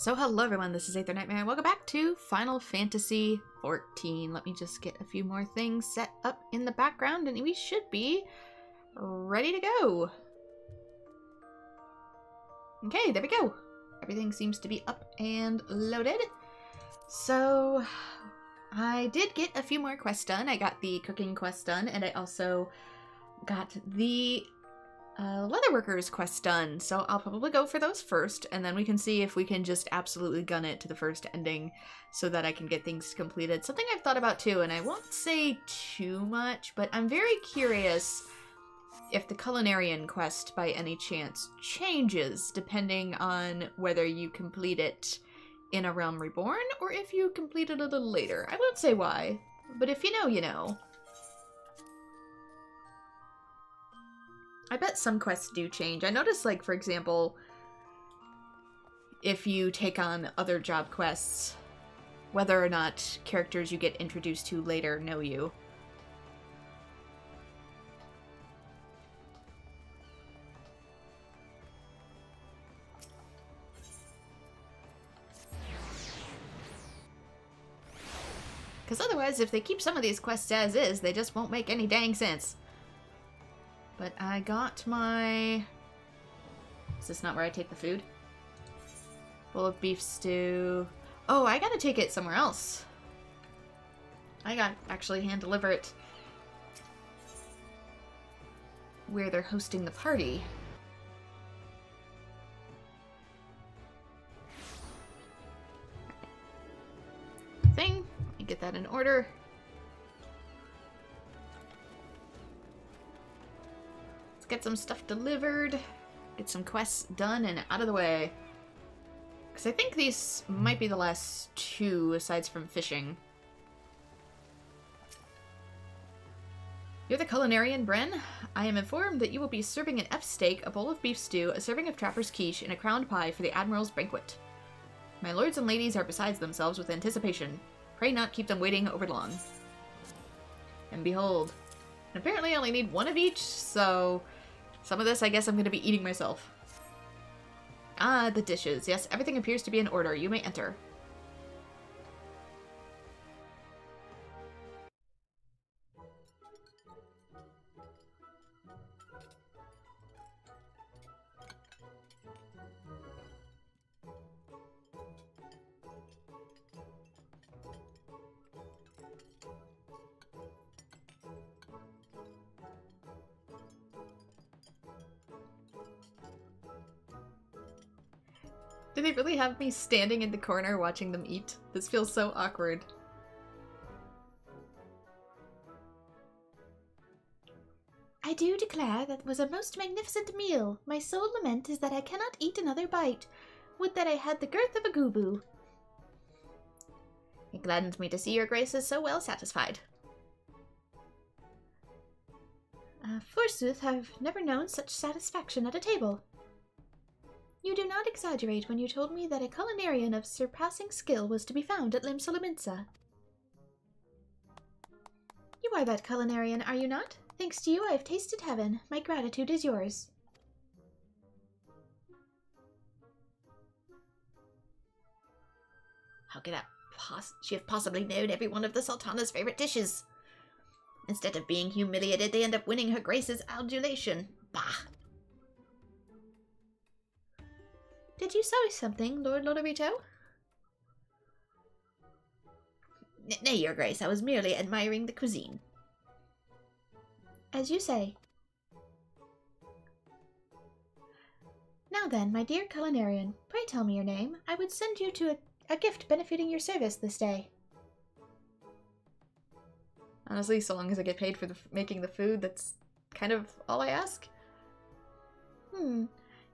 So hello everyone, this is AetherNightmare and welcome back to Final Fantasy XIV. Let me just get a few more things set up in the background and we should be ready to go. Okay, there we go. Everything seems to be up and loaded. So I did get a few more quests done. I got the cooking quest done and I also got the Leatherworkers quest done, so I'll probably go for those first, and then we can see if we can just absolutely gun it to the first ending so that I can get things completed. Something I've thought about too, and I won't say too much, but I'm very curious if the Culinarian quest by any chance changes depending on whether you complete it in A Realm Reborn or if you complete it a little later. I won't say why, but if you know, you know. I bet some quests do change. I noticed, like, for example, if you take on other job quests, whether or not characters you get introduced to later know you. Because otherwise, if they keep some of these quests as is, they just won't make any dang sense. But I got my... Is this not where I take the food? Bowl of beef stew. Oh, I gotta take it somewhere else. I gotta actually hand deliver it where they're hosting the party. Thing. Let me get that in order. Get some stuff delivered, get some quests done and out of the way. Because I think these might be the last two, aside from fishing. You're the Culinarian, Bren. I am informed that you will be serving an F steak, a bowl of beef stew, a serving of trapper's quiche, and a crowned pie for the Admiral's banquet. My lords and ladies are besides themselves with anticipation. Pray not keep them waiting over long. And behold. And apparently I only need one of each, so... some of this, I guess I'm going to be eating myself. Ah, the dishes. Yes, everything appears to be in order. You may enter. Do they really have me standing in the corner watching them eat? This feels so awkward. I do declare that was a most magnificent meal. My sole lament is that I cannot eat another bite. Would that I had the girth of a gooboo. It gladdens me to see your graces so well satisfied. Forsooth, I've never known such satisfaction at a table. You do not exaggerate when you told me that a culinarian of surpassing skill was to be found at Limsa. You are that culinarian, are you not? Thanks to you, I have tasted heaven. My gratitude is yours. How could that she have possibly known every one of the Sultana's favorite dishes? Instead of being humiliated, they end up winning her grace's adulation. Bah! Did you say something, Lord Lodorito? Nay, your grace, I was merely admiring the cuisine. As you say. Now then, my dear culinarian, pray tell me your name. I would send you to a gift benefiting your service this day. Honestly, so long as I get paid for making the food, that's kind of all I ask.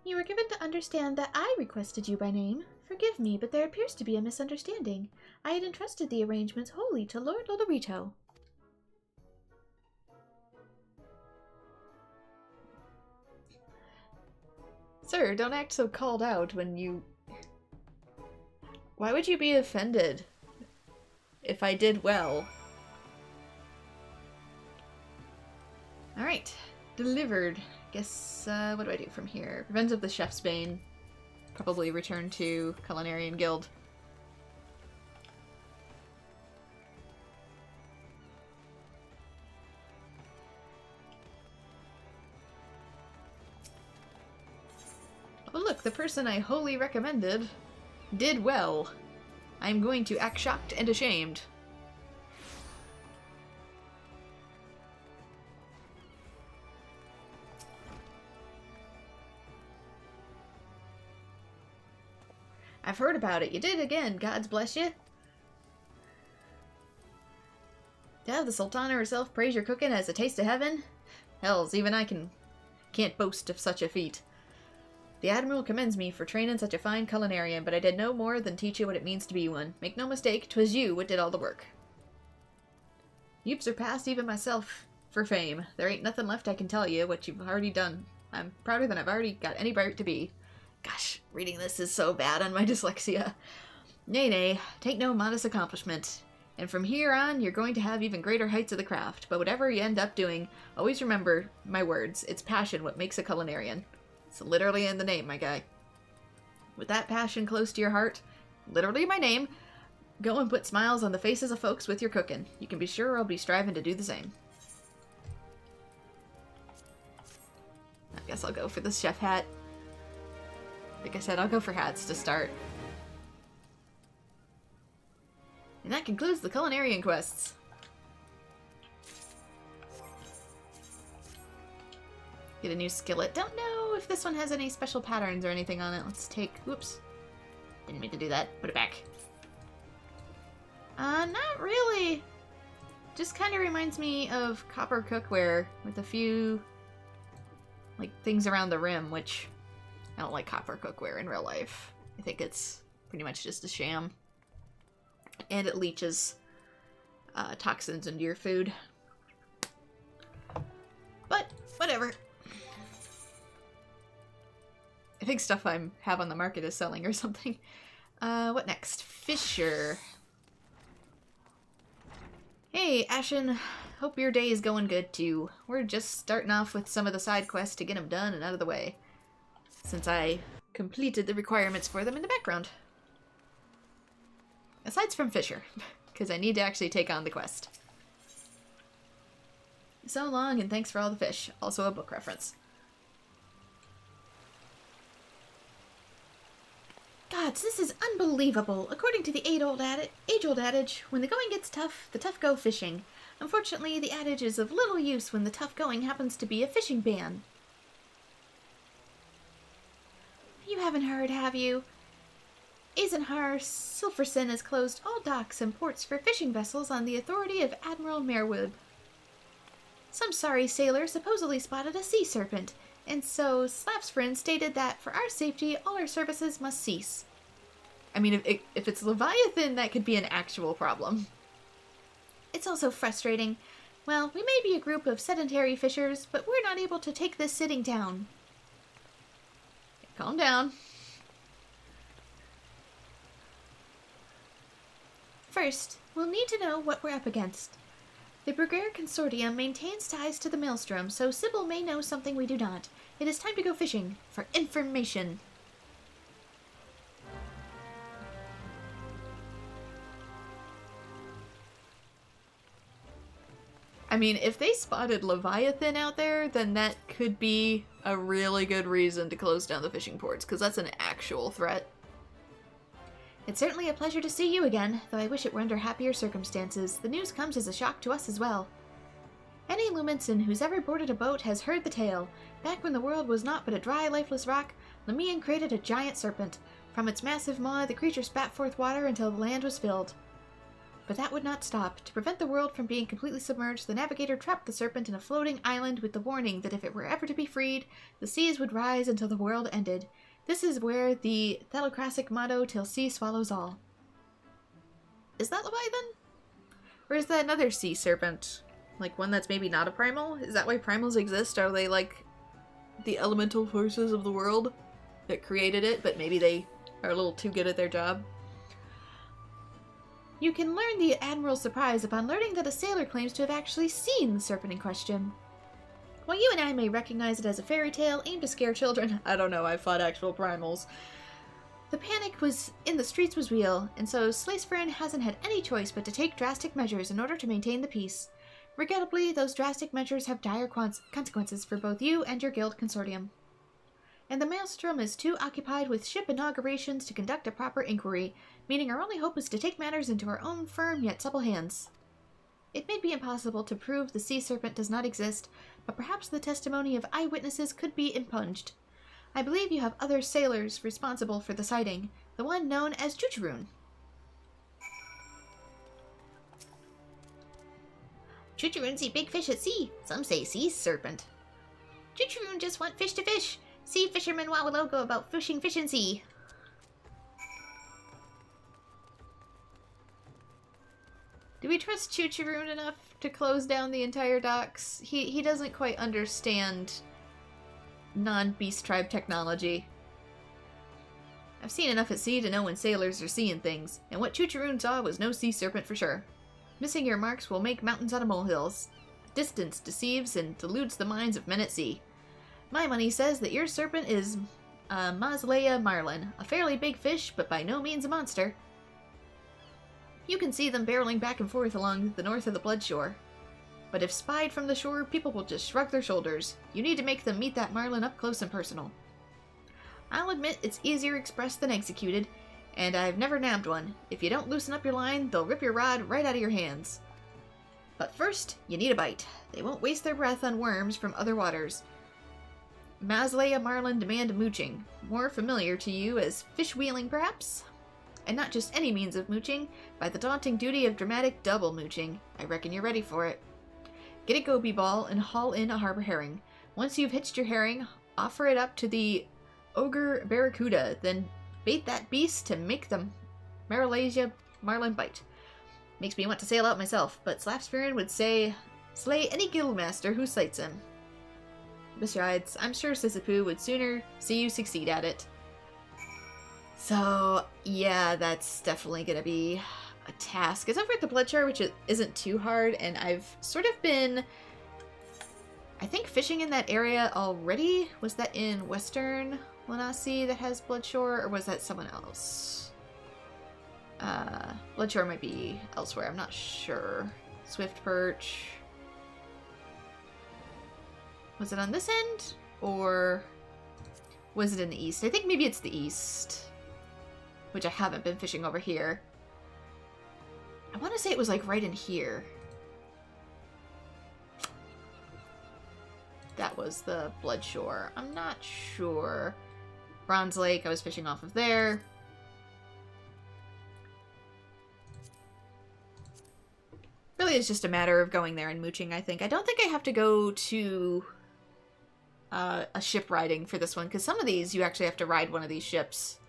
You were given to understand that I requested you by name. Forgive me, but there appears to be a misunderstanding. I had entrusted the arrangements wholly to Lord Lodorito. Sir, don't act so called out when you... Why would you be offended if I did well? Alright, delivered. Guess, what do I do from here? Revenge of the Chef's Bane. probably return to Culinarian Guild. Oh look, the person I wholly recommended did well. I'm going to act shocked and ashamed. I've heard about it. You did again. Gods bless you. To have the Sultana herself praise your cooking as a taste of heaven? Hells, even I can't boast of such a feat. The Admiral commends me for training such a fine culinarian, but I did no more than teach you what it means to be one. Make no mistake, 'twas you what did all the work. You've surpassed even myself for fame. There ain't nothing left I can tell you what you've already done. I'm prouder than I've already got any right to be. Gosh, reading this is so bad on my dyslexia. Nay, nay, take no modest accomplishment. And from here on, you're going to have even greater heights of the craft. But whatever you end up doing, always remember my words. It's passion what makes a culinarian. It's literally in the name, my guy. With that passion close to your heart, literally my name, go and put smiles on the faces of folks with your cooking. You can be sure I'll be striving to do the same. I guess I'll go for this chef hat. Like I said, I'll go for hats to start. And that concludes the culinarian quests. Get a new skillet. Don't know if this one has any special patterns or anything on it. Let's take... Whoops. Didn't mean to do that. Put it back. Not really. Just kind of reminds me of copper cookware with a few, like, things around the rim, which I don't like copper cookware in real life. I think it's pretty much just a sham. And it leaches toxins into your food. But, whatever. I think stuff I have on the market is selling or something. What next? Fisher. Hey, Ashen. Hope your day is going good, too. We're just starting off with some of the side quests to get them done and out of the way, since I completed the requirements for them in the background. Aside from Fisher, because I need to actually take on the quest. So long, and thanks for all the fish. Also a book reference. Gods, this is unbelievable. According to the age-old adage, when the going gets tough, the tough go fishing. Unfortunately, the adage is of little use when the tough going happens to be a fishing ban. You haven't heard, have you? Eisenhower Silferson has closed all docks and ports for fishing vessels on the authority of Admiral Merwood. Some sorry sailor supposedly spotted a sea serpent, and so Slapsfrin stated that for our safety, all our services must cease. I mean, if it's Leviathan, that could be an actual problem. It's also frustrating. Well, we may be a group of sedentary fishers, but we're not able to take this sitting down. Calm down. First, we'll need to know what we're up against. The Brigadier Consortium maintains ties to the Maelstrom, so Sybil may know something we do not. It is time to go fishing for information. I mean, if they spotted Leviathan out there, then that could be a really good reason to close down the fishing ports, because that's an actual threat. It's certainly a pleasure to see you again, though I wish it were under happier circumstances. The news comes as a shock to us as well. Any Lumenson who's ever boarded a boat has heard the tale. Back when the world was naught but a dry, lifeless rock, Lemian created a giant serpent. From its massive maw, the creature spat forth water until the land was filled. But that would not stop. To prevent the world from being completely submerged, the navigator trapped the serpent in a floating island with the warning that if it were ever to be freed, the seas would rise until the world ended. This is where the Thelocratic motto, till sea swallows all. Is that Leviathan? Or is that another sea serpent? Like one that's maybe not a primal? Is that why primals exist? Are they like the elemental forces of the world that created it, but maybe they are a little too good at their job? You can learn the Admiral's surprise upon learning that a sailor claims to have actually seen the serpent in question. While you and I may recognize it as a fairy tale aimed to scare children, I don't know, I've fought actual primals. The panic was in the streets was real, and so Slaceferin hasn't had any choice but to take drastic measures in order to maintain the peace. Regrettably, those drastic measures have dire consequences for both you and your guild consortium. And the Maelstrom is too occupied with ship inaugurations to conduct a proper inquiry, meaning our only hope is to take matters into our own firm yet supple hands. It may be impossible to prove the sea serpent does not exist, but perhaps the testimony of eyewitnesses could be impunged. I believe you have other sailors responsible for the sighting, the one known as Chucharoon. Chucharoon see big fish at sea. Some say sea serpent. Chucharoon just want fish to fish. Sea fisherman Wawalogo about fishing fish in sea. Do we trust Chucharoon enough to close down the entire docks? He doesn't quite understand non-beast tribe technology. I've seen enough at sea to know when sailors are seeing things, and what Chucharoon saw was no sea serpent for sure. Missing your marks will make mountains out of molehills. Distance deceives and deludes the minds of men at sea. My money says that your serpent is Maslea marlin, a fairly big fish, but by no means a monster. You can see them barreling back and forth along the north of the Blood Shore. But if spied from the shore, people will just shrug their shoulders. You need to make them meet that marlin up close and personal. I'll admit it's easier expressed than executed, and I've never nabbed one. If you don't loosen up your line, they'll rip your rod right out of your hands. But first, you need a bite. They won't waste their breath on worms from other waters. Maslea marlin demand mooching, more familiar to you as fish wheeling perhaps? And not just any means of mooching, by the daunting duty of dramatic double mooching. I reckon you're ready for it. Get a goby ball and haul in a harbor herring. Once you've hitched your herring, offer it up to the ogre barracuda, then bait that beast to make the Malaysia marlin bite. Makes me want to sail out myself, but Slapsferin would say, slay any guildmaster who sights him. Besides, I'm sure Sisypoo would sooner see you succeed at it. So, yeah, that's definitely gonna be a task. It's over at the Bloodshore, which isn't too hard, and I've sort of been, I think, fishing in that area already. Was that in Western Lanasi that has Bloodshore, or was that someone else? Bloodshore might be elsewhere, I'm not sure. Swift Perch. Was it on this end? Or was it in the east? I think maybe it's the east. Which I haven't been fishing over here. I want to say it was like right in here. That was the Bloodshore. I'm not sure. Bronze Lake, I was fishing off of there. Really, it's just a matter of going there and mooching, I think. I don't think I have to go to a ship riding for this one, because some of these you actually have to ride one of these ships,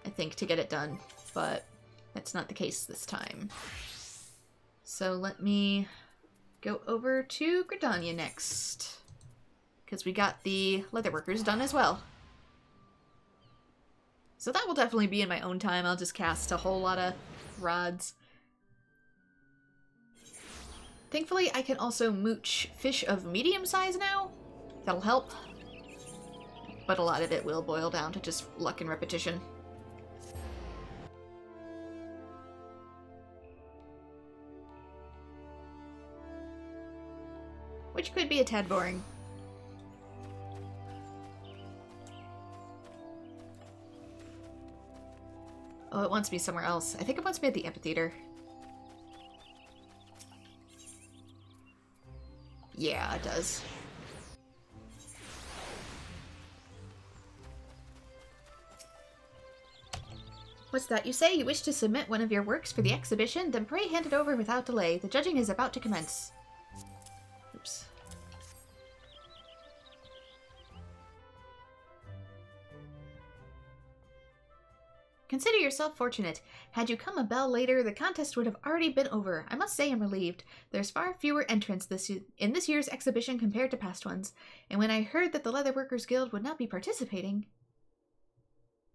I think, to get it done, but that's not the case this time. So let me go over to Gridania next, because we got the leatherworkers done as well. So that will definitely be in my own time. I'll just cast a whole lot of rods. Thankfully, I can also mooch fish of medium size now. That'll help. But a lot of it will boil down to just luck and repetition. Which could be a tad boring. Oh, it wants me somewhere else. I think it wants me at the amphitheater. Yeah, it does. What's that you say? You wish to submit one of your works for the exhibition? Then pray hand it over without delay. The judging is about to commence. Oops. Consider yourself fortunate. Had you come a bell later, the contest would have already been over. I must say I'm relieved. There's far fewer entrants in this year's exhibition compared to past ones, and when I heard that the Leatherworkers Guild would not be participating,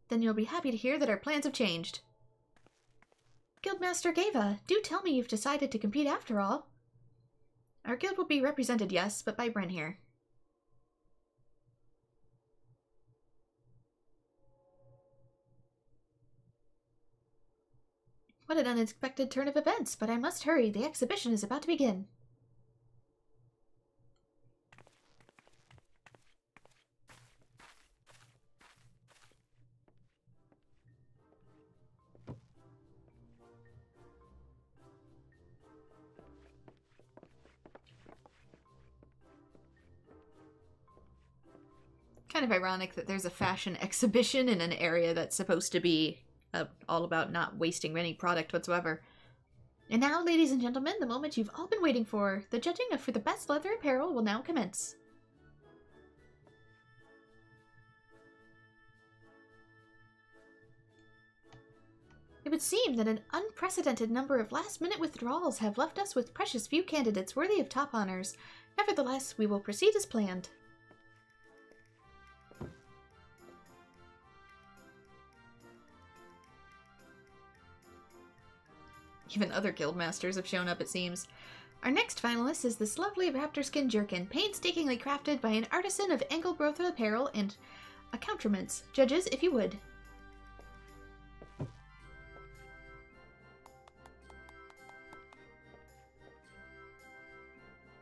then you'll be happy to hear that our plans have changed. Guildmaster Gava, do tell me you've decided to compete after all. Our guild will be represented, yes, but by Bren here. What an unexpected turn of events, but I must hurry. The exhibition is about to begin. Kind of ironic that there's a fashion exhibition in an area that's supposed to be all about not wasting any product whatsoever. And now, ladies and gentlemen, the moment you've all been waiting for, the judging for the best leather apparel will now commence. It would seem that an unprecedented number of last-minute withdrawals have left us with precious few candidates worthy of top honors. Nevertheless, we will proceed as planned. Even other guildmasters have shown up, it seems. Our next finalist is this lovely raptor skin jerkin, painstakingly crafted by an artisan of Angelbrotha apparel and accoutrements. Judges, if you would.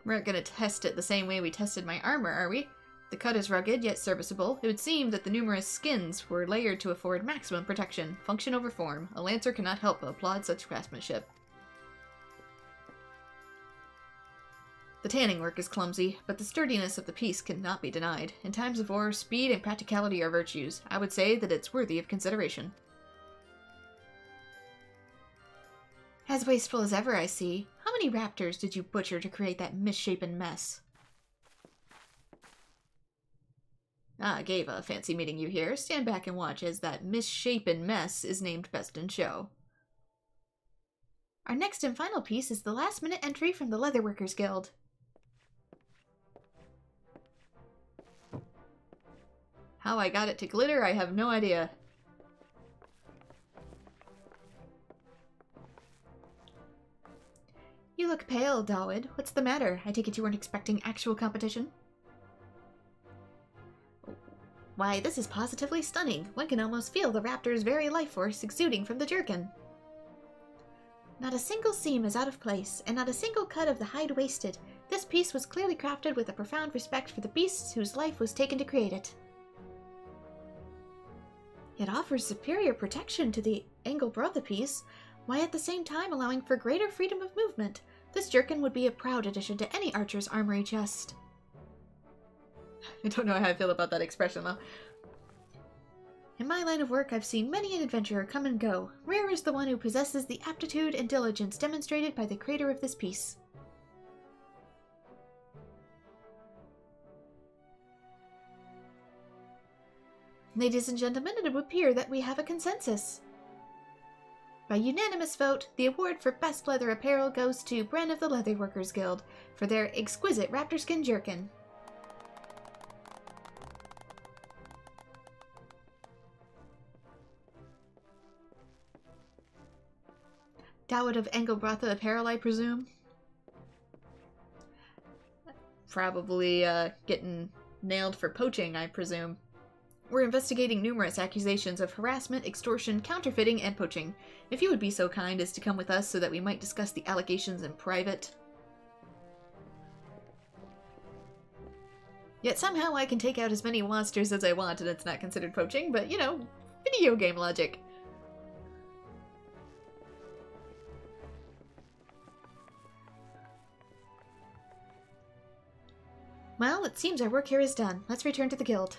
We're not gonna test it the same way we tested my armor, are we? The cut is rugged, yet serviceable. It would seem that the numerous skins were layered to afford maximum protection. Function over form. A lancer cannot help but applaud such craftsmanship. The tanning work is clumsy, but the sturdiness of the piece cannot be denied. In times of war, speed and practicality are virtues. I would say that it's worthy of consideration. As wasteful as ever, I see. How many raptors did you butcher to create that misshapen mess? Ah, Gava, fancy meeting you here. Stand back and watch as that misshapen mess is named Best in Show. Our next and final piece is the last-minute entry from the Leatherworkers Guild. How I got it to glitter, I have no idea. You look pale, Dawood. What's the matter? I take it you weren't expecting actual competition? Why, this is positively stunning. One can almost feel the raptor's very life force exuding from the jerkin. Not a single seam is out of place, and not a single cut of the hide wasted. This piece was clearly crafted with a profound respect for the beasts whose life was taken to create it. It offers superior protection to the Angelbrotha piece, while at the same time allowing for greater freedom of movement. This jerkin would be a proud addition to any archer's armory chest. I don't know how I feel about that expression, though. In my line of work, I've seen many an adventurer come and go. Rare is the one who possesses the aptitude and diligence demonstrated by the creator of this piece. Ladies and gentlemen, it would appear that we have a consensus. By unanimous vote, the award for Best Leather Apparel goes to Bren of the Leatherworkers Guild for their exquisite raptor skin jerkin. Dawood of Angelbrotha Apparel, I presume? Probably, getting nailed for poaching, I presume. We're investigating numerous accusations of harassment, extortion, counterfeiting, and poaching. If you would be so kind as to come with us so that we might discuss the allegations in private. Yet somehow I can take out as many monsters as I want and it's not considered poaching, but, you know, video game logic. Well, it seems our work here is done. Let's return to the guild.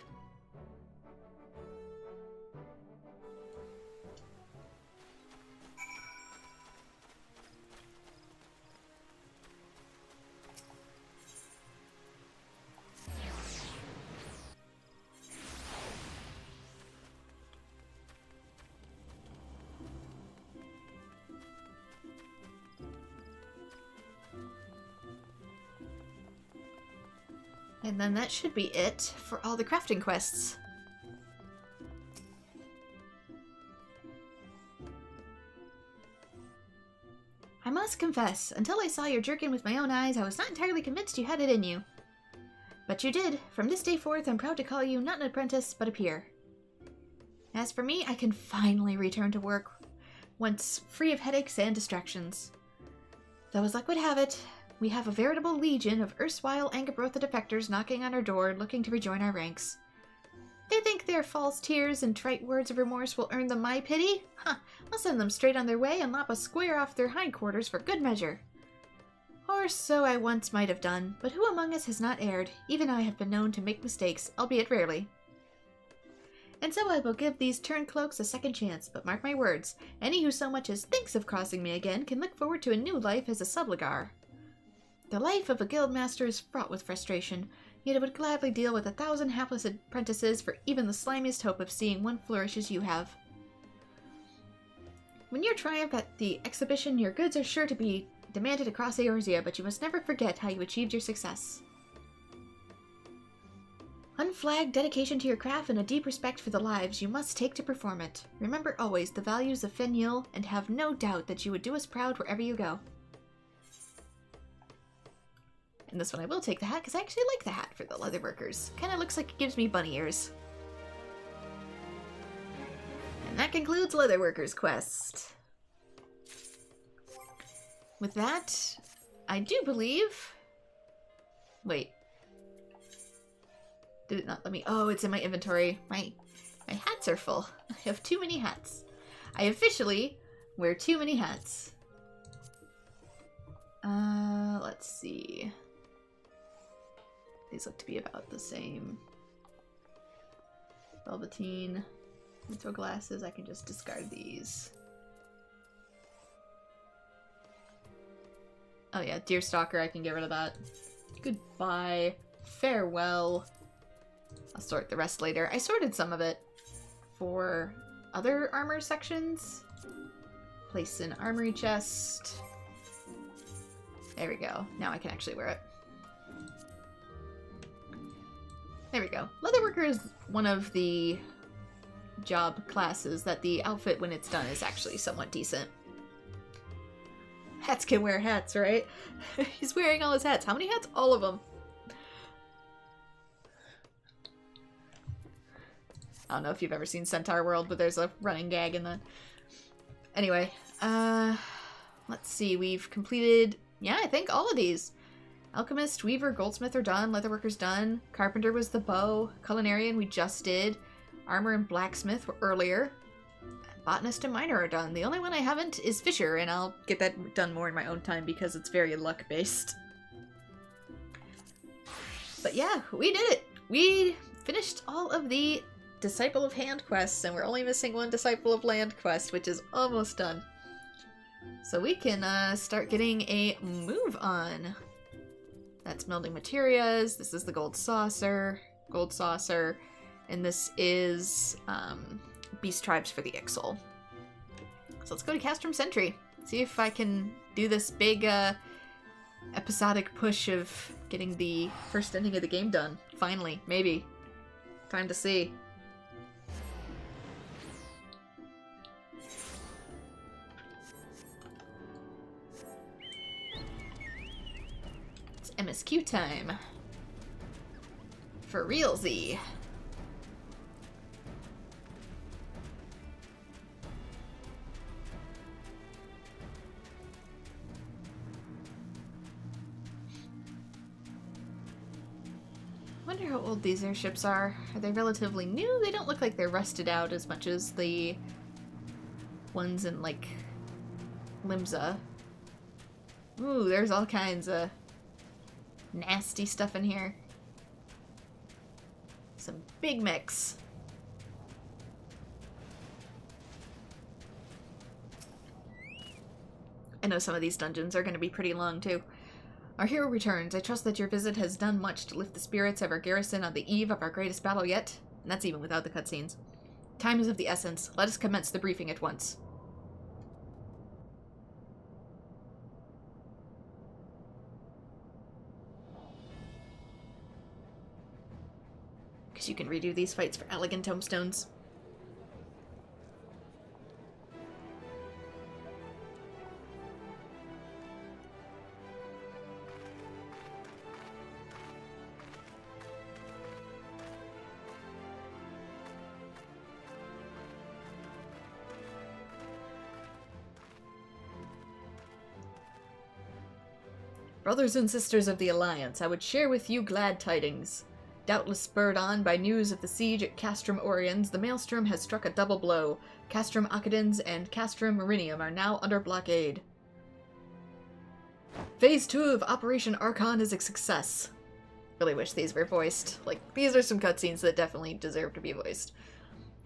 And then that should be it for all the crafting quests. I must confess, until I saw your jerkin with my own eyes, I was not entirely convinced you had it in you. But you did. From this day forth, I'm proud to call you not an apprentice, but a peer. As for me, I can finally return to work. once free of headaches and distractions. Though as luck would have it, we have a veritable legion of erstwhile Angabrotha defectors knocking on our door, looking to rejoin our ranks. They think their false tears and trite words of remorse will earn them my pity? Huh, I'll send them straight on their way and lop a square off their hindquarters for good measure. Or so I once might have done, but who among us has not erred? Even I have been known to make mistakes, albeit rarely. And so I will give these turncloaks a second chance, but mark my words, any who so much as thinks of crossing me again can look forward to a new life as a subligar. The life of a guildmaster is fraught with frustration, yet it would gladly deal with 1,000 hapless apprentices for even the slimiest hope of seeing one flourish as you have. When you triumph at the exhibition, your goods are sure to be demanded across Eorzea, but you must never forget how you achieved your success. Unflagged dedication to your craft and a deep respect for the lives you must take to perform it. Remember always the values of Fenil, and have no doubt that you would do us proud wherever you go. And this one I will take the hat, because I actually like the hat for the leatherworkers. Kind of looks like it gives me bunny ears. And that concludes Leatherworkers Quest. With that, I do believe... Wait. Did it not let me... Oh, it's in my inventory. My hats are full. I have too many hats. I officially wear too many hats. Let's see. These look to be about the same. Velveteen. Mental glasses. I can just discard these. Oh yeah, Deerstalker, I can get rid of that. Goodbye. Farewell. I'll sort the rest later. I sorted some of it for other armor sections. Place an armory chest. There we go. Now I can actually wear it. There we go. Leatherworker is one of the job classes that the outfit, when it's done, is actually somewhat decent. Hats can wear hats, right? He's wearing all his hats. How many hats? All of them. I don't know if you've ever seen Centaur World, but there's a running gag in that. Anyway, let's see. We've completed, yeah, I think all of these. Alchemist, Weaver, Goldsmith are done. Leatherworker's done. Carpenter was the bow. Culinarian we just did. Armor and Blacksmith were earlier. Botanist and Miner are done. The only one I haven't is Fisher, and I'll get that done more in my own time because it's very luck-based. But yeah, we did it! We finished all of the Disciple of Hand quests, and we're only missing one Disciple of Land quest, which is almost done. So we can start getting a move on. That's Melding Materias, this is the Gold Saucer, and this is Beast Tribes for the Ixal. So let's go to Castrum Sentry. See if I can do this big episodic push of getting the first ending of the game done. Finally, maybe. Time to see. It's MSQ time. For realsy. Wonder how old these airships are. Are they relatively new? They don't look like they're rusted out as much as the ones in, like, Limsa. Ooh, there's all kinds of nasty stuff in here. Some big mix. I know some of these dungeons are going to be pretty long, too. Our hero returns. I trust that your visit has done much to lift the spirits of our garrison on the eve of our greatest battle yet, and that's even without the cutscenes. Time is of the essence. Let us commence the briefing at once. Because you can redo these fights for elegant tombstones. Brothers and sisters of the Alliance, I would share with you glad tidings. Doubtless spurred on by news of the siege at Castrum Oriens, the Maelstrom has struck a double blow. Castrum Occidens and Castrum Marinium are now under blockade. Phase 2 of Operation Archon is a success. Really wish these were voiced. Like, these are some cutscenes that definitely deserve to be voiced.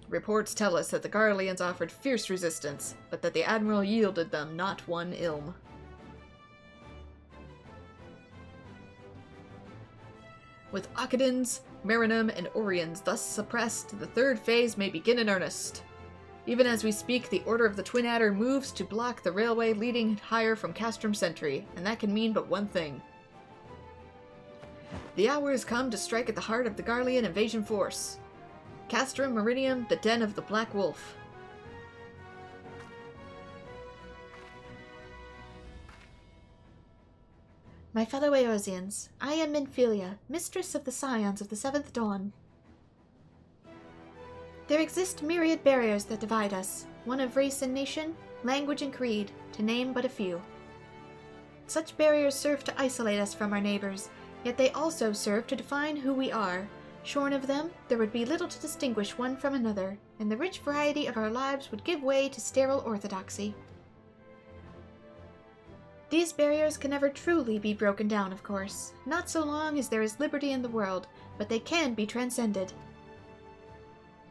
Reports tell us that the Garleans offered fierce resistance, but that the Admiral yielded them not one ilm. With Occidens, Marinum, and Oriens thus suppressed, the third phase may begin in earnest. Even as we speak, the Order of the Twin Adder moves to block the railway leading higher from Castrum Sentry, and that can mean but one thing. The hour has come to strike at the heart of the Garlean invasion force. Castrum Meridium, the den of the Black Wolf. My fellow Eorzeans, I am Minfilia, mistress of the Scions of the Seventh Dawn. There exist myriad barriers that divide us, one of race and nation, language and creed, to name but a few. Such barriers serve to isolate us from our neighbors, yet they also serve to define who we are. Shorn of them, there would be little to distinguish one from another, and the rich variety of our lives would give way to sterile orthodoxy. These barriers can never truly be broken down, of course, not so long as there is liberty in the world, but they can be transcended.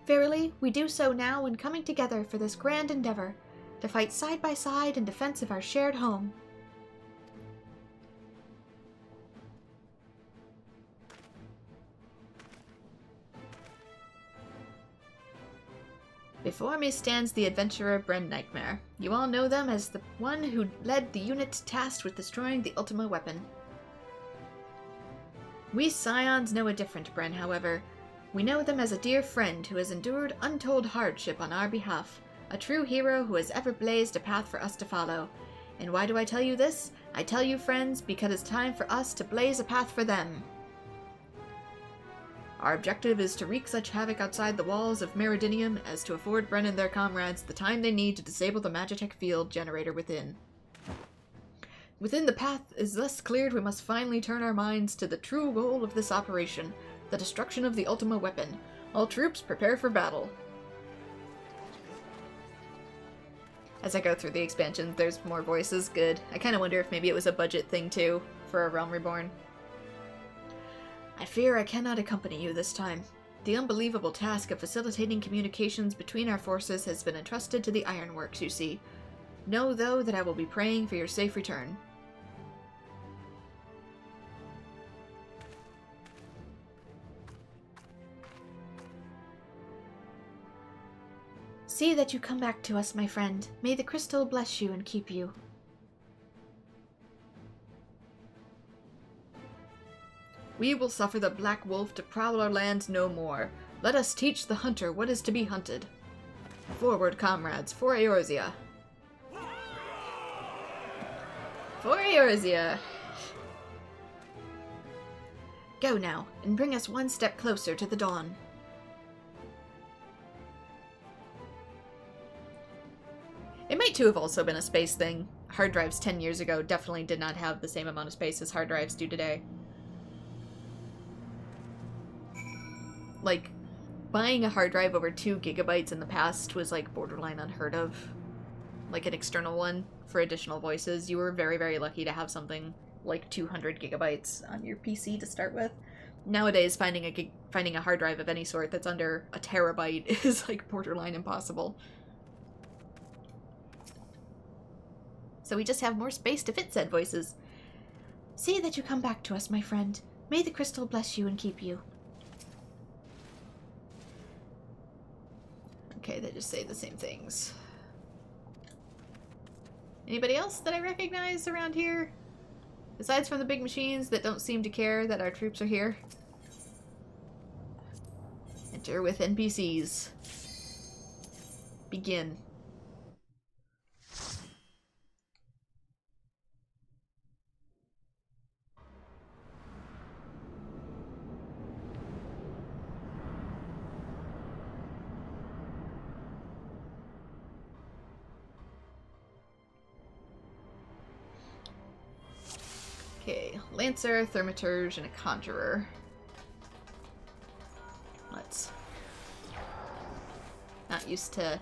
Verily, we do so now in coming together for this grand endeavor, to fight side by side in defense of our shared home. Before me stands the adventurer AetherNightmare. You all know them as the one who led the unit tasked with destroying the Ultima Weapon. We Scions know a different Bren, however. We know them as a dear friend who has endured untold hardship on our behalf, a true hero who has ever blazed a path for us to follow. And why do I tell you this? I tell you, friends, because it's time for us to blaze a path for them. Our objective is to wreak such havoc outside the walls of Meridinium as to afford Bren and their comrades the time they need to disable the Magitech field generator within. Within the path is thus cleared, we must finally turn our minds to the true goal of this operation, the destruction of the Ultima Weapon. All troops prepare for battle. As I go through the expansion, there's more voices. Good. I kind of wonder if maybe it was a budget thing too, for a Realm Reborn. I fear I cannot accompany you this time. The unbelievable task of facilitating communications between our forces has been entrusted to the Ironworks, you see. Know, though, that I will be praying for your safe return. See that you come back to us, my friend. May the crystal bless you and keep you. We will suffer the Black Wolf to prowl our lands no more. Let us teach the hunter what is to be hunted. Forward, comrades, for Eorzea. For Eorzea! Go now, and bring us one step closer to the dawn. It might too have also been a space thing. Hard drives 10 years ago definitely did not have the same amount of space as hard drives do today. Like, buying a hard drive over 2 gigabytes in the past was, like, borderline unheard of. Like, an external one for additional voices. You were very, very lucky to have something like 200 gigabytes on your PC to start with. Nowadays, finding a hard drive of any sort that's under a terabyte is, like, borderline impossible. So we just have more space to fit said voices. See that you come back to us, my friend. May the crystal bless you and keep you. Okay, they just say the same things. Anybody else that I recognize around here? Besides from the big machines that don't seem to care that our troops are here. Enter with NPCs. Begin. Okay. Lancer, Thaumaturge, and a Conjurer. Let's... Not used to...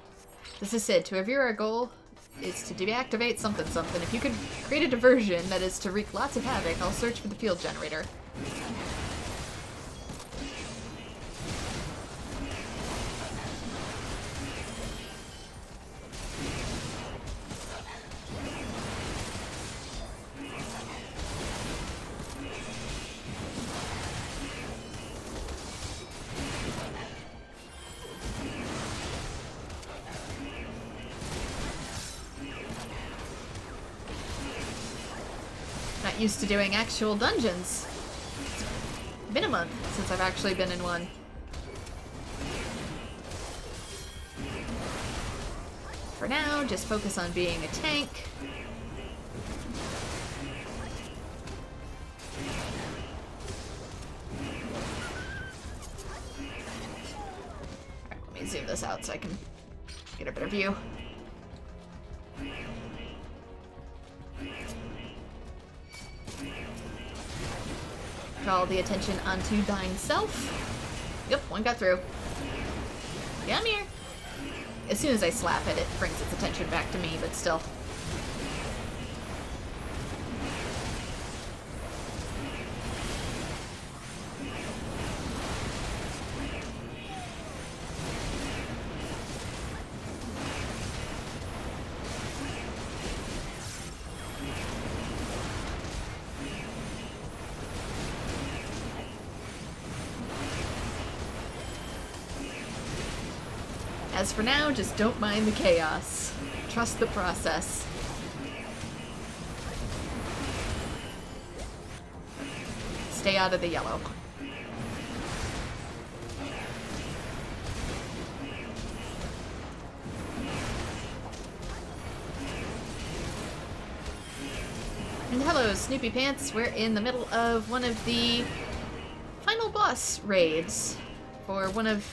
This is Sid. To review our goal is to deactivate something something. If you could create a diversion that is to wreak lots of havoc, I'll search for the field generator. Used to doing actual dungeons. It's been a month since I've actually been in one. For now, just focus on being a tank. Alright, let me zoom this out so I can get a better view. Draw all the attention onto thine self. Yep, one got through. Come here. As soon as I slap it, it brings its attention back to me, but still. As for now, just don't mind the chaos. Trust the process. Stay out of the yellow. And hello, Snoopy Pants. We're in the middle of one of the final boss raids for one of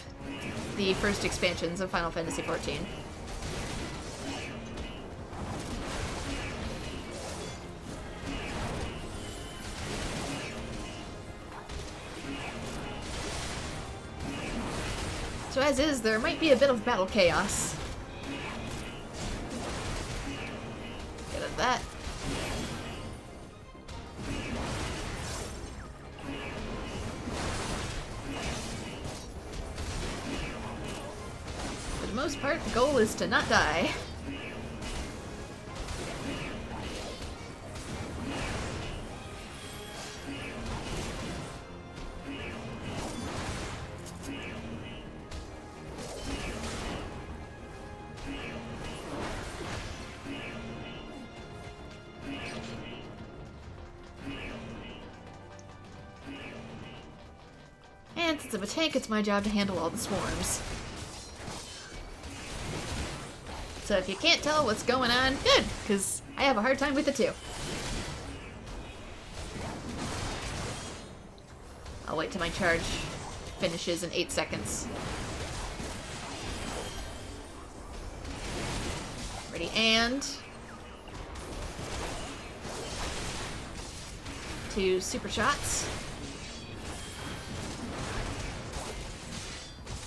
the first expansions of Final Fantasy XIV. So as is, there might be a bit of battle chaos. Get at that. For the most part, the goal is to not die. And since I'm a tank, it's my job to handle all the swarms. So if you can't tell what's going on, good, because I have a hard time with it too. I'll wait till my charge finishes in 8 seconds. Ready, and... 2 super shots.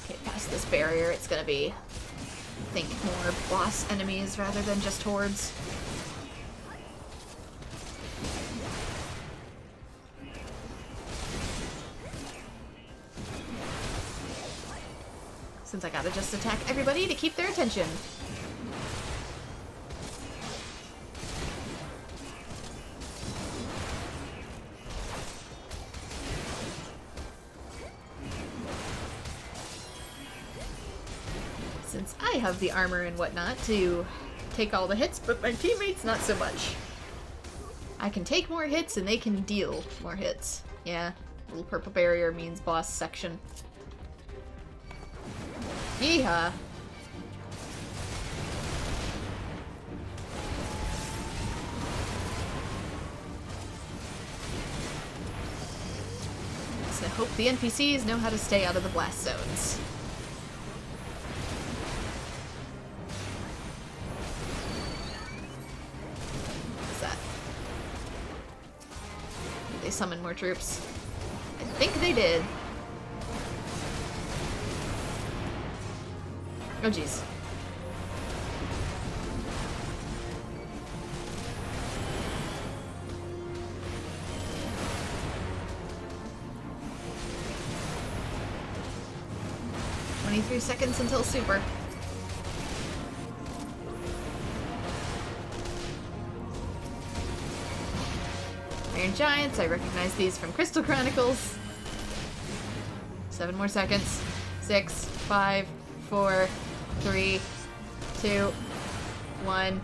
Okay, past this barrier, it's gonna be, I think, more boss enemies rather than just hordes. Since I gotta just attack everybody to keep their attention. Since I have the armor and whatnot to take all the hits, but my teammates not so much. I can take more hits and they can deal more hits. Yeah, little purple barrier means boss section. Yeehaw! So I hope the NPCs know how to stay out of the blast zones. summon more troops. I think they did. Oh, jeez. "23 seconds until super." Iron Giants, I recognize these from Crystal Chronicles. 7 more seconds. 6, 5, 4, 3, 2, 1.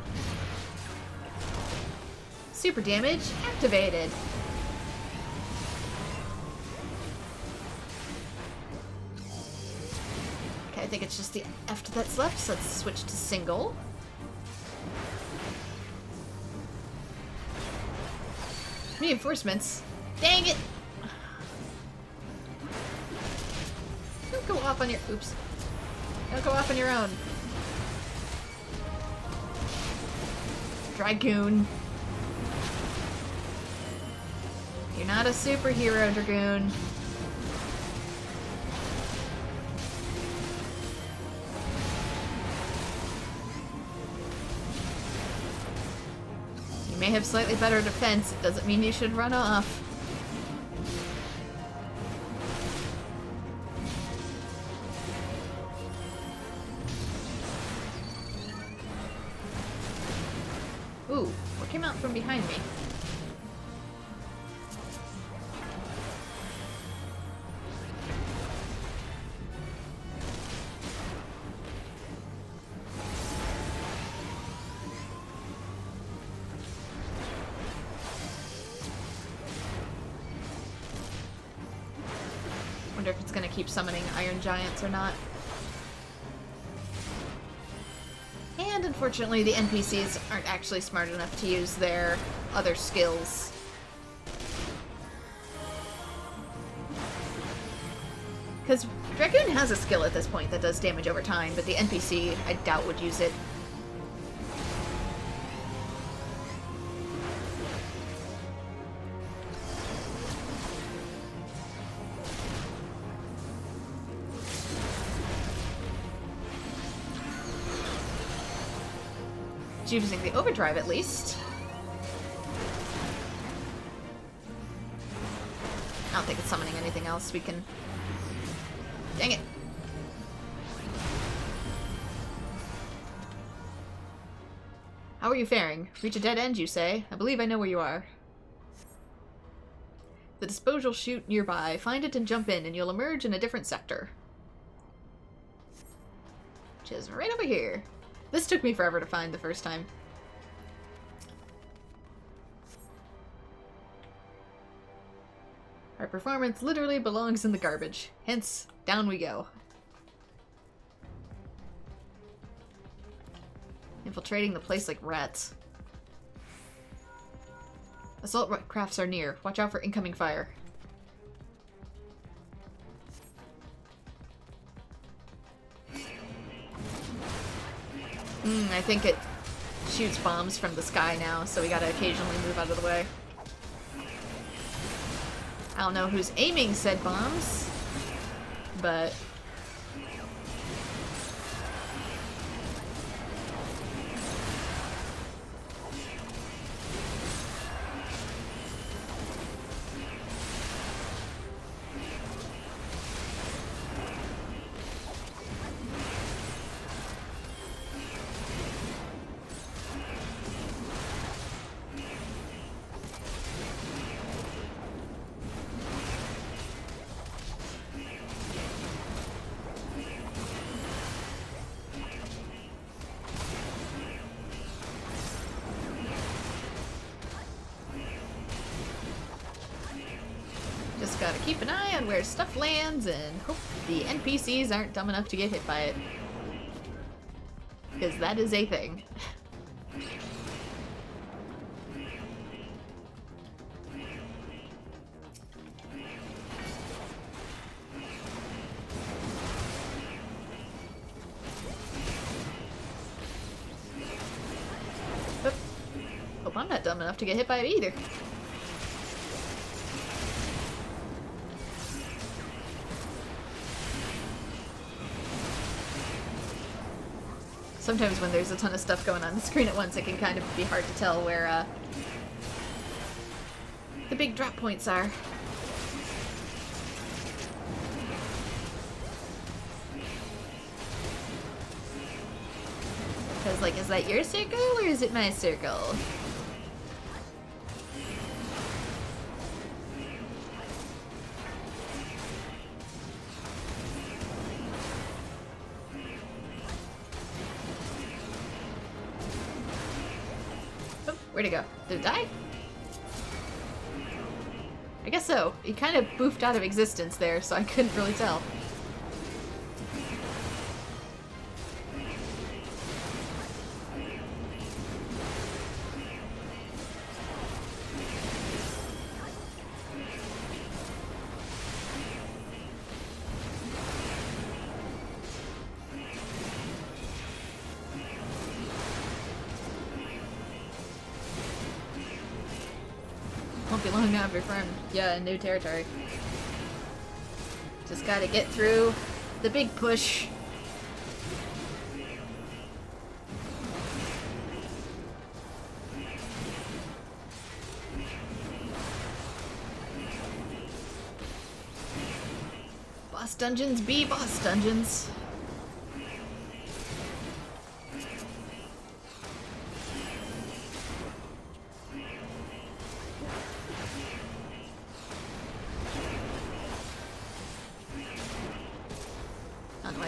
Super damage activated. Okay, I think it's just the F that's left, so let's switch to single. Reinforcements. Dang it! Don't go off on your... Oops. Don't go off on your own. Dragoon. You're not a superhero, Dragoon. You may have slightly better defense, it doesn't mean you should run off. Ooh, what came out from behind me? Wonder if it's gonna keep summoning Iron Giants or not. And unfortunately, the NPCs aren't actually smart enough to use their other skills. Because Dragoon has a skill at this point that does damage over time, but the NPC, I doubt, would use it. Using the overdrive at least. I don't think it's summoning anything else. We can... Dang it. How are you faring? Reach a dead end, you say? I believe I know where you are. The disposal chute nearby. Find it and jump in, and you'll emerge in a different sector. Which is right over here. This took me forever to find the first time. Our performance literally belongs in the garbage. Hence, down we go. Infiltrating the place like rats. Assault crafts are near. Watch out for incoming fire. I think it shoots bombs from the sky now, so we gotta occasionally move out of the way. I don't know who's aiming said bombs, but... Gotta keep an eye on where stuff lands and hope the NPCs aren't dumb enough to get hit by it. Because that is a thing. Hope I'm not dumb enough to get hit by it either. Sometimes when there's a ton of stuff going on the screen at once, it can kind of be hard to tell where the big drop points are. Because, like, is that your circle or is it my circle? Oh, where'd it go? Did it die? I guess so. It kind of boofed out of existence there, so I couldn't really tell. Won't be long now before I'm, in new territory. Just gotta get through the big push. Boss dungeons be boss dungeons.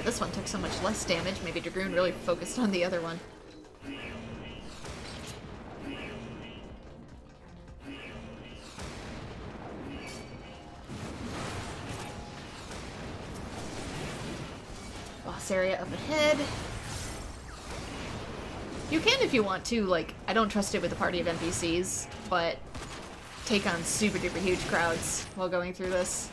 This one took so much less damage. Maybe Dragoon really focused on the other one. Boss area up ahead. You can if you want to, like, I don't trust it with a party of NPCs, but take on super duper huge crowds while going through this.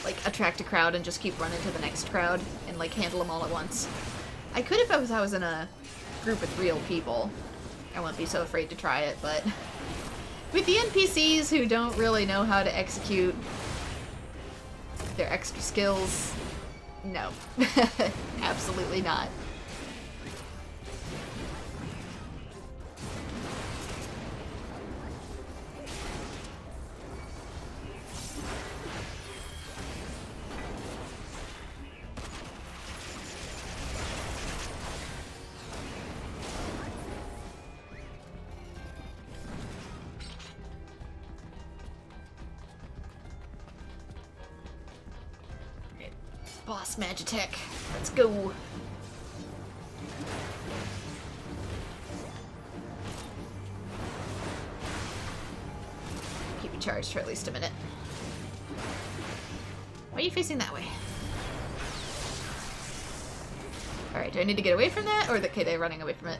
Like, attract a crowd and just keep running to the next crowd and, like, handle them all at once. I could if I was in a group with real people. I wouldn't be so afraid to try it, but with the NPCs who don't really know how to execute their extra skills, no. Absolutely not. Boss Magitech. Let's go. Keep you charged for at least a minute. Why are you facing that way? Alright, do I need to get away from that, or okay, they're running away from it?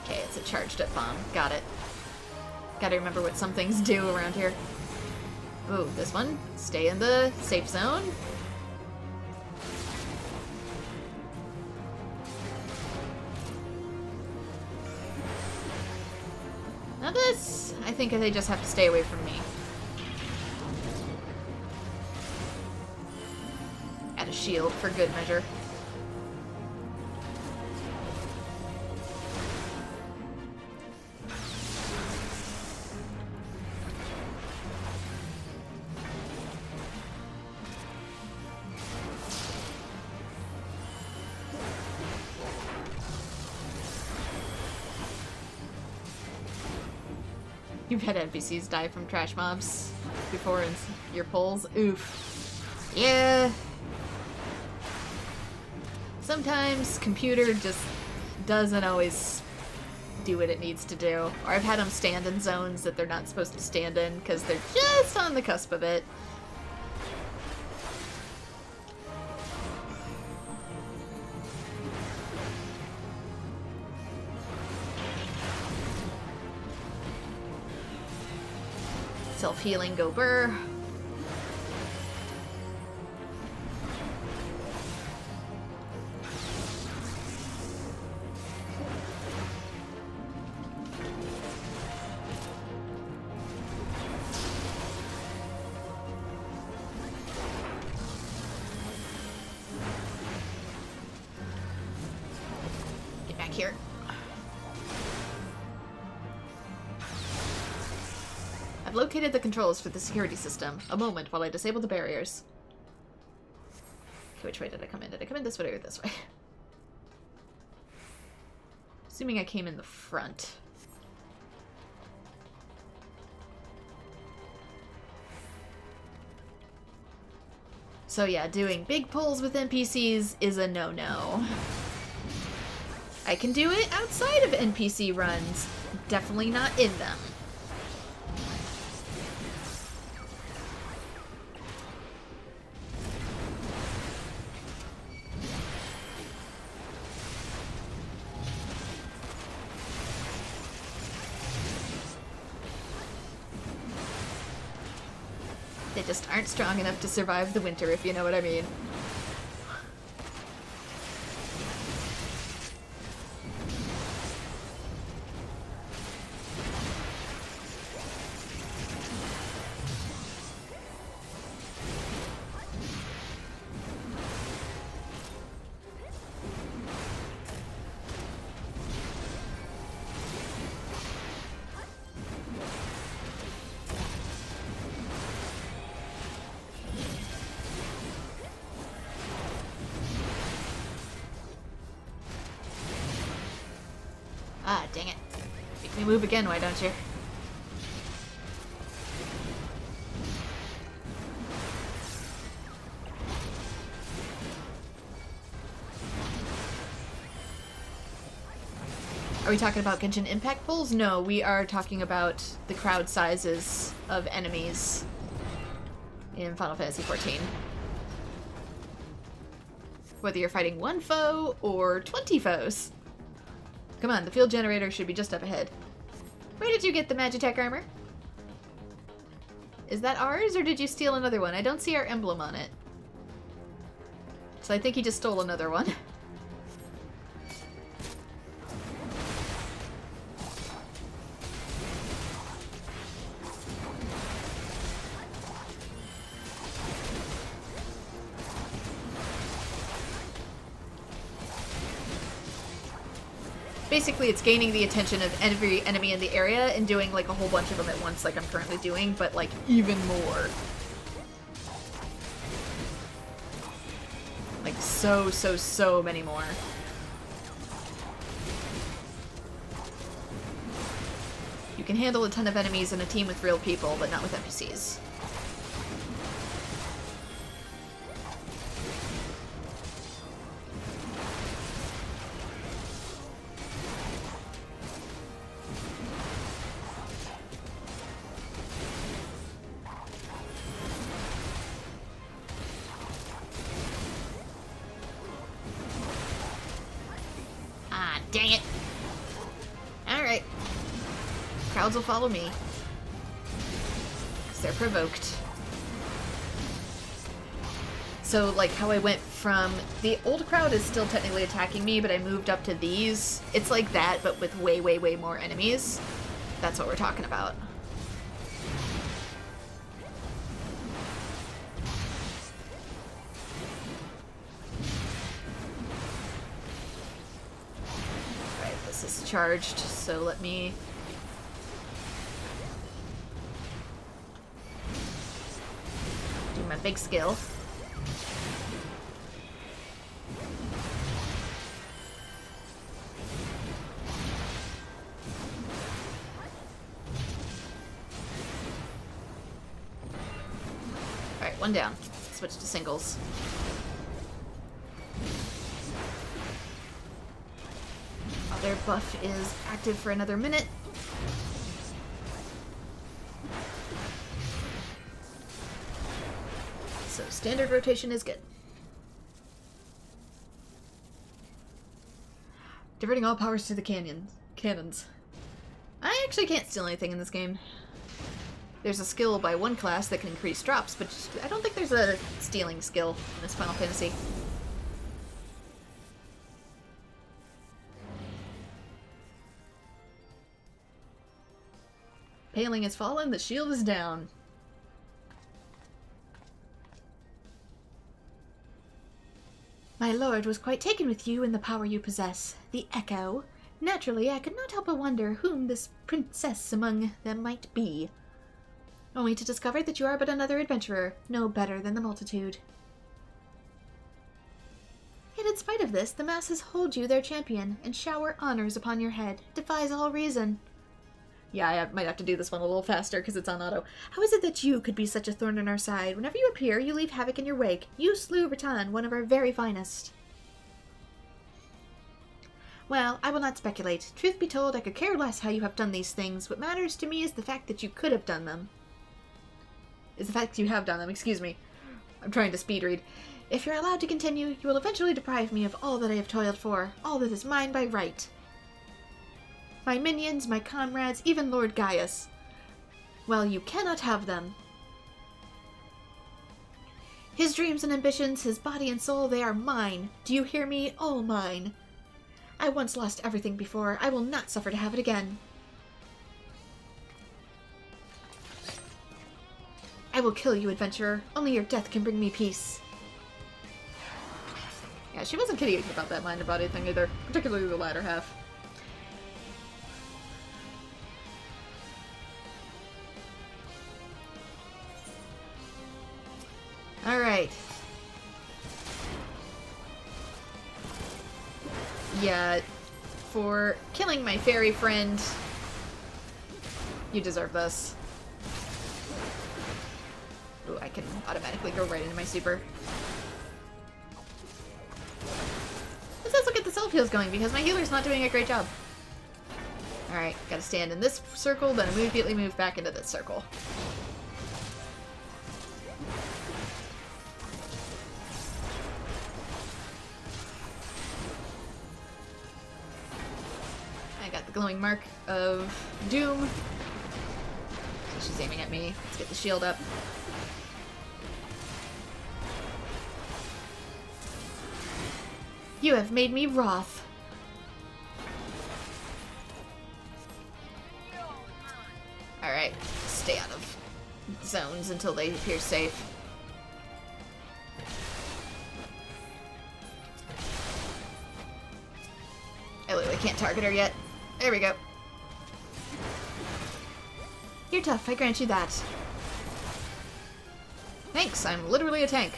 Okay, it's a charged up bomb. Got it. Gotta remember what some things do around here. Ooh, this one. Stay in the safe zone. Now this, I think they just have to stay away from me. Add a shield for good measure. You've had NPCs die from trash mobs before in your pulls. Oof. Yeah. Sometimes computer just doesn't always do what it needs to do. Or I've had them stand in zones that they're not supposed to stand in because they're just on the cusp of it. Self-healing, go burr. back here. I've located the controls for the security system. A moment while I disable the barriers. Okay, which way did I come in? Did I come in this way or this way? Assuming I came in the front. So yeah, doing big pulls with NPCs is a no-no. I can do it outside of NPC runs, definitely not in them. They just aren't strong enough to survive the winter, if you know what I mean. Ah, dang it. Make me move again, why don't you? Are we talking about Genshin Impact pulls? No, we are talking about the crowd sizes of enemies in Final Fantasy XIV. Whether you're fighting one foe or 20 foes. Come on, the field generator should be just up ahead. Where did you get the Magitech armor? Is that ours, or did you steal another one? I don't see our emblem on it. So I think he just stole another one. Basically, it's gaining the attention of every enemy in the area and doing, like, a whole bunch of them at once, like I'm currently doing, but, like, even more. Like, so many more. You can handle a ton of enemies in a team with real people, but not with NPCs. Dang it. Alright. Crowds will follow me. Because they're provoked. So, like, how I went from... The old crowd is still technically attacking me, but I moved up to these. It's like that, but with way more enemies. That's what we're talking about. Is charged, so let me do my big skill. Alright, one down. Switch to singles. Their buff is active for another minute. So standard rotation is good. Diverting all powers to the cannons. I actually can't steal anything in this game. There's a skill by one class that can increase drops, but I don't think there's a stealing skill in this Final Fantasy. Paling has fallen, the shield is down. My lord was quite taken with you and the power you possess, the Echo. Naturally, I could not help but wonder whom this princess among them might be. Only to discover that you are but another adventurer, no better than the multitude. Yet in spite of this, the masses hold you their champion, and shower honors upon your head. Defies all reason. Yeah, I might have to do this one a little faster because it's on auto. How is it that you could be such a thorn in our side? Whenever you appear, you leave havoc in your wake. You slew Rattan, one of our very finest. Well, I will not speculate. Truth be told, I could care less how you have done these things. What matters to me is the fact that you could have done them. Is the fact you have done them, excuse me. I'm trying to speed read. If you're allowed to continue, you will eventually deprive me of all that I have toiled for, all that is mine by right. My minions, my comrades, even Lord Gaius. Well, you cannot have them. His dreams and ambitions, his body and soul, they are mine. Do you hear me? All mine. I once lost everything before. I will not suffer to have it again. I will kill you, adventurer. Only your death can bring me peace. Yeah, she wasn't kidding about that mind and body thing either, particularly the latter half. Alright. Yeah, for killing my fairy friend, you deserve this. Ooh, I can automatically go right into my super. Let's look at the self-heals going, because my healer's not doing a great job. Alright, gotta stand in this circle, then immediately move back into this circle. I got the glowing mark of doom. She's aiming at me. Let's get the shield up. You have made me wroth. Alright, stay out of zones until they appear safe. I literally can't target her yet. There we go. You're tough, I grant you that. Thanks, I'm literally a tank.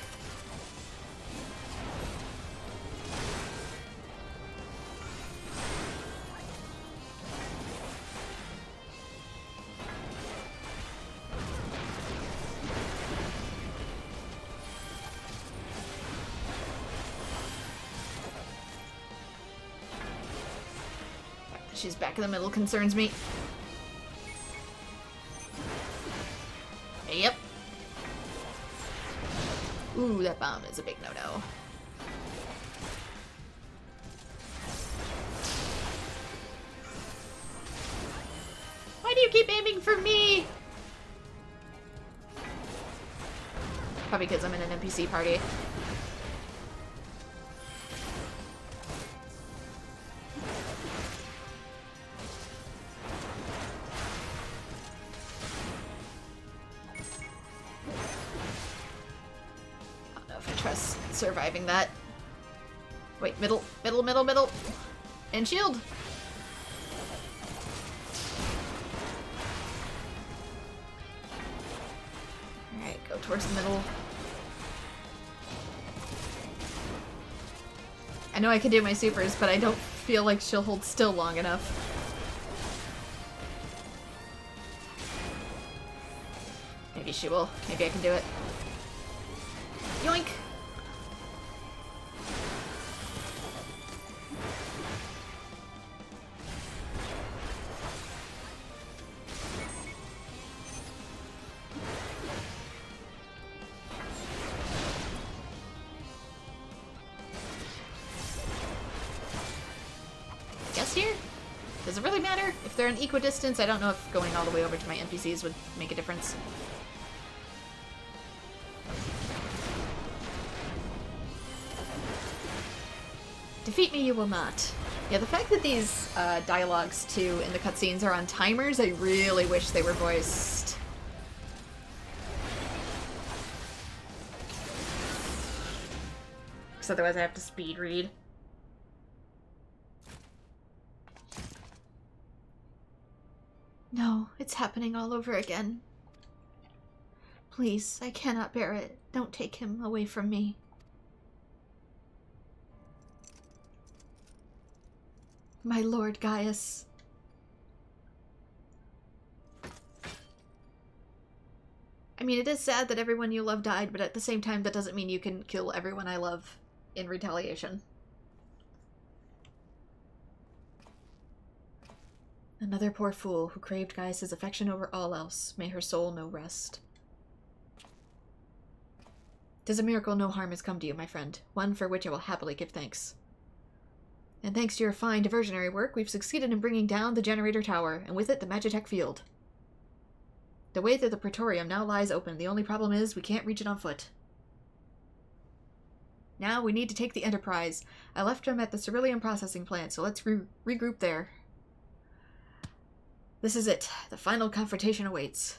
She's back in the middle concerns me. Yep. Ooh, that bomb is a big no-no. Why do you keep aiming for me? Probably because I'm in an NPC party. Surviving that. Wait, middle. And shield! Alright, go towards the middle. I know I can do my supers, but I don't feel like she'll hold still long enough. Maybe she will. Maybe I can do it. Yoink! Does it really matter? If they're an equidistance, I don't know if going all the way over to my NPCs would make a difference. Defeat me you will not. Yeah, the fact that these dialogues, too, in the cutscenes are on timers, I really wish they were voiced. because otherwise I have to speed read. No, it's happening all over again. Please, I cannot bear it. Don't take him away from me. My Lord Gaius. I mean, it is sad that everyone you love died, but at the same time, that doesn't mean you can kill everyone I love in retaliation. Another poor fool who craved Gaius' affection over all else. May her soul know rest. 'Tis a miracle no harm has come to you, my friend. One for which I will happily give thanks. And thanks to your fine diversionary work, we've succeeded in bringing down the generator tower, and with it the Magitech field. The way to the Praetorium now lies open. The only problem is we can't reach it on foot. Now we need to take the Enterprise. I left him at the Cerulean processing plant, so let's regroup there. This is it. The final confrontation awaits.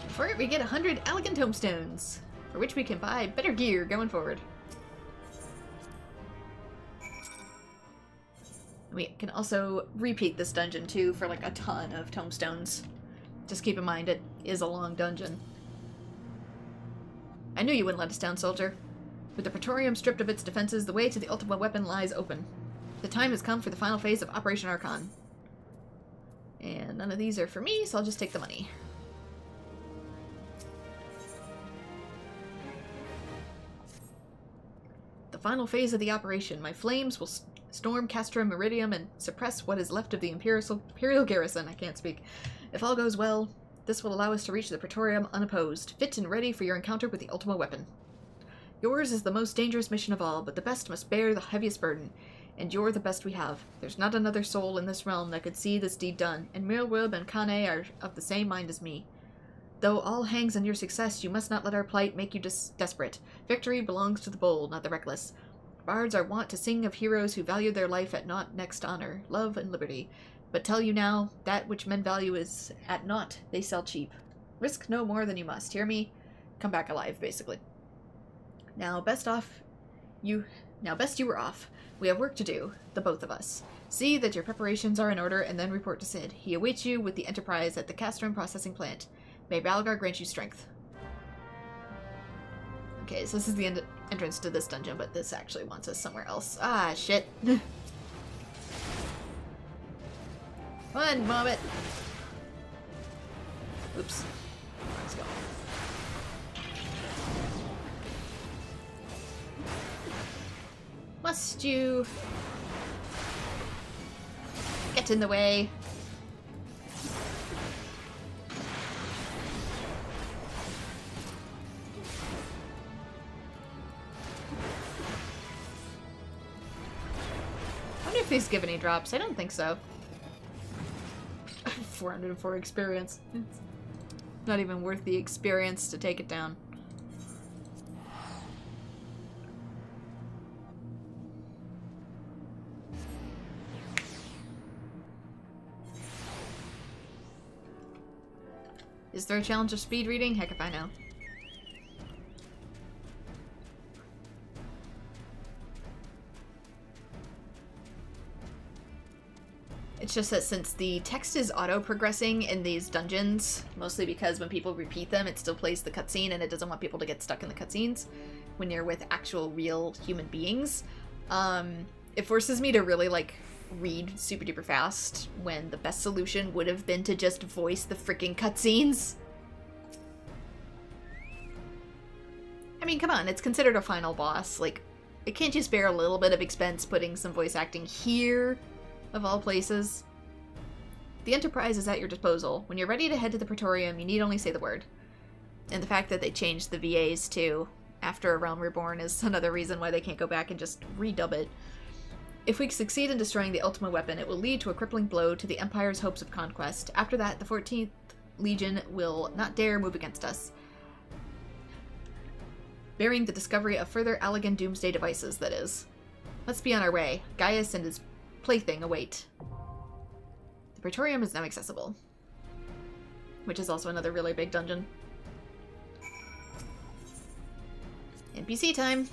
For it, we get 100 elegant tomestones, for which we can buy better gear going forward. We can also repeat this dungeon too for like a ton of tomestones. Just keep in mind it is a long dungeon. I knew you wouldn't let us down, soldier. With the Praetorium stripped of its defenses, the way to the Ultima Weapon lies open. The time has come for the final phase of Operation Archon. And none of these are for me, so I'll just take the money. The final phase of the operation. My flames will storm Castrum Meridium and suppress what is left of the Imperial garrison. I can't speak. If all goes well, this will allow us to reach the Praetorium unopposed, fit and ready for your encounter with the Ultima Weapon. Yours is the most dangerous mission of all, but the best must bear the heaviest burden, and you're the best we have. There's not another soul in this realm that could see this deed done, and Mirwib and Kane are of the same mind as me. Though all hangs on your success, you must not let our plight make you desperate. Victory belongs to the bold, not the reckless. Bards are wont to sing of heroes who value their life at naught next to honor, love, and liberty. But tell you now, that which men value is at naught they sell cheap. Risk no more than you must, hear me? Come back alive, basically. Now best you were off. We have work to do, the both of us. See that your preparations are in order, and then report to Sid. He awaits you with the Enterprise at the Castrum processing plant. May Balgar grant you strength. Okay, so this is the entrance to this dungeon, but this actually wants us somewhere else. Ah, shit. One moment. Oops. Let's go. Must you get in the way? I wonder if these give any drops. I don't think so. 404 experience. It's not even worth the experience to take it down. Is there a challenge of speed reading? Heck if I know. It's just that since the text is auto-progressing in these dungeons, mostly because when people repeat them, it still plays the cutscene and it doesn't want people to get stuck in the cutscenes when you're with actual real human beings, it forces me to really, like, read super duper fast when the best solution would have been to just voice the freaking cutscenes. I mean, come on, it's considered a final boss. Like, it can't just bear a little bit of expense putting some voice acting here, of all places. The Enterprise is at your disposal. When you're ready to head to the Praetorium, you need only say the word. And the fact that they changed the VAs too after A Realm Reborn is another reason why they can't go back and just redub it. If we succeed in destroying the Ultima Weapon, it will lead to a crippling blow to the Empire's hopes of conquest. After that, the 14th Legion will not dare move against us. Bearing the discovery of further Allagan doomsday devices, that is. Let's be on our way. Gaius and his plaything await. Praetorium is now accessible, which is also another really big dungeon. NPC time!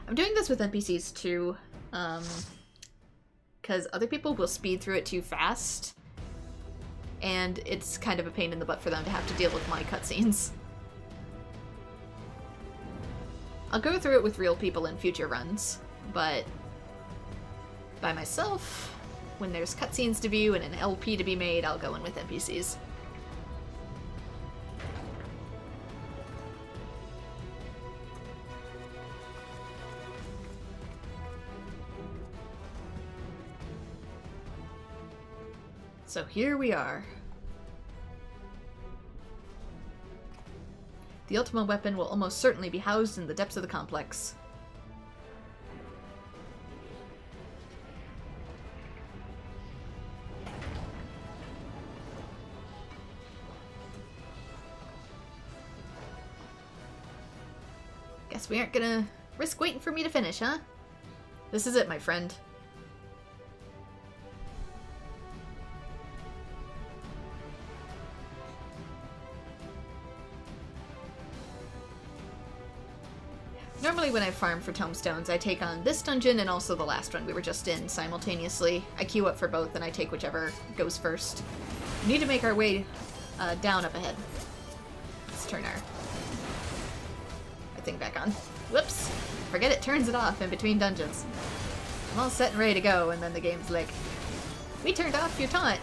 I'm doing this with NPCs too, because other people will speed through it too fast, and it's kind of a pain in the butt for them to have to deal with my cutscenes. I'll go through it with real people in future runs, but by myself, when there's cutscenes to view and an LP to be made, I'll go in with NPCs. So here we are. The Ultima Weapon will almost certainly be housed in the depths of the complex. Guess we aren't gonna risk waiting for me to finish, huh? This is it, my friend. Normally when I farm for tomestones, I take on this dungeon and also the last one we were just in simultaneously. I queue up for both and I take whichever goes first. We need to make our way down up ahead. Let's turn our thing back on. Whoops! Forget it turns it off in between dungeons. I'm all set and ready to go, and then the game's like, we turned off your taunt!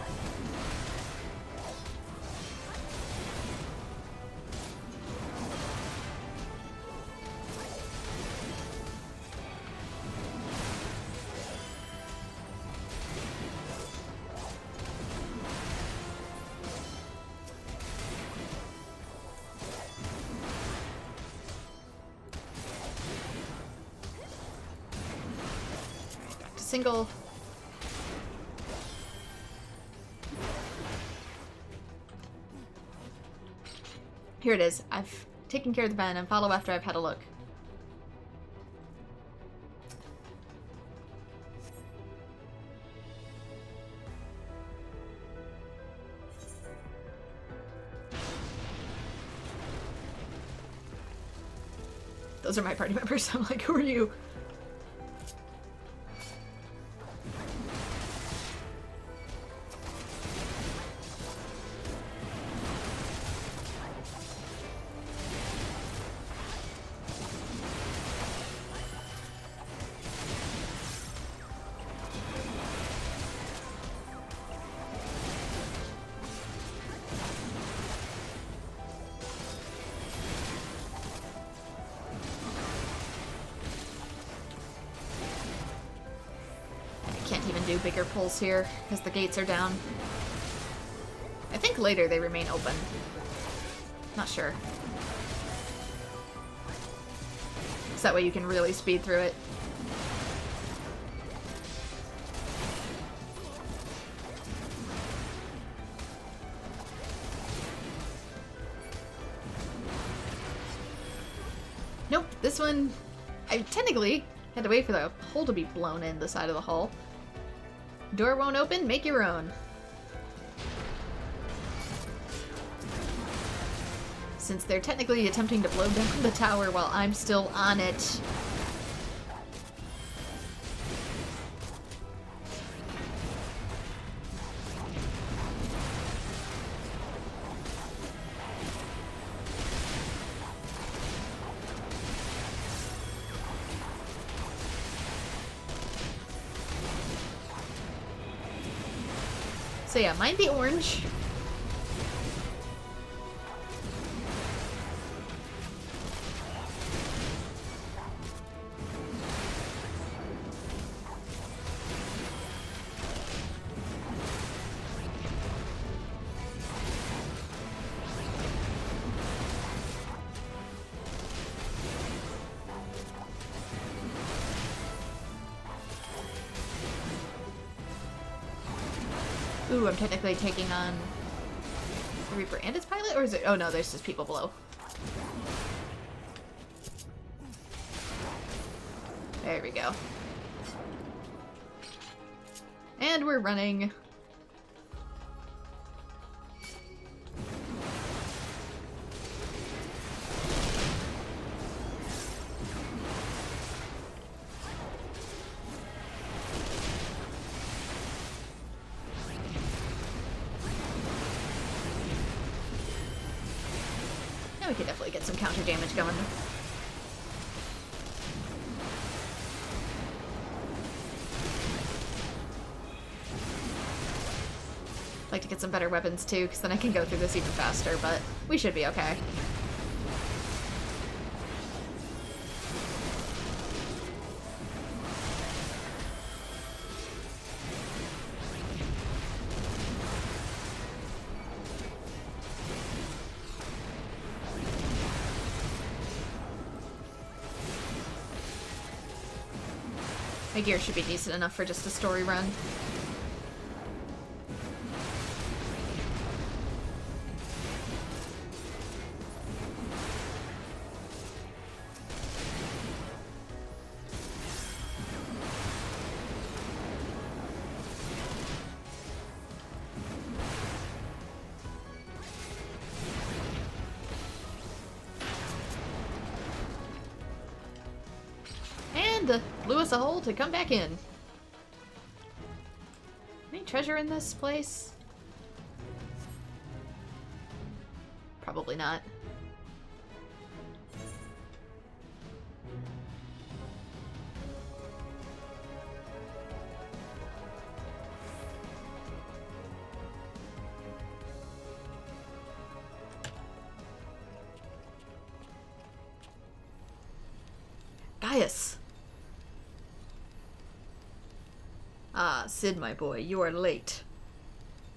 Single. Here it is. I've taken care of the van and follow after I've had a look. Those are my party members. I'm like, who are you? Bigger pulls here because the gates are down. I think later they remain open. Not sure. So that way you can really speed through it. Nope, this one I technically had to wait for the hole to be blown in the side of the hull. Door won't open? Make your own. Since they're technically attempting to blow down the tower while I'm still on it. So yeah, mind the orange. Ooh, I'm technically taking on the Reaper and its pilot, or is it? Oh no, there's just people below. There we go. And we're running. Now we can definitely get some counter damage going. I'd like to get some better weapons too, because then I can go through this even faster, but we should be okay. My gear should be decent enough for just a story run. Blew us a hole to come back in. Any treasure in this place? Probably not. Gaius! Ah, Sid, my boy, you are late.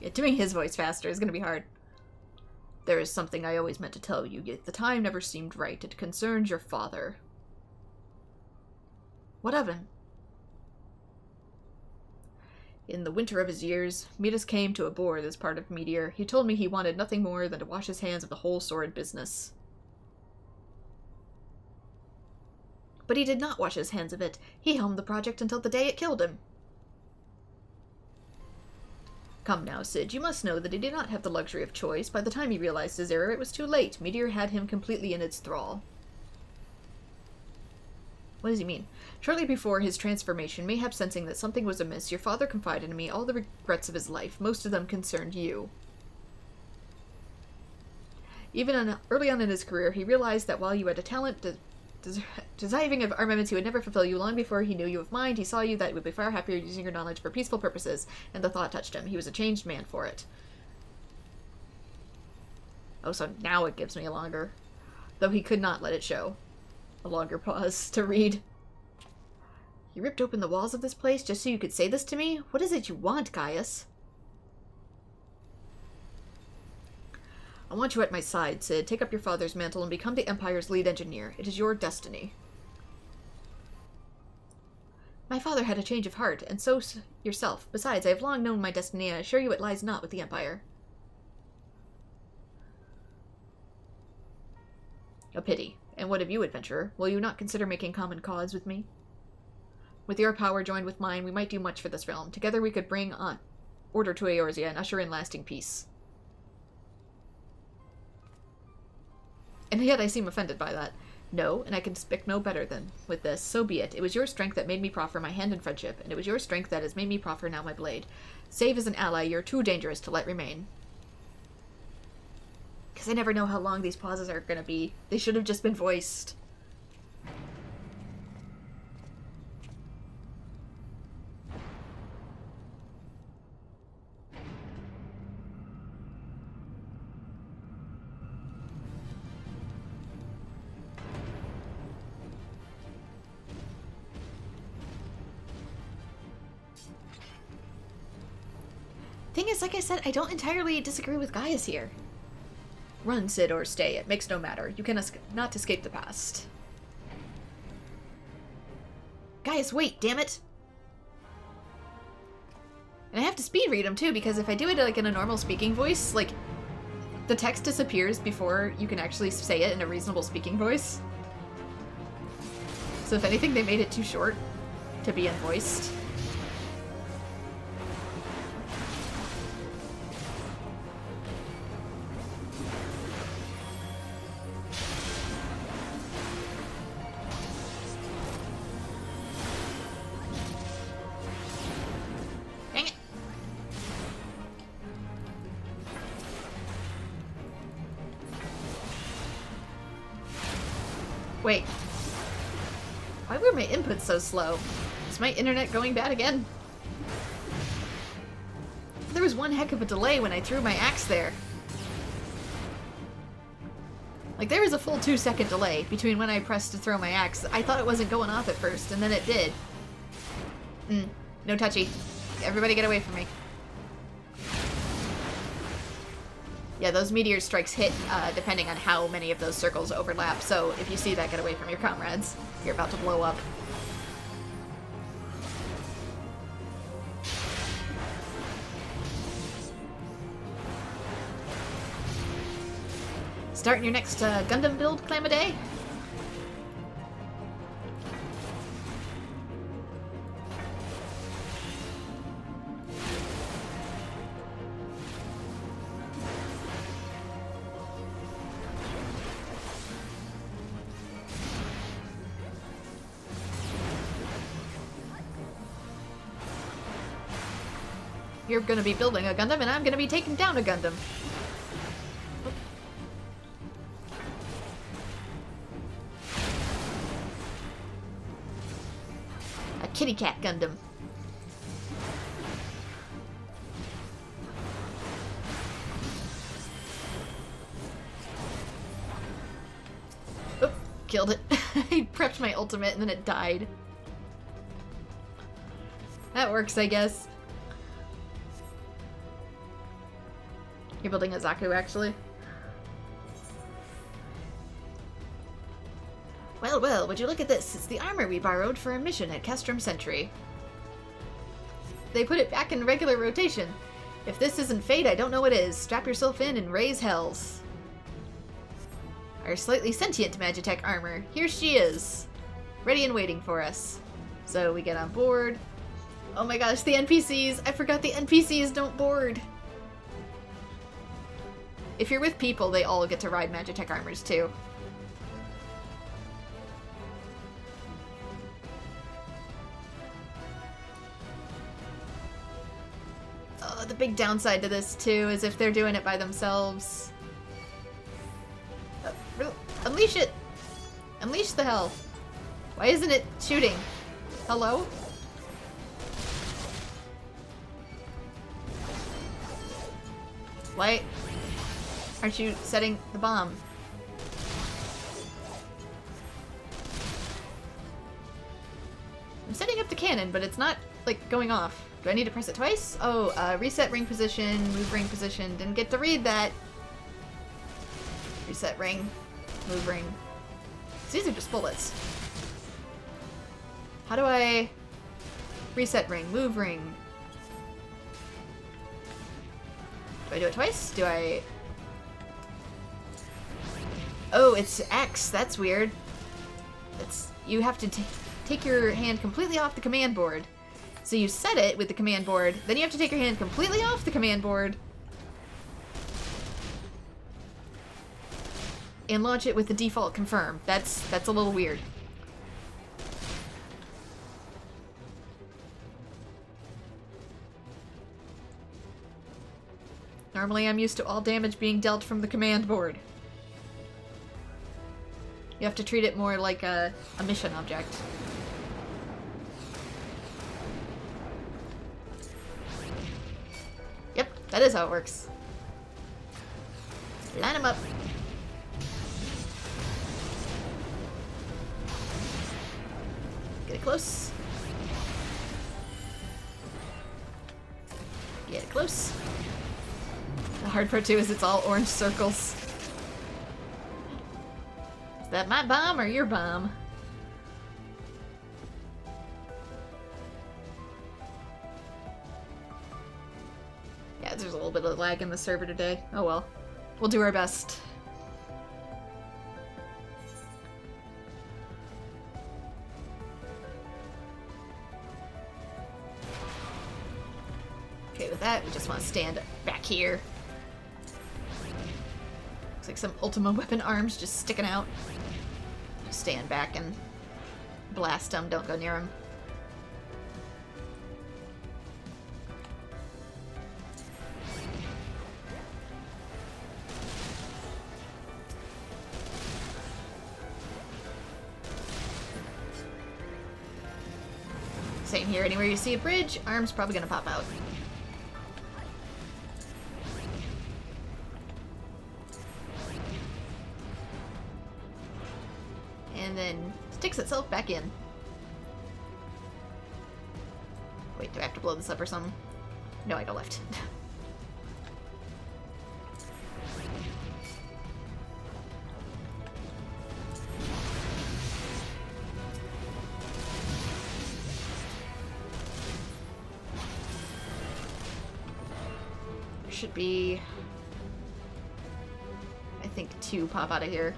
Yeah, doing his voice faster is gonna be hard. There is something I always meant to tell you, yet the time never seemed right. It concerns your father. What of him? In the winter of his years, Midas came to abhor this part of Meteor. He told me he wanted nothing more than to wash his hands of the whole sordid business. But he did not wash his hands of it. He helmed the project until the day it killed him. Come now, Sid, you must know that he did not have the luxury of choice. By the time he realized his error, it was too late. Meteor had him completely in its thrall. What does he mean? Shortly before his transformation, mayhap sensing that something was amiss, your father confided in me all the regrets of his life. Most of them concerned you. Even early on in his career, he realized that while you had a talent deserving of armaments he would never fulfill you, long before he knew you of mind, he saw you that would be far happier using your knowledge for peaceful purposes, and the thought touched him. He was a changed man for it. Oh, so now it gives me a longer... Though he could not let it show. A longer pause to read. You ripped open the walls of this place just so you could say this to me? What is it you want, Gaius? I want you at my side, Sid. Take up your father's mantle and become the Empire's lead engineer. It is your destiny. My father had a change of heart, and so yourself. Besides, I have long known my destiny, and I assure you it lies not with the Empire. A pity. And what of you, adventurer? Will you not consider making common cause with me? With your power joined with mine, we might do much for this realm. Together we could bring on order to Eorzea and usher in lasting peace. And yet I seem offended by that. No, and I can speak no better than with this. So be it. It was your strength that made me proffer my hand in friendship, and it was your strength that has made me proffer now my blade. Save as an ally, you're too dangerous to let remain. Because I never know how long these pauses are going to be. They should have just been voiced. Thing is, like I said, I don't entirely disagree with Gaius here. Run, Sid, or stay. It makes no matter. You can not escape the past. Gaius, wait, damn it! And I have to speed read them, too, because if I do it, like, in a normal speaking voice, like, the text disappears before you can actually say it in a reasonable speaking voice. So if anything, they made it too short to be unvoiced. Wait. Why were my inputs so slow? Is my internet going bad again? There was one heck of a delay when I threw my axe there. Like, there was a full 2-second delay between when I pressed to throw my axe. I thought it wasn't going off at first, and then it did. No touchy. Everybody get away from me. Yeah, those meteor strikes hit depending on how many of those circles overlap, so if you see that, get away from your comrades. You're about to blow up. Starting your next Gundam build, Clamaday? You're gonna be building a Gundam, and I'm gonna be taking down a Gundam. A kitty cat Gundam. Oh, killed it. I prepped my ultimate and then it died. That works, I guess. You're building a Zaku, actually. Well, well, would you look at this? It's the armor we borrowed for a mission at Castrum Sentry. They put it back in regular rotation. If this isn't fate, I don't know what is. Strap yourself in and raise hells. Our slightly sentient Magitech armor. Here she is. Ready and waiting for us. So we get on board. Oh my gosh, the NPCs! I forgot the NPCs don't board! If you're with people, they all get to ride Magitech armors too. Oh, the big downside to this too is if they're doing it by themselves. Unleash it! Unleash the hell. Why isn't it shooting? Hello? Why aren't you setting the bomb? I'm setting up the cannon, but it's not, like, going off. Do I need to press it twice? Oh, reset ring position, move ring position. Didn't get to read that. Reset ring, move ring. These are just bullets. How do I reset ring, move ring? Do I do it twice? Do I... Oh, it's X. That's weird. It's... You have to take your hand completely off the command board. So you set it with the command board, then you have to take your hand completely off the command board and launch it with the default confirm. That's a little weird. Normally I'm used to all damage being dealt from the command board. You have to treat it more like a mission object. Yep, that is how it works. Line them up. Get it close. Get it close. The hard part too is it's all orange circles. Is that my bomb or your bomb? Yeah, there's a little bit of lag in the server today. Oh well. We'll do our best. Okay, with that, we just want to stand back here. Looks like some Ultima Weapon arms just sticking out. Just stand back and blast them. Don't go near them. same here. Anywhere you see a bridge, arm's probably gonna pop out. And then sticks itself back in. Wait, do I have to blow this up or something? No, I go left. There should be, I think, 2 pop out of here.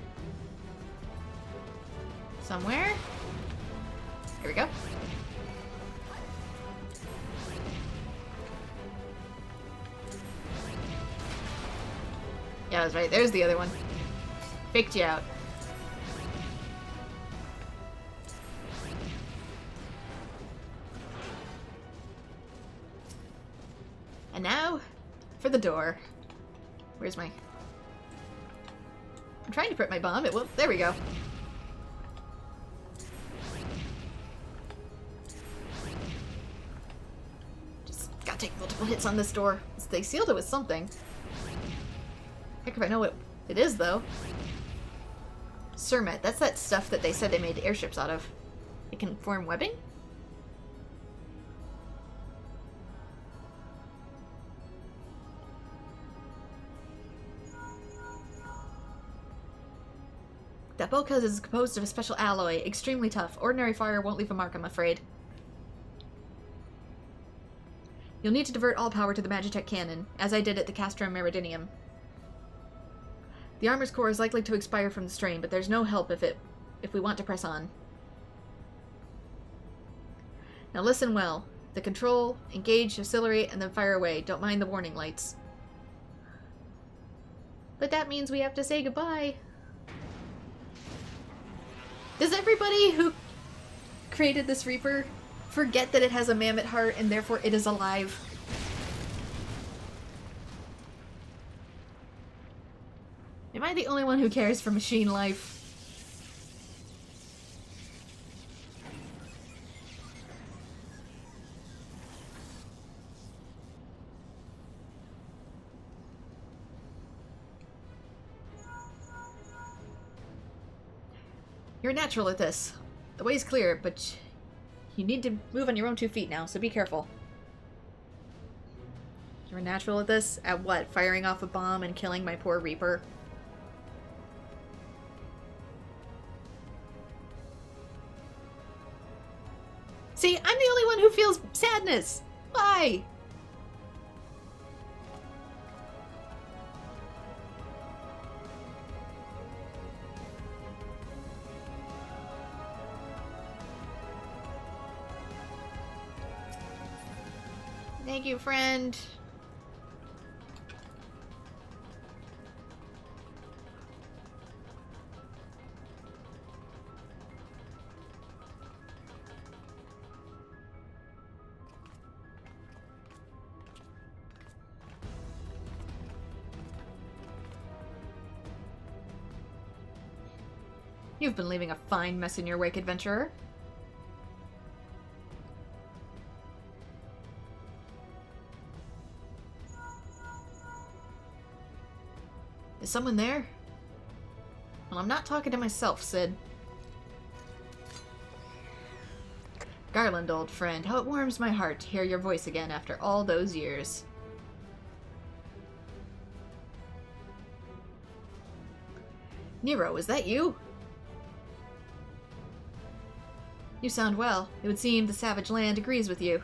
Somewhere. Here we go. Yeah, I was right. There's the other one. Faked you out. And now, for the door. Where's my... I'm trying to prep my bomb. It will... There we go. Just gotta take multiple hits on this door. They sealed it with something. Heck if I know what it is, though. Surmet. That's that stuff that they said they made airships out of. It can form webbing? That bowcus is composed of a special alloy, extremely tough. Ordinary fire won't leave a mark, I'm afraid. You'll need to divert all power to the Magitech cannon, as I did at the Castrum Meridinium. The armor's core is likely to expire from the strain, but there's no help if we want to press on. Now listen well. The control, engage, accelerate, and then fire away. Don't mind the warning lights. But that means we have to say goodbye. Does everybody who created this Reaper forget that it has a mammoth heart and therefore it is alive? Am I the only one who cares for machine life? You're natural at this. The way's clear, but you need to move on your own 2 feet now, so be careful. You're natural at this? At what? Firing off a bomb and killing my poor Reaper? See, I'm the only one who feels sadness. Why? Thank you, friend. You've been leaving a fine mess in your wake, adventurer. Is someone there? Well, I'm not talking to myself, Sid. Garland, old friend, how it warms my heart to hear your voice again after all those years. Nero, is that you? You sound well. It would seem the savage land agrees with you.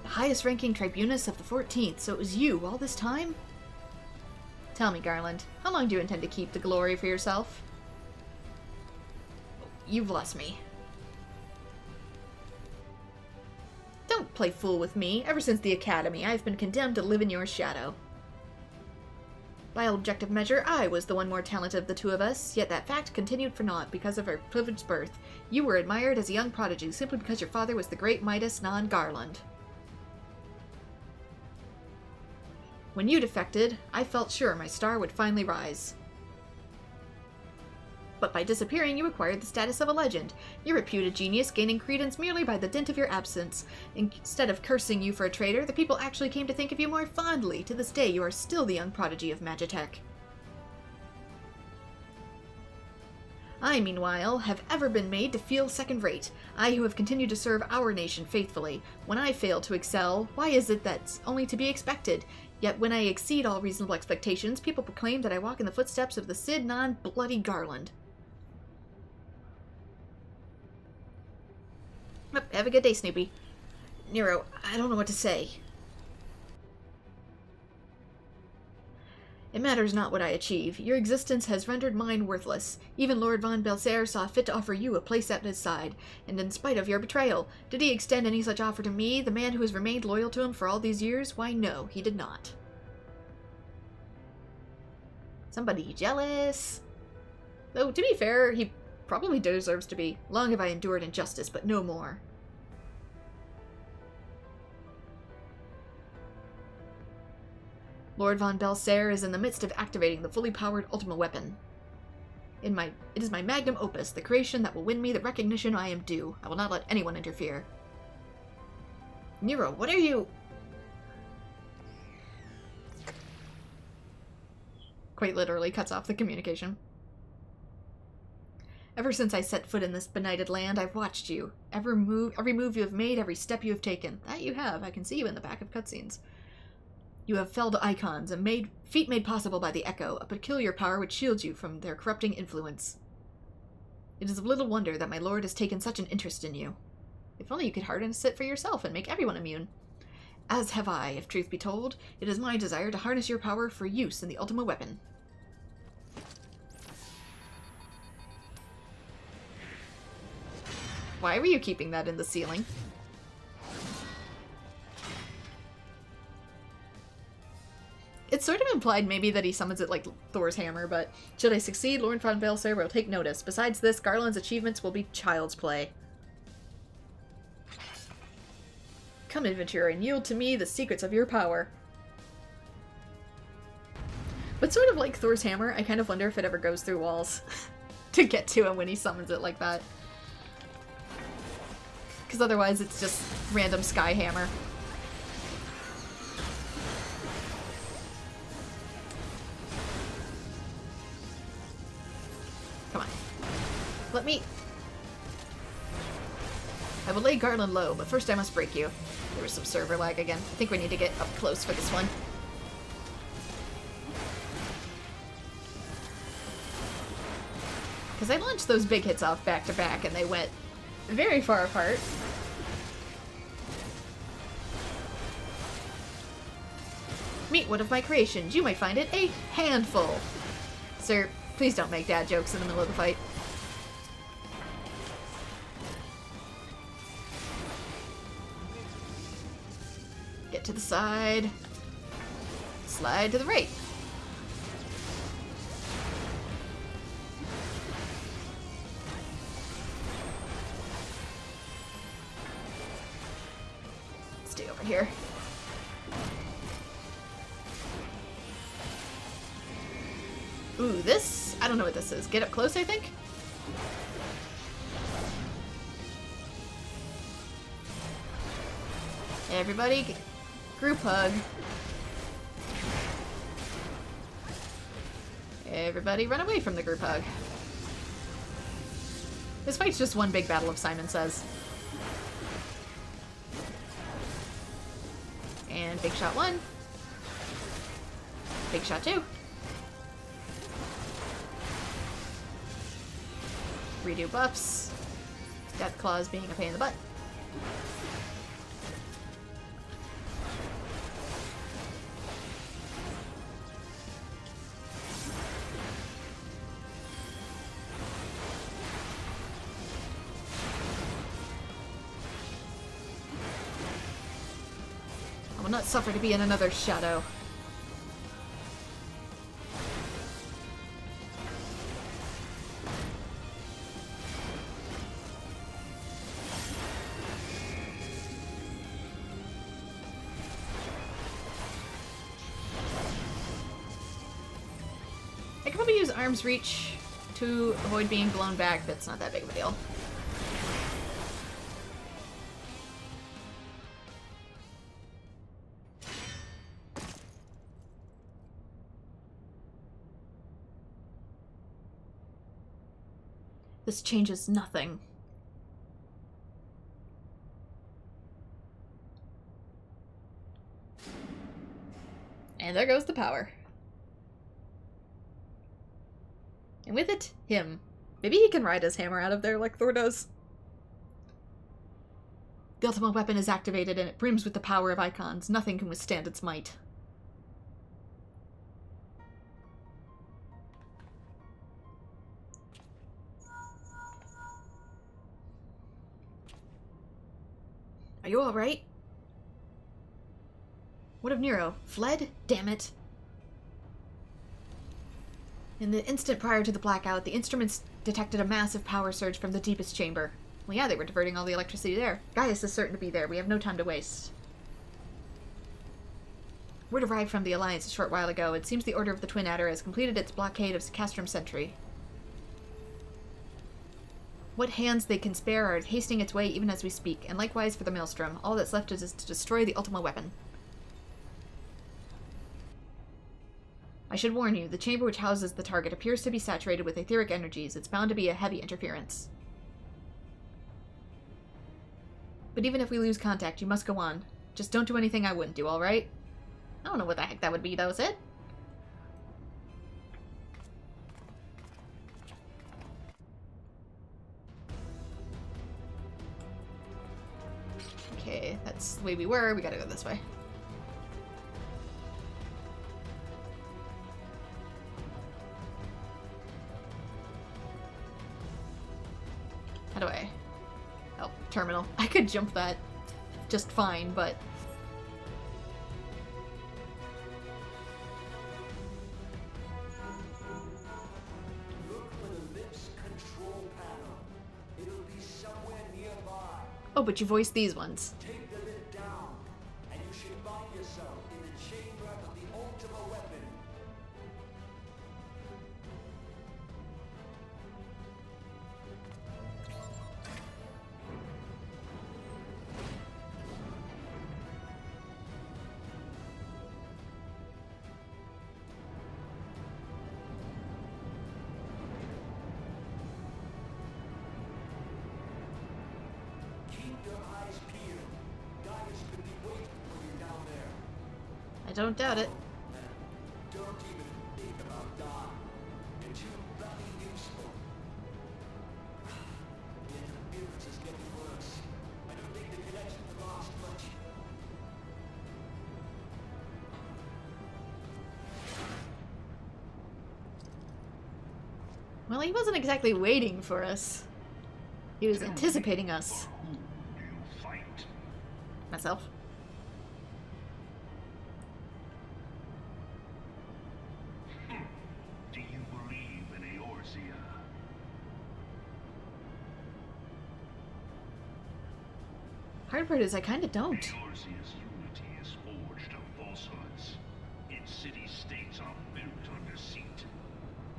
The highest-ranking tribunus of the 14th, so it was you all this time? Tell me, Garland, how long do you intend to keep the glory for yourself? You've lost me. Don't play fool with me. Ever since the Academy, I've been condemned to live in your shadow. By all objective measure, I was the one more talented of the two of us, yet that fact continued for naught because of our privileged birth. You were admired as a young prodigy simply because your father was the great Midas non-Garland. When you defected, I felt sure my star would finally rise. but by disappearing you acquired the status of a legend. Your reputed genius gaining credence merely by the dint of your absence. Instead of cursing you for a traitor, the people actually came to think of you more fondly. To this day, you are still the young prodigy of Magitech. I, meanwhile, have ever been made to feel second-rate. I who have continued to serve our nation faithfully. When I fail to excel, why is it that's only to be expected? Yet when I exceed all reasonable expectations, people proclaim that I walk in the footsteps of the Cid non-bloody Garland. Oh, have a good day, Snoopy. Nero, I don't know what to say. It matters not what I achieve. Your existence has rendered mine worthless. Even Lord van Baelsar saw fit to offer you a place at his side, and in spite of your betrayal. Did he extend any such offer to me, the man who has remained loyal to him for all these years? Why, no, he did not. Somebody jealous? Though, to be fair, he probably deserves to be. Long have I endured injustice, but no more. Lord van Baelsar is in the midst of activating the fully powered Ultima Weapon. It is my magnum opus, the creation that will win me the recognition I am due. I will not let anyone interfere. Nero, what are you... Quite literally cuts off the communication. Ever since I set foot in this benighted land, I've watched you. Every move you have made, every step you have taken. That you have. I can see you in the back of cutscenes. You have felled icons, a feat made possible by the Echo, a peculiar power which shields you from their corrupting influence. It is of little wonder that my lord has taken such an interest in you. If only you could harness it for yourself and make everyone immune. As have I, if truth be told. It is my desire to harness your power for use in the Ultima Weapon. Why were you keeping that in the ceiling? It's sort of implied maybe that he summons it like Thor's hammer, but should I succeed, Lord van Baelsar will take notice. Besides this, Garland's achievements will be child's play. Come, adventurer, and yield to me the secrets of your power. But sort of like Thor's hammer, I kind of wonder if it ever goes through walls to get to him when he summons it like that. Because otherwise it's just random sky hammer. Come on. Let me... I will lay Garland low, but first I must break you. There was some server lag again. I think we need to get up close for this one. Because I launched those big hits off back to back and they went very far apart. Meet one of my creations. You might find it a handful. Sir, please don't make dad jokes in the middle of the fight. Get to the side. Slide to the right. Stay over here. Ooh, this? I don't know what this is. Get up close, I think? Everybody, group hug. Everybody run away from the group hug. This fight's just one big battle of Simon Says. And big shot 1. Big shot 2. Redo buffs. Death Claws being a pain in the butt. I will not suffer to be in another shadow. I could probably use Arm's Reach to avoid being blown back, that's not that big of a deal. This changes nothing. And there goes the power. And with it, him. Maybe he can ride his hammer out of there like Thor does. The Ultima Weapon is activated and it brims with the power of icons. Nothing can withstand its might. Are you alright? What of Nero? Fled? Damn it. In the instant prior to the blackout, the instruments detected a massive power surge from the deepest chamber. Well, yeah, they were diverting all the electricity there. Gaius is certain to be there. We have no time to waste. Word arrived from the Alliance a short while ago. It seems the Order of the Twin Adder has completed its blockade of Castrum Sentry. What hands they can spare are hastening its way even as we speak, and likewise for the Maelstrom. All that's left is to destroy the Ultima Weapon. I should warn you, the chamber which houses the target appears to be saturated with etheric energies. It's bound to be a heavy interference. But even if we lose contact, you must go on. Just don't do anything I wouldn't do, alright? I don't know what the heck that would be, though, is it? Okay, that's the way we were. We gotta go this way. How do I... Oh, terminal. I could jump that just fine, but... Look for the lips control panel. It'll be somewhere nearby. Oh, but you voiced these ones. Take the lid down, and you should find yourself in the chamber of the Ultima Weapon. Keep your eyes peeled. Gaius could be waiting for you down there. I don't doubt it. Don't even think about dying. You're too bloody useful. The interference is getting worse. I don't think the connection will last much. Well, he wasn't exactly waiting for us. He was anticipating us. Who do you fight? Myself. Do you believe in Eorzea? Hard part is I kinda don't. Eorzea's unity is forged of falsehoods. Its city-states are built on deceit,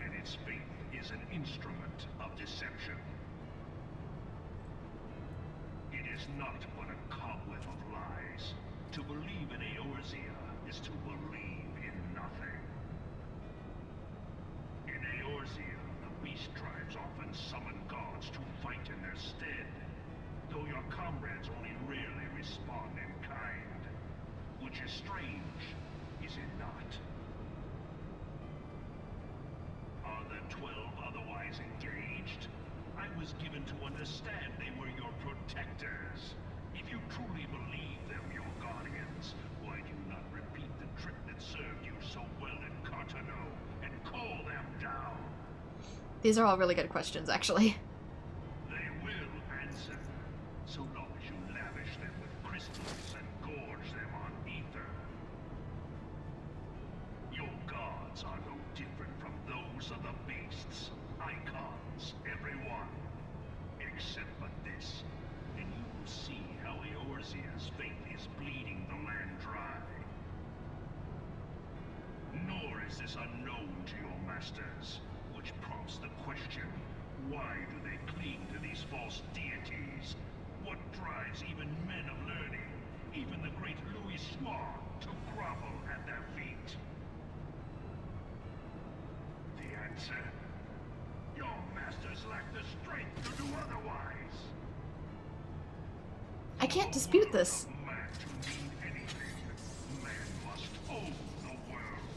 and its faith is an instrument of deception. It is not but a cobweb of lies. To believe in Eorzea is to believe in nothing. In Eorzea, the beast tribes often summon gods to fight in their stead, though your comrades only rarely respond in kind. Which is strange, is it not? Are the 12 otherwise engaged? I was given to understand they were your protectors. If you truly believe them your guardians, why do you not repeat the trick that served you so well in Cartano and call them down? These are all really good questions, actually. They will answer, so long as you lavish them with crystals and gorge them on ether. Your gods are no different from those of the beasts. Icons, everyone. Except for this, and you will see how Eorzea's faith is bleeding the land dry. Nor is this unknown to your masters, which prompts prompts the question, why do they cling to these false deities? What drives even men of learning, even the great Louis Swan, to grovel at their feet? The answer? Your masters lack the strength to do otherwise. I can't dispute this. For man to mean anything, man must own the world.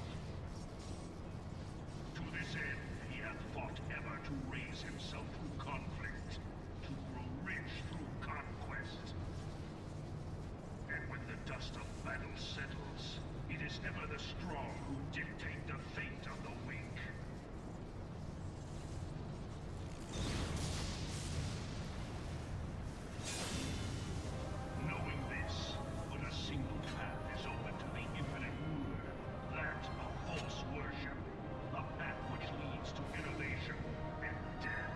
To this end, he hath fought ever to raise himself through conflict, to grow rich through conquest. And when the dust of battle settles, it is ever the strong who dictate the fate of the weak. Knowing this, but a single path is open to the infinite ruler, that of false worship, a path which leads to innovation and death.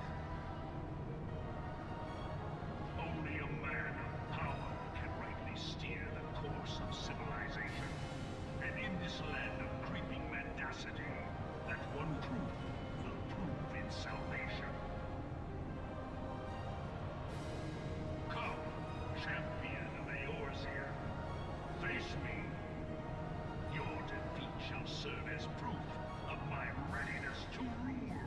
Only a man of power can rightly steer the course of civilization, and in this land of creeping mendacity, that one truth will prove its salvation. Come, champion of Eorzea, face me. Your defeat shall serve as proof of my readiness to rule.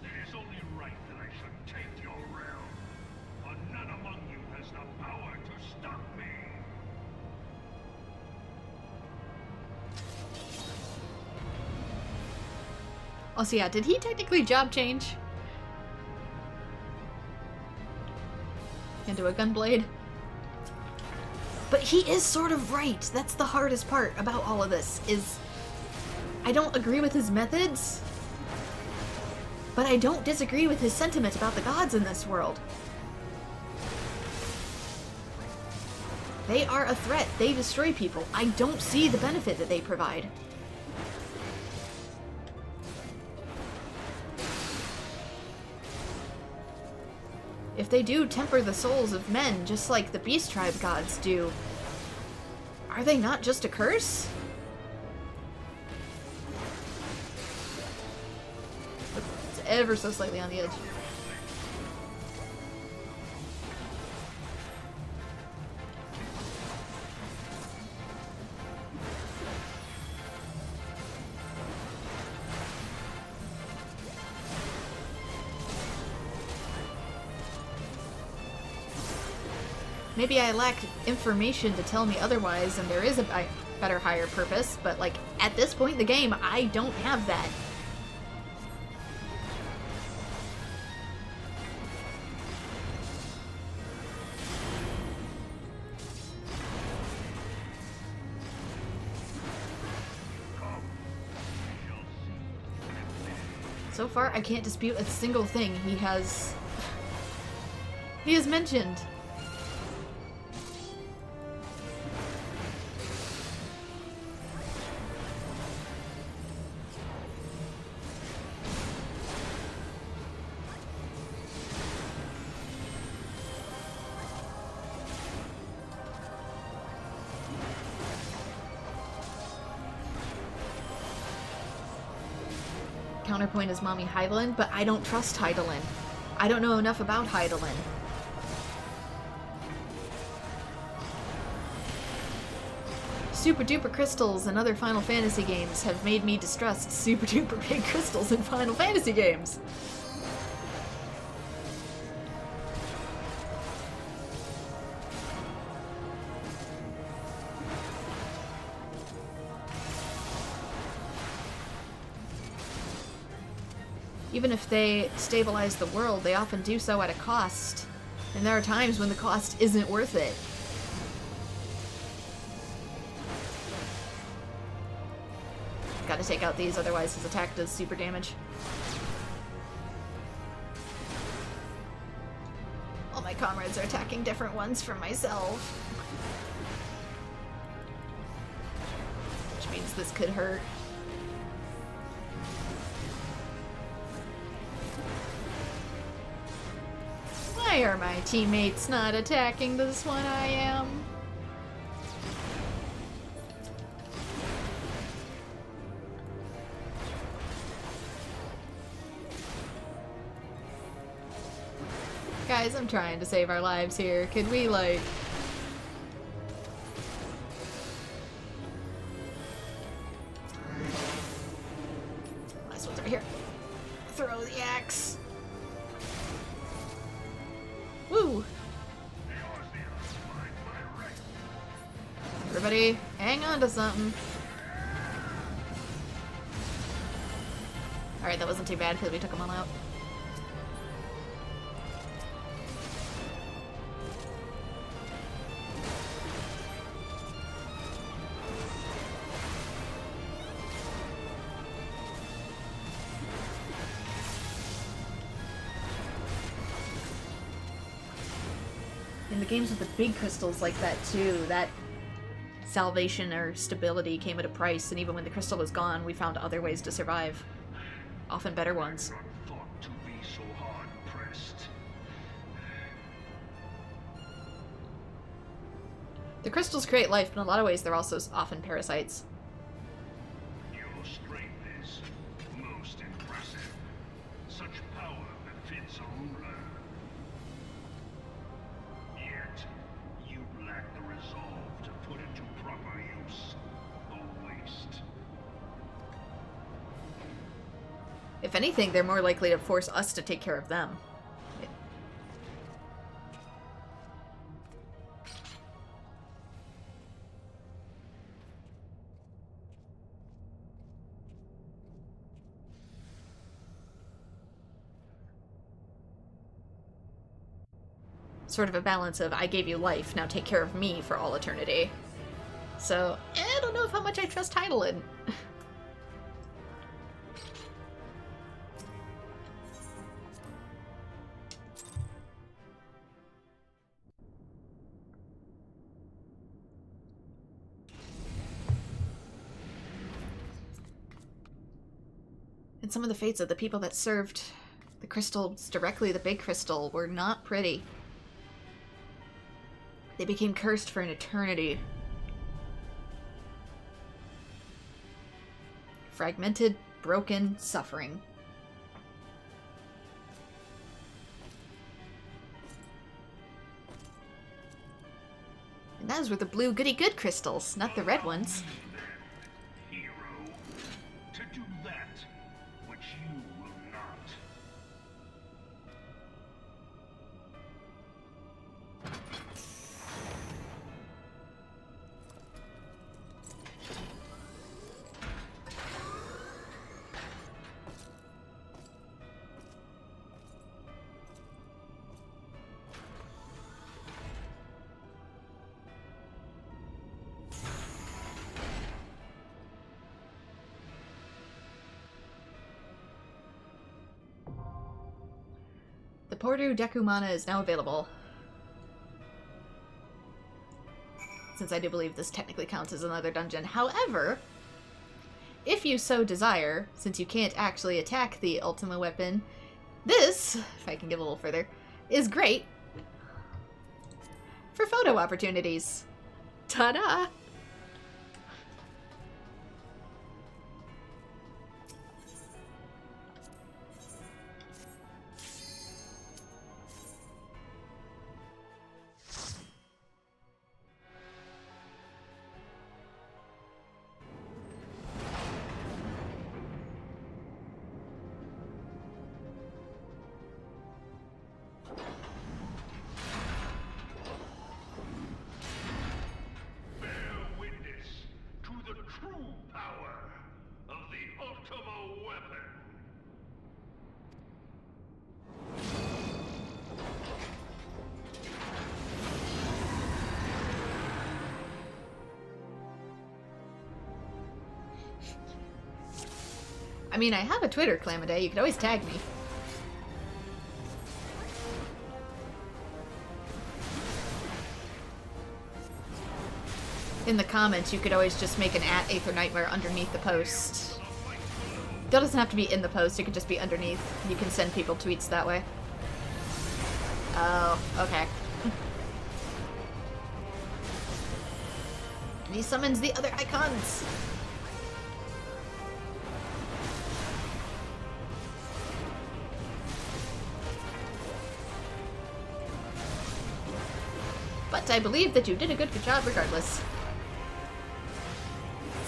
It is only right that I should take your realm, for none among you has the power to stop me. Oh, so yeah, did he technically job change? Into a gunblade? But he is sort of right. That's the hardest part about all of this, is I don't agree with his methods, but I don't disagree with his sentiment about the gods in this world. They are a threat. They destroy people. I don't see the benefit that they provide. If they do temper the souls of men, just like the Beast Tribe gods do, are they not just a curse? It's ever so slightly on the edge. Maybe I lack information to tell me otherwise, and there is a better, higher purpose, but, like, at this point in the game, I don't have that. So far, I can't dispute a single thing he has mentioned. Counterpoint is Mommy Hydaelyn, but I don't trust Hydaelyn. I don't know enough about Hydaelyn. Super duper crystals and other Final Fantasy games have made me distrust super duper big crystals in Final Fantasy games. Even if they stabilize the world, they often do so at a cost. And there are times when the cost isn't worth it. Gotta take out these, otherwise his attack does super damage. All my comrades are attacking different ones from myself. Which means this could hurt. Why are my teammates not attacking this one I am? Guys, I'm trying to save our lives here. Could we, like... Last one's right here. Throw the axe. Woo! Everybody, hang on to something. Alright, that wasn't too bad because we took them all out. In the games with the big crystals like that too, that salvation or stability came at a price, and even when the crystal was gone, we found other ways to survive. Often better ones. Thought to be so hard pressed. The crystals create life, but in a lot of ways they're also often parasites. Your strength is most impressive. Such power befits a ruler. Yet, you lack the resolve to put it to proper use. A waste. If anything, they're more likely to force us to take care of them. Sort of a balance of, I gave you life, now take care of me for all eternity. So, I don't know how much I trust Heidelin. And some of the fates of the people that served the crystals directly, the big crystal, were not pretty. They became cursed for an eternity. Fragmented, broken, suffering. And those were the blue goody-good crystals, not the red ones. Hero, to do that which you will not. The Portu Deku Mana is now available. Since I do believe this technically counts as another dungeon. However, if you so desire, since you can't actually attack the Ultima Weapon, this, if I can get a little further, is great for photo opportunities. Ta-da! I mean, I have a Twitter, Clamade. You could always tag me. In the comments, you could always just make an @AetherNightmare underneath the post. That doesn't have to be in the post, it could just be underneath. You can send people tweets that way. Oh, okay. And he summons the other icons! But I believe that you did a good job regardless.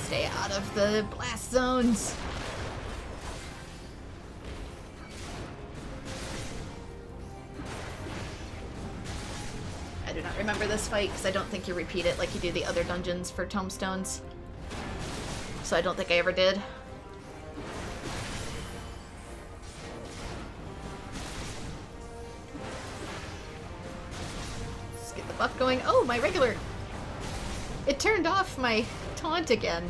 Stay out of the blast zones. I do not remember this fight because I don't think you repeat it like you do the other dungeons for tombstones. So I don't think I ever did. Let's get the buff going. Oh, my regular... It turned off my taunt again.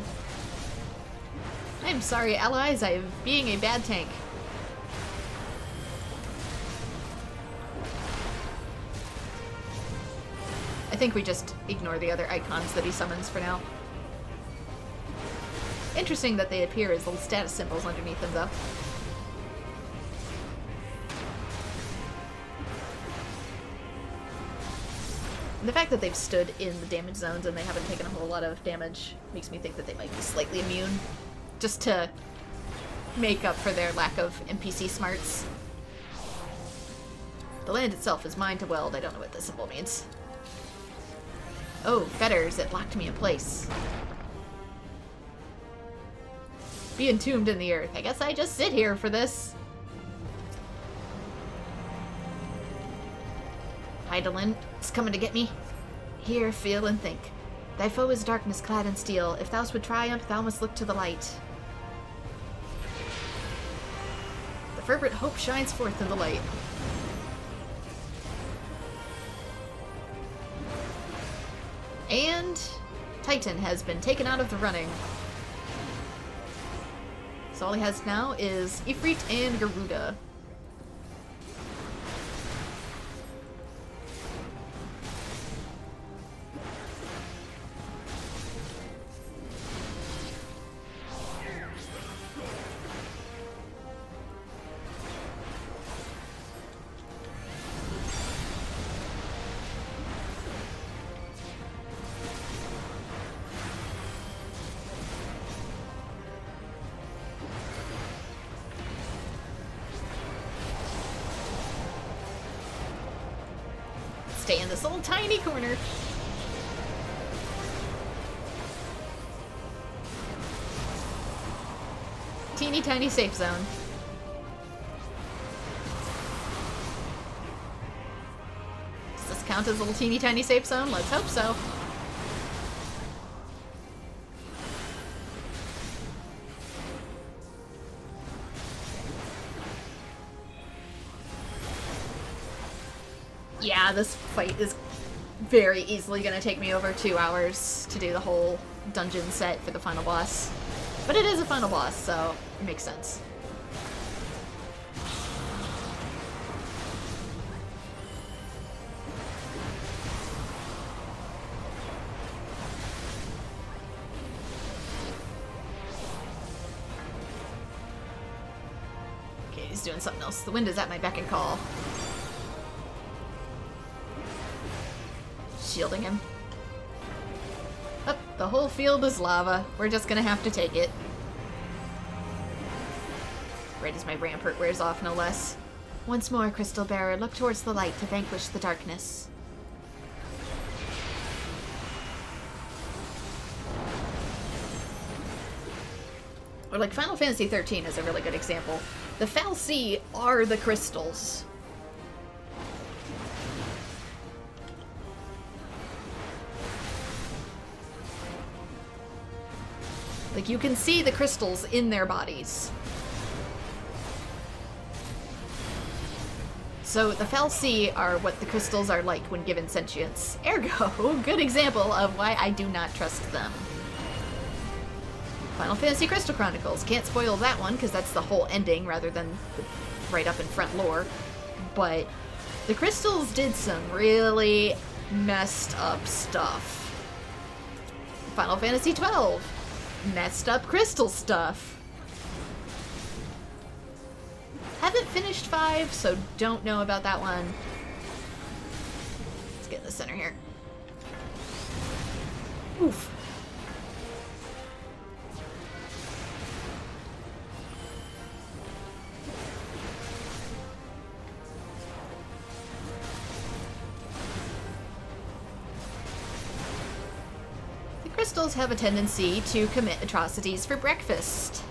I'm sorry, allies. I am being a bad tank. I think we just ignore the other icons that he summons for now. Interesting that they appear as little status symbols underneath them, though. And the fact that they've stood in the damage zones and they haven't taken a whole lot of damage makes me think that they might be slightly immune, just to make up for their lack of NPC smarts. The land itself is mine to weld. I don't know what this symbol means. Oh, fetters, it locked me in place. Be entombed in the earth. I guess I just sit here for this. Hydaelyn is coming to get me. Hear, feel, and think. Thy foe is darkness clad in steel. If thou would triumph, thou must look to the light. The fervent hope shines forth in the light. And Titan has been taken out of the running. So all he has now is Ifrit and Garuda. Stay in this little tiny corner. Teeny tiny safe zone. Does this count as a little teeny tiny safe zone? Let's hope so. Yeah, this fight is very easily going to take me over 2 hours to do the whole dungeon set for the final boss. But it is a final boss, so it makes sense. Okay, he's doing something else. The wind is at my beck and call. Shielding him. Oh, the whole field is lava. We're just gonna have to take it. Right as my rampart wears off, no less. Once more, Crystal Bearer, look towards the light to vanquish the darkness. Or like Final Fantasy XIII is a really good example. The fal'Cie are the crystals. Like, you can see the crystals in their bodies. So the fal'Cie are what the crystals are like when given sentience. Ergo, good example of why I do not trust them. Final Fantasy Crystal Chronicles. Can't spoil that one, because that's the whole ending rather than the right up in front lore. But the crystals did some really messed up stuff. Final Fantasy XII. Messed up crystal stuff. Haven't finished 5, so don't know about that one. Let's get in the center here. Oof. crystals have a tendency to commit atrocities for breakfast.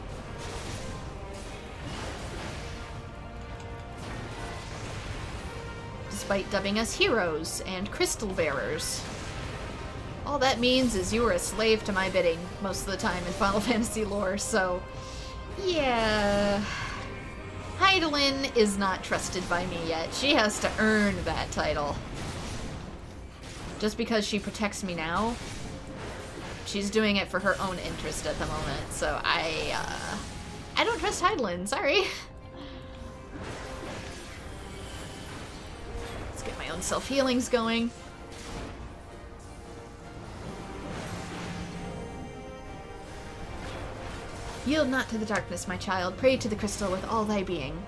Despite dubbing us heroes and crystal bearers. All that means is you are a slave to my bidding most of the time in Final Fantasy lore, so yeah. Hydaelyn is not trusted by me yet. She has to earn that title. Just because she protects me now, she's doing it for her own interest at the moment, so I don't trust Hydaelyn, sorry. Let's get my own self-healings going. Yield not to the darkness, my child. Pray to the crystal with all thy being.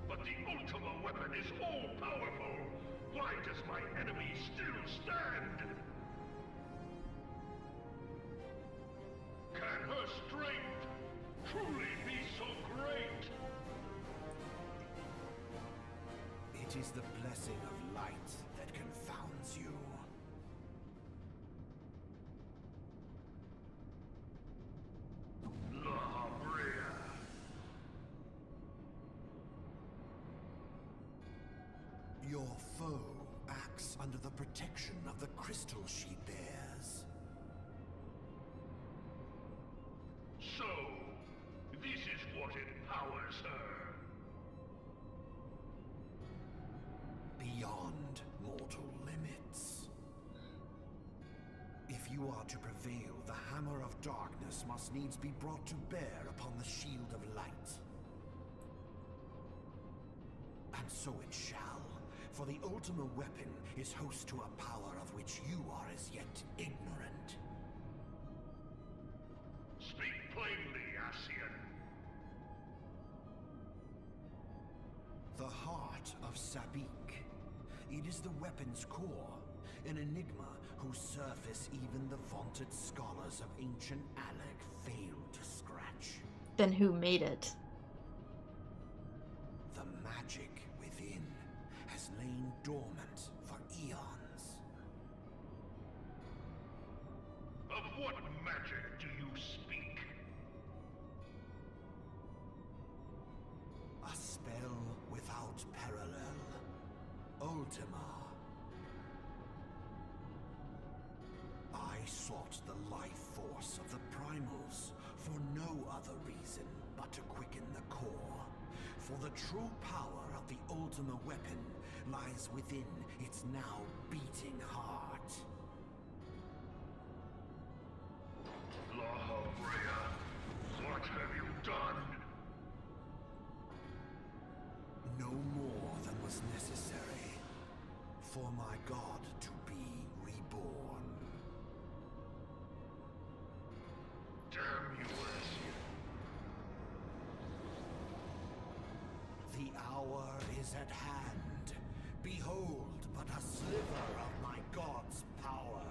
But the Ultima Weapon is all-powerful. Why does my enemy still stand? Can her strength truly be so great? It is the blessing of light that confounds you. La Brea. Your foe acts under the protection of the crystal she bears. So, this is what empowers her. Beyond mortal limits. If you are to prevail, the hammer of darkness must needs be brought to bear upon the shield of light. And so it shall, for the Ultima Weapon is host to a power of which you are as yet ignorant. Speak plainly, Ascian. The heart of Sabik. It is the weapon's core, an enigma whose surface even the vaunted scholars of ancient Alec failed to scratch. Then who made it? The magic within has lain dormant for eons. Of what magic do you speak? A spell without parallel. Ultima. I sought the life force of the primals for no other reason but to quicken the core. For the true power of the Ultima Weapon lies within its now beating heart. La Brea, what have you done? No more than was necessary for my god to be reborn. Damn you, Ascian. The hour is at hand. Behold but a sliver of my god's power.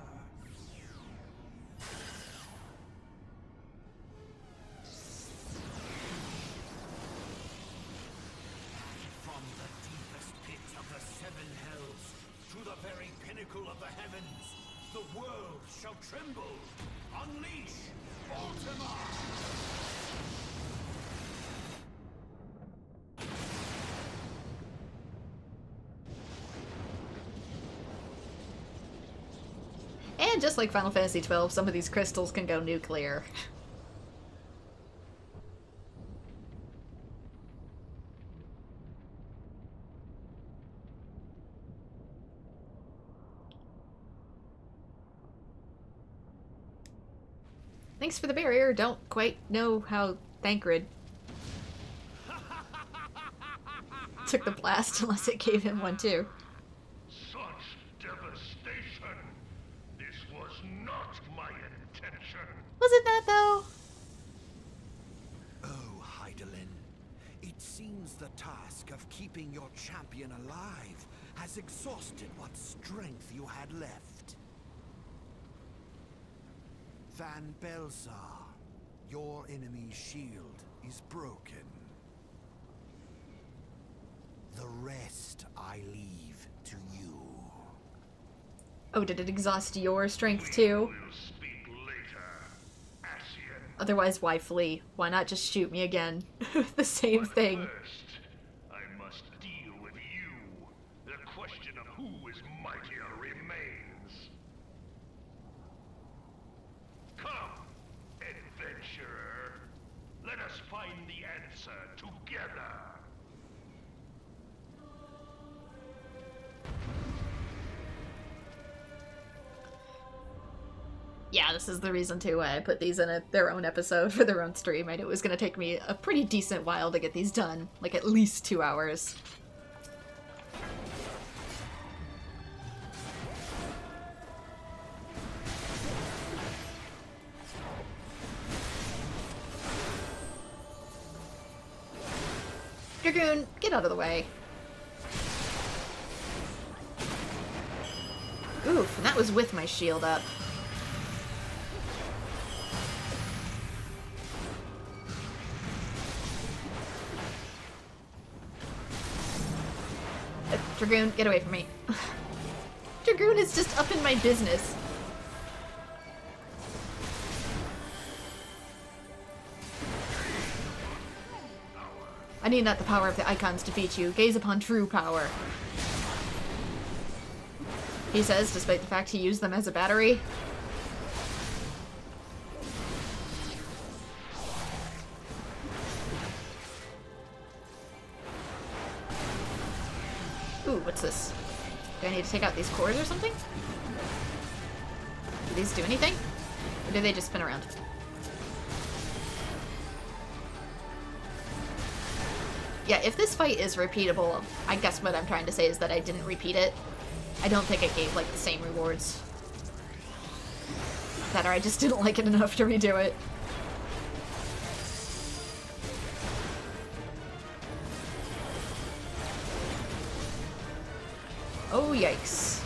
From the deepest pit of the seven hells to the very pinnacle of the heavens, the world shall tremble. Unleash Ultima! And just like Final Fantasy XII, some of these crystals can go nuclear. Thanks for the barrier. Don't quite know how Thancred took the blast unless it gave him one too. Such devastation! This was not my intention! Was it not though? seems the task of keeping your champion alive has exhausted what strength you had left. Van Baelsar, your enemy's shield is broken. The rest I leave to you. Oh, did it exhaust your strength too? We'll speak later, Ascian. Otherwise, why flee? Why not just shoot me again? The same But thing. first, I must deal with you. The question of who is mightier remains. Come, adventurer. Let us find the answer together. Yeah, this is the reason too why I put these in their own episode for their own stream. I knew it was going to take me a pretty decent while to get these done. Like, at least 2 hours. Dragoon, get out of the way. Oof, and that was with my shield up. Dragoon, get away from me. Dragoon is just up in my business. I need not the power of the icons defeat you. Gaze upon true power. He says, despite the fact he used them as a battery. Ooh, what's this? Do I need to take out these cores or something? Do these do anything? Or do they just spin around? Yeah, if this fight is repeatable, I guess what I'm trying to say is that I didn't repeat it. I don't think it gave, like, the same rewards. That or I just didn't like it enough to redo it. Oh, yikes.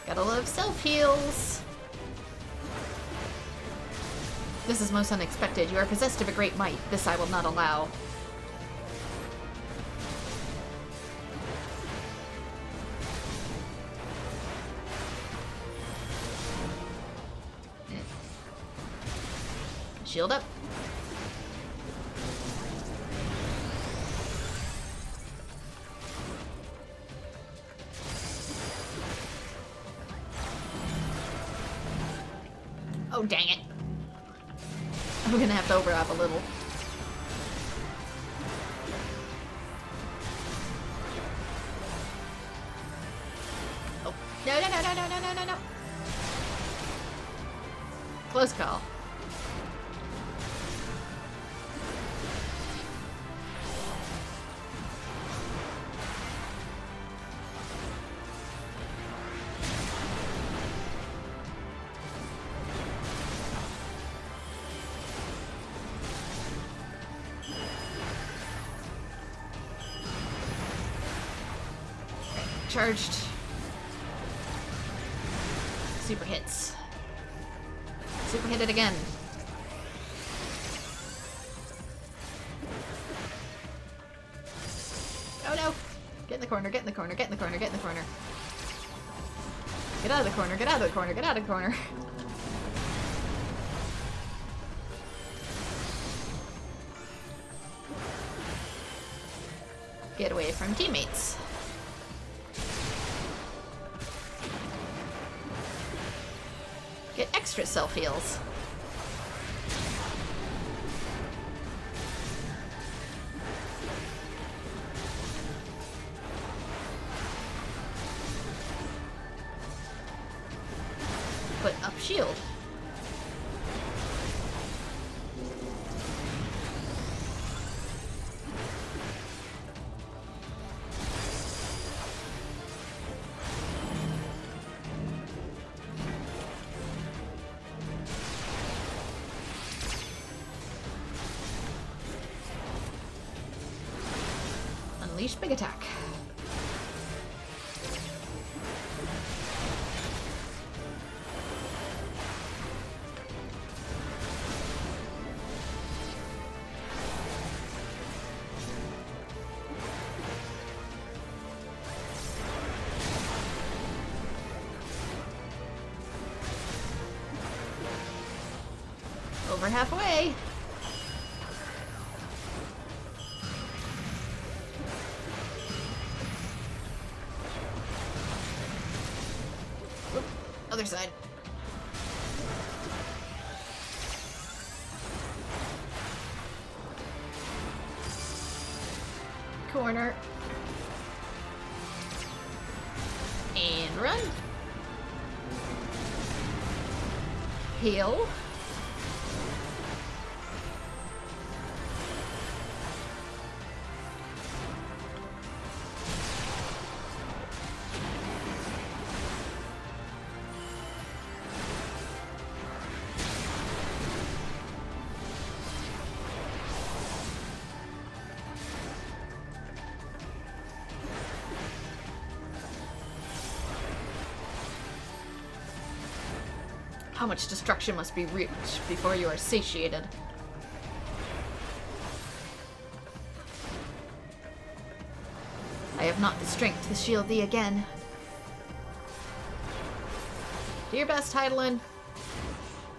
Gotta love self-heals. This is most unexpected. You are possessed of a great might. This I will not allow. Shield up. Oh, dang it. I'm gonna have to overlap a little. Oh, no, no, no, no, no, no, no, no, no. Close call. Charged. Super hits. Super hit it again. Oh no! Get in the corner, get in the corner, get in the corner, get in the corner. Get out of the corner, get out of the corner, get out of the corner. Get away from teammates. Get extra self-heals. Put up shield. unleash big attack. Over halfway. Oop, other side. Corner. And run. Heal. How much destruction must be reached before you are satiated? I have not the strength to shield thee again. Do your best, Heidelin.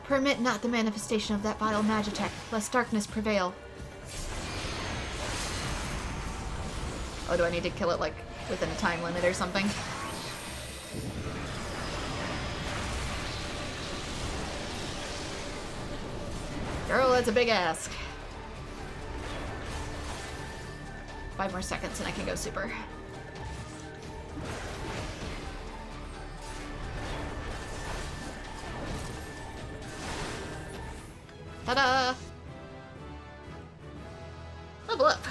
Permit not the manifestation of that vile magitech, lest darkness prevail. Oh, do I need to kill it, like, within a time limit or something? Girl, that's a big ask. 5 more seconds and I can go super. Ta-da! Level up.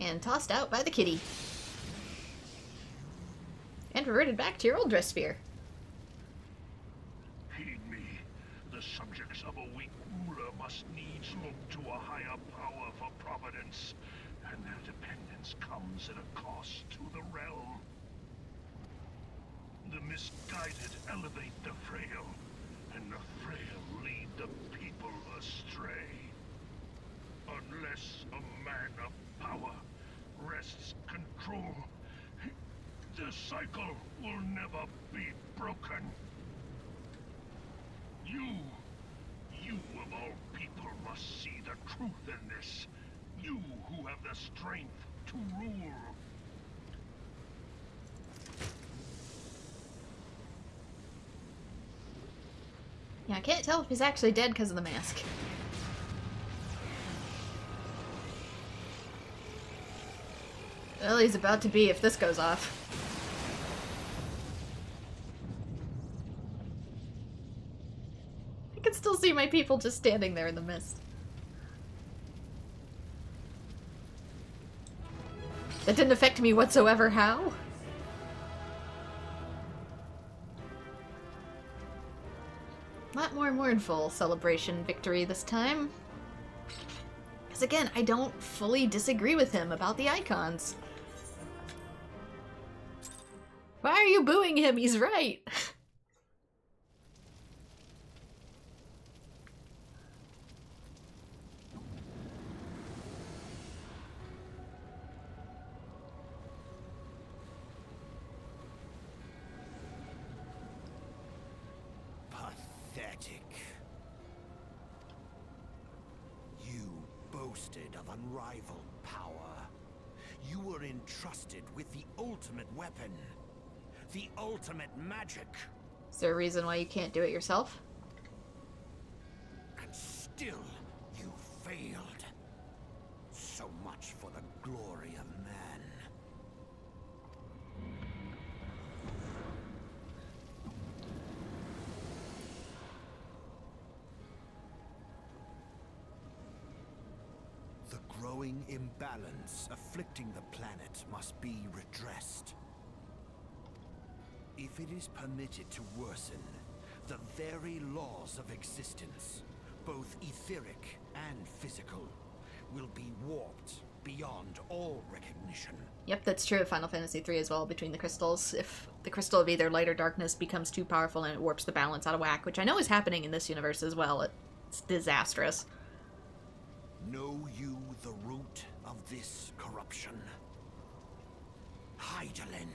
And tossed out by the kitty. And reverted back to your old dress sphere. Heed me. The subjects of a weak ruler must needs look to a higher power for providence, and their dependence comes at a cost to the realm. The misguided elevate the frail, and the frail lead the people astray. Unless a man of power wrests control, the cycle will never be broken. You of all people must see the truth in this. You who have the strength to rule. Yeah, I can't tell if he's actually dead because of the mask. Well, he's about to be if this goes off. I can still see my people just standing there in the mist. That didn't affect me whatsoever, how? Lot more mournful celebration victory this time. Because again, I don't fully disagree with him about the icons. Why are you booing him? He's right. Pathetic. You boasted of unrivaled power. You were entrusted with the ultimate weapon. The ultimate magic. Is there a reason why you can't do it yourself? And still, you failed. So much for the glory of man. The growing imbalance afflicting the planet must be redressed. If it is permitted to worsen, the very laws of existence, both etheric and physical, will be warped beyond all recognition. Yep, that's true of Final Fantasy III as well, between the crystals. If the crystal of either light or darkness becomes too powerful and it warps the balance out of whack, which I know is happening in this universe as well, it's disastrous. Know you the root of this corruption? Hydaelyn.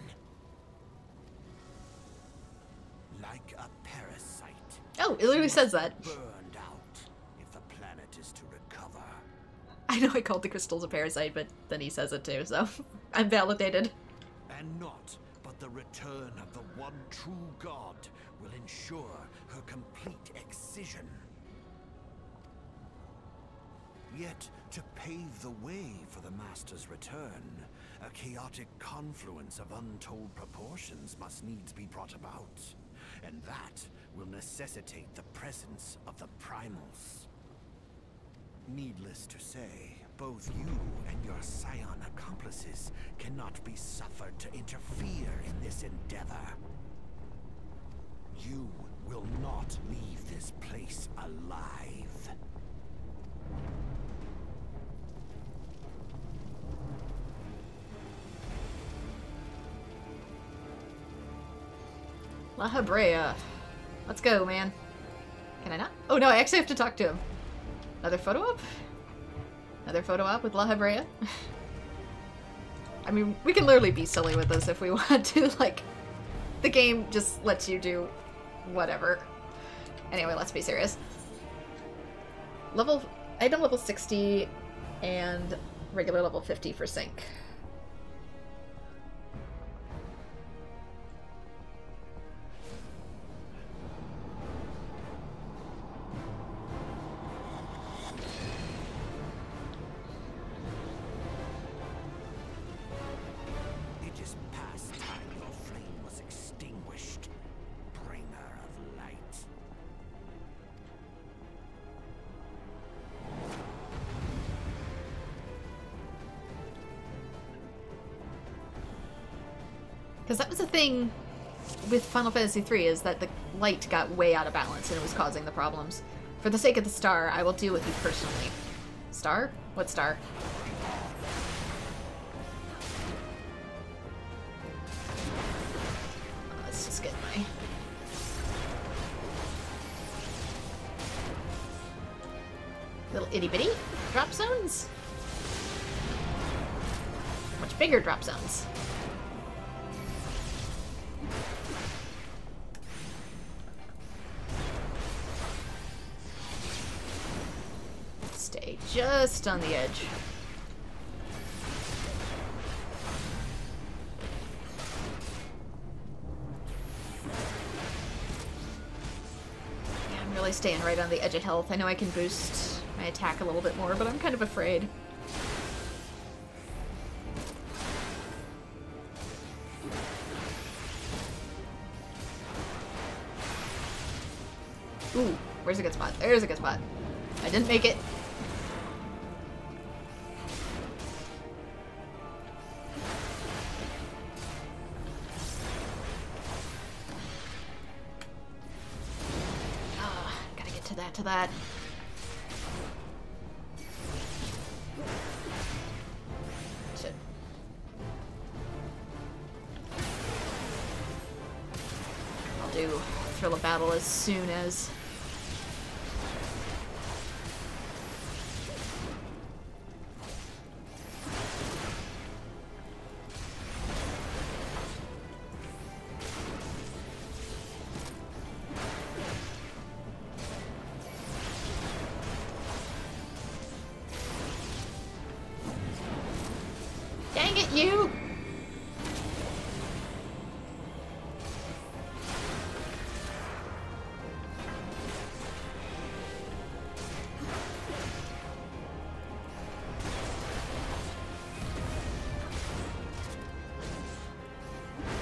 Like a parasite. Oh, it literally says that. Burned out if the planet is to recover. I know I called the crystals a parasite, but then he says it too, so I'm validated. And not but the return of the one true god will ensure her complete excision. Yet, to pave the way for the Master's return, a chaotic confluence of untold proportions must needs be brought about. And that will necessitate the presence of the primals. Needless to say, both you and your scion accomplices cannot be suffered to interfere in this endeavor. You will not leave this place alive. La Habrea. Let's go, man. Can I not? Oh no, I actually have to talk to him. Another photo op? Another photo op with La Habrea? I mean, we can literally be silly with this if we want to. Like, the game just lets you do whatever. Anyway, let's be serious. Item level 60 and regular level 50 for sync. Because that was the thing with Final Fantasy III, is that the light got way out of balance and it was causing the problems. For the sake of the star, I will deal with you personally. Star? What star? Let's just get my... little itty-bitty drop zones? Much bigger drop zones. Stay just on the edge. Yeah, I'm really staying right on the edge of health. I know I can boost my attack a little bit more, but I'm kind of afraid. Ooh, where's a good spot? There's a good spot. I didn't make it. Gotta get to that. Shit. I'll do Thrill of Battle as soon as... Dang it, you!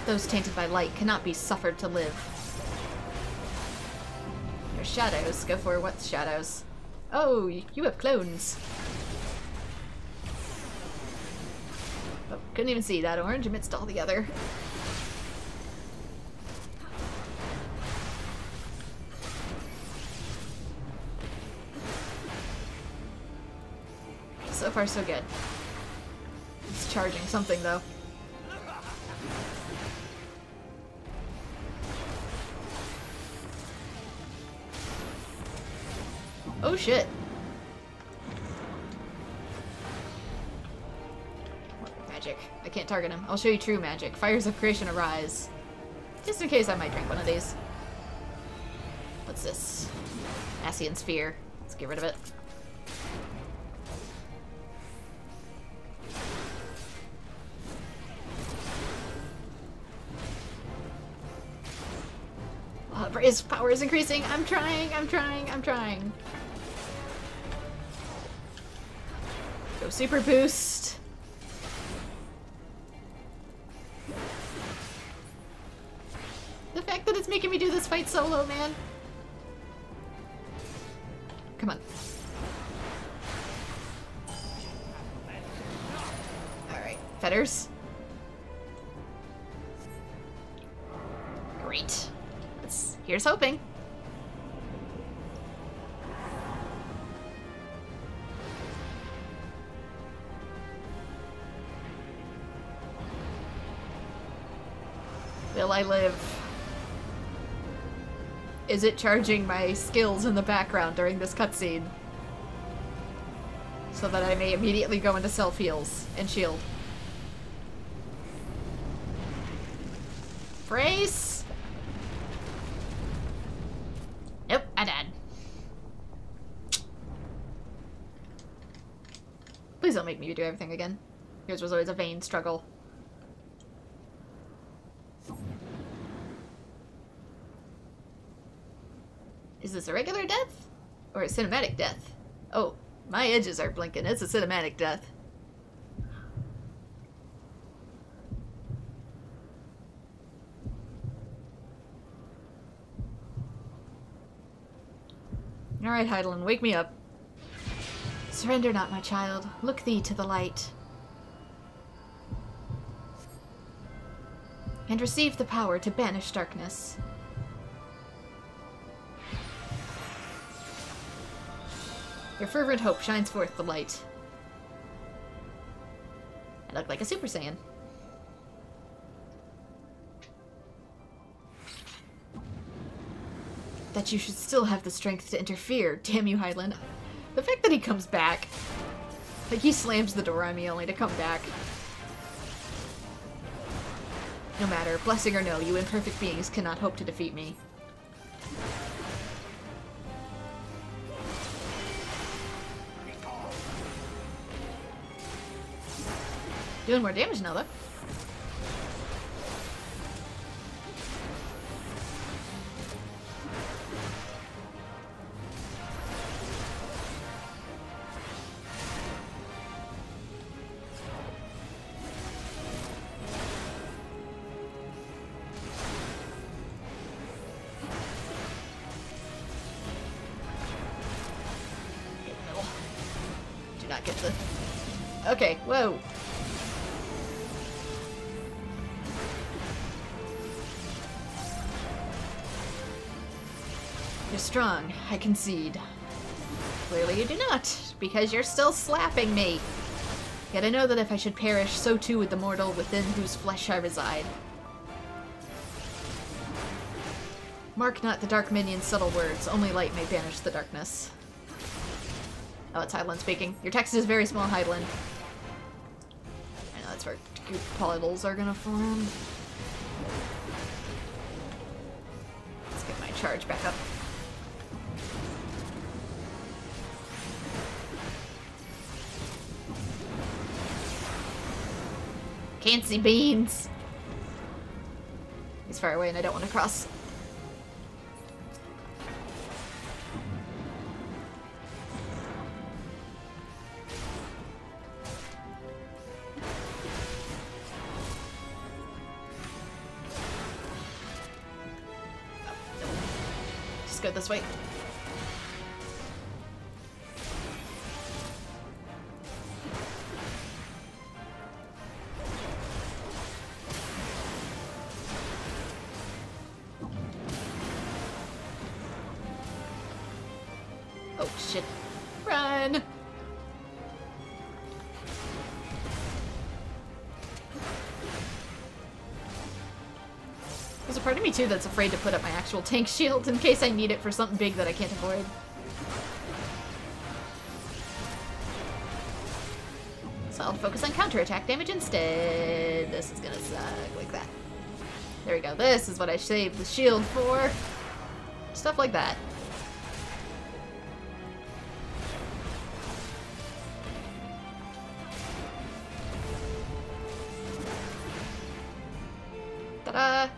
Those tainted by light cannot be suffered to live. Your shadows. Go for what shadows? Oh, you have clones. Oh, couldn't even see that orange amidst all the other. far so good. It's charging something, though. Oh shit. Magic. I can't target him. I'll show you true magic. Fires of creation arise. Just in case I might drink one of these. What's this? Ascian Sphere. Let's get rid of it. Oh, his power is increasing. I'm trying. Go super boost. The fact that it's making me do this fight solo, man. Come on. Alright, fetters. Great. Here's hoping. Will I live? Is it charging my skills in the background during this cutscene? So that I may immediately go into self-heals and shield. Brace! Nope, I died. Please don't make me do everything again. Yours was always a vain struggle. Is this a regular death? Or a cinematic death? Oh, my edges are blinking. It's a cinematic death. Alright, Heidelin, wake me up. Surrender not, my child. Look thee to the light. And receive the power to banish darkness. Your fervent hope shines forth the light. I look like a Super Saiyan. That you should still have the strength to interfere. Damn you, Hyland. The fact that he comes back. Like, he slams the door on me only to come back. No matter, blessing or no, you imperfect beings cannot hope to defeat me. Doing more damage now, though. Do not get the... Okay, whoa. You're strong, I concede. Clearly you do not, because you're still slapping me. Yet I know that if I should perish, so too would the mortal within whose flesh I reside. Mark not the dark minion's subtle words, only light may banish the darkness. Oh, it's Hydeland speaking. Your text is very small, Hydeland. I know that's where goop puddles are gonna form. Let's get my charge back up. Can't see beans. He's far away and I don't want to cross. Just go this way. Oh shit. Run! There's a part of me too that's afraid to put up my actual tank shield in case I need it for something big that I can't avoid. So I'll focus on counterattack damage instead. This is gonna suck like that. There we go. This is what I saved the shield for. Stuff like that. Ta-da!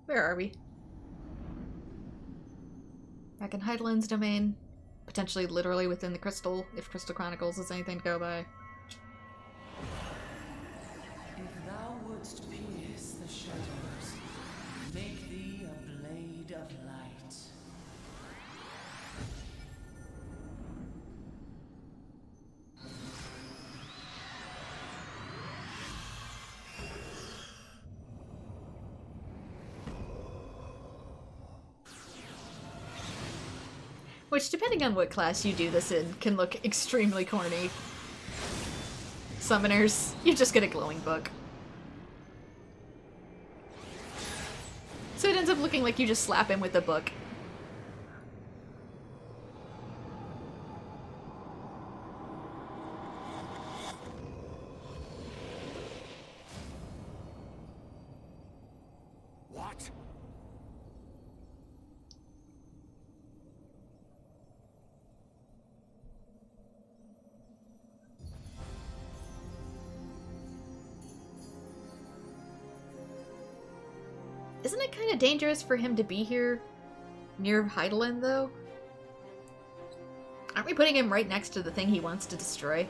Where are we? Back in Heidelin's domain. Potentially literally within the crystal, if Crystal Chronicles is anything to go by. If thou wouldst pierce the shadows, make thee a blade of light. Which, depending on what class you do this in, can look extremely corny. Summoners, you just get a glowing book. So it ends up looking like you just slap him with a book. What? Isn't it kind of dangerous for him to be here near Heidelin, though? Aren't we putting him right next to the thing he wants to destroy?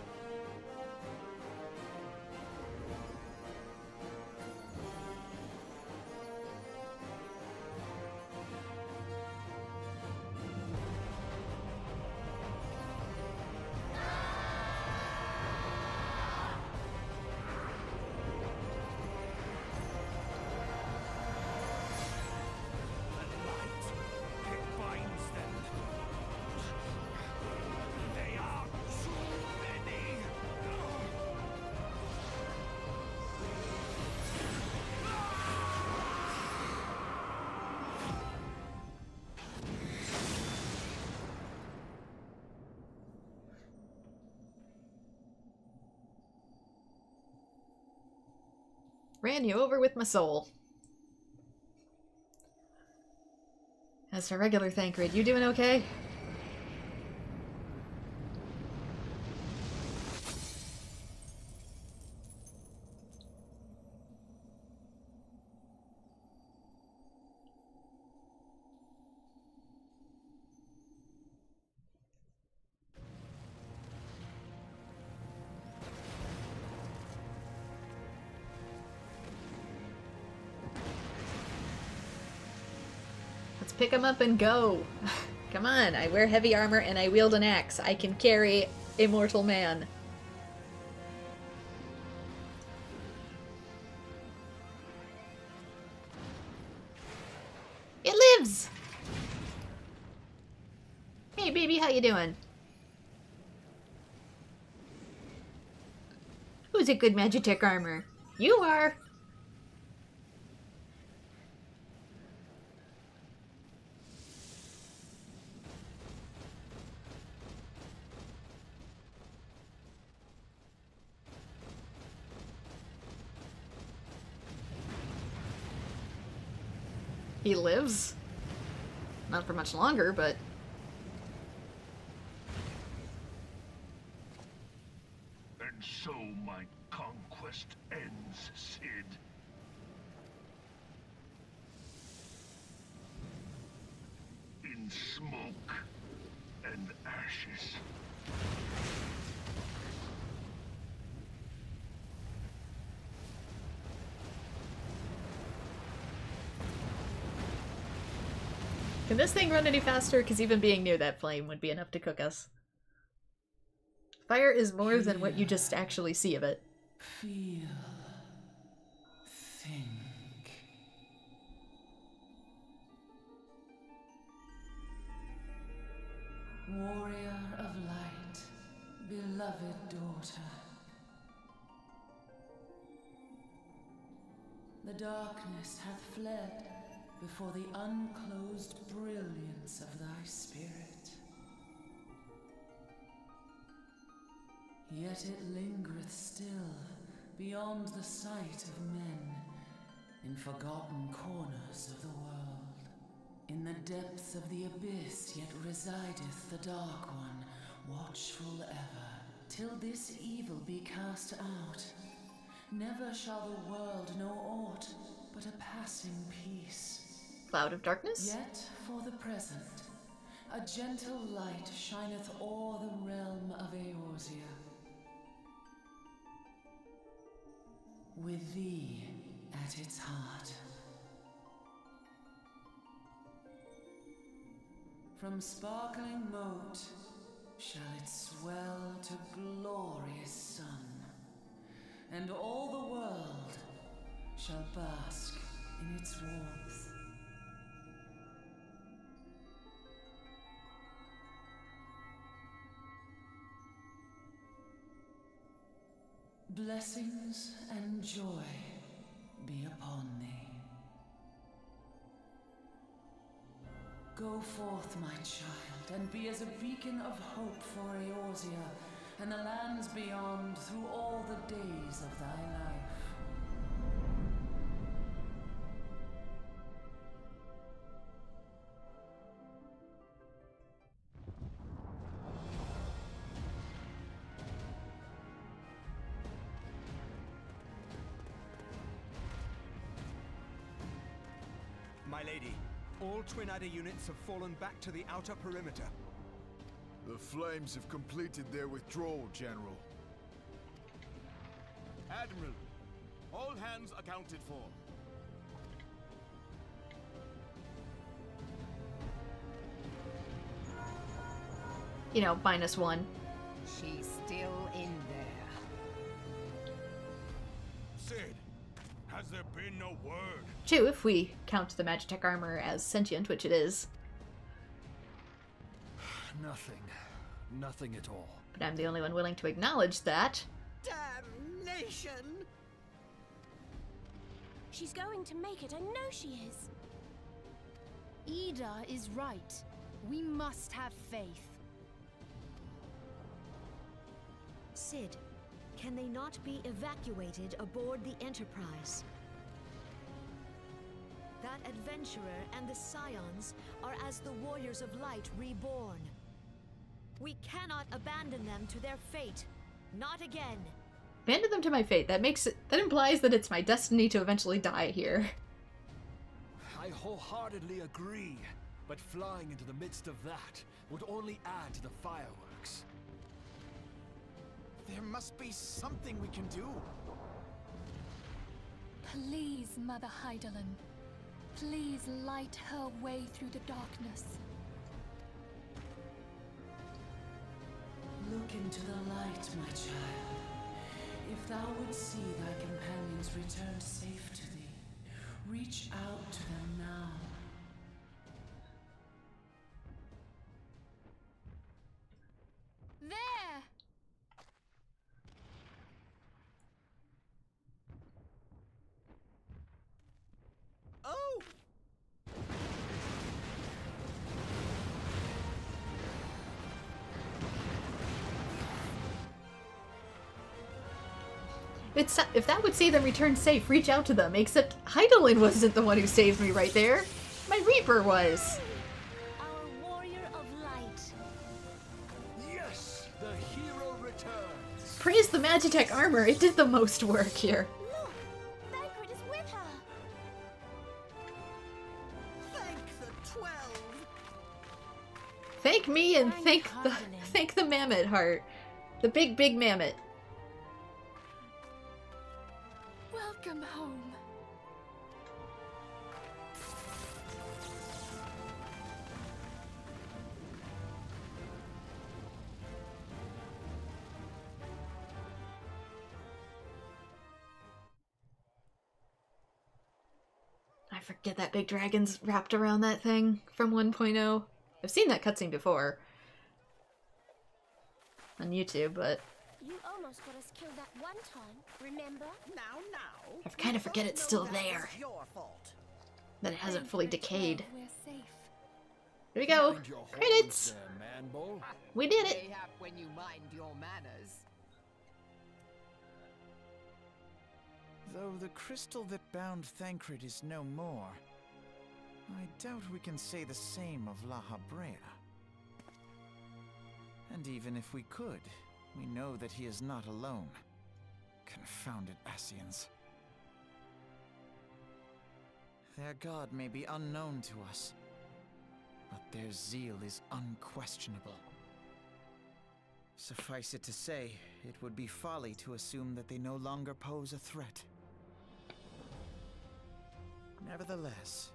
Ran you over with my soul. As for regular Thancred, you doing okay? Pick him up and go. Come on, I wear heavy armor and I wield an axe. I can carry a mortal man. It lives! Hey baby, how you doing? Who's a good Magitech armor? You are! He lives. Not for much longer, but... And so my conquest ends, Cid. In smoke and ashes. Can this thing run any faster? Because even being near that flame would be enough to cook us. Fire is more than what you just actually see of it. Feel. Think. Warrior of light, beloved daughter. The darkness hath fled before the unclosed brilliance of thy spirit. Yet it lingereth still beyond the sight of men, in forgotten corners of the world. In the depths of the abyss yet resideth the Dark One, watchful ever, till this evil be cast out. Never shall the world know aught but a passing peace. Cloud of darkness? Yet for the present, a gentle light shineth o'er the realm of Eorzea. With thee at its heart. From sparkling moat shall it swell to glorious sun, and all the world shall bask in its warmth. Blessings and joy be upon thee. Go forth, my child, and be as a beacon of hope for Eorzea and the lands beyond through all the days of thy life. My lady, all Twin Adder units have fallen back to the outer perimeter. The Flames have completed their withdrawal, General. Admiral, all hands accounted for. You know, -1. She's still in there. Sid, has there been no word? 2, if we count the Magitech armor as sentient, which it is. Nothing. Nothing at all. But I'm the only one willing to acknowledge that. Damnation! She's going to make it, I know she is. Ida is right. We must have faith. Sid, can they not be evacuated aboard the Enterprise? That adventurer and the Scions are as the Warriors of Light reborn. We cannot abandon them to their fate. Not again. Abandon them to my fate. That implies that it's my destiny to eventually die here. I wholeheartedly agree, but flying into the midst of that would only add to the fireworks. There must be something we can do. Please, Mother Hydaelyn. Please light her way through the darkness. Look into the light, my child. If thou would see thy companions returned safe to thee, reach out to them now. There! Oh! If that would see them return safe, reach out to them. Except Hydaelyn wasn't the one who saved me right there. My Reaper was. Our Warrior of Light. Yes! The hero returns! Praise the Magitech armor. It did the most work here. Look! Thancred is with her! Thank the 12! Thank me and thank the Mammoth heart. The big Mammoth. Welcome home. I forget that big dragon's wrapped around that thing from 1.0. I've seen that cutscene before on YouTube, but You almost got us killed that one time, remember? Now. I kind of forget it's still there. Your fault. That it hasn't fully decayed. We're safe. Here we go. Mind your horns Credits. there, man-bull. We did it. Mayhap when you mind your manners. Though the crystal that bound Thancred is no more, I doubt we can say the same of La Habrea. And even if we could, we know that he is not alone. Confounded Ascians. Their god may be unknown to us, but their zeal is unquestionable. Suffice it to say, it would be folly to assume that they no longer pose a threat. Nevertheless,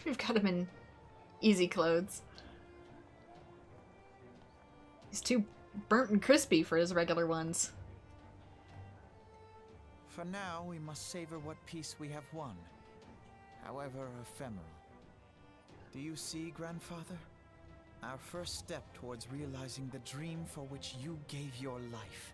We've got him in easy clothes. He's too burnt and crispy for his regular ones. for now we must savor what peace we have won, however ephemeral. Do you see, Grandfather? Our first step towards realizing the dream for which you gave your life.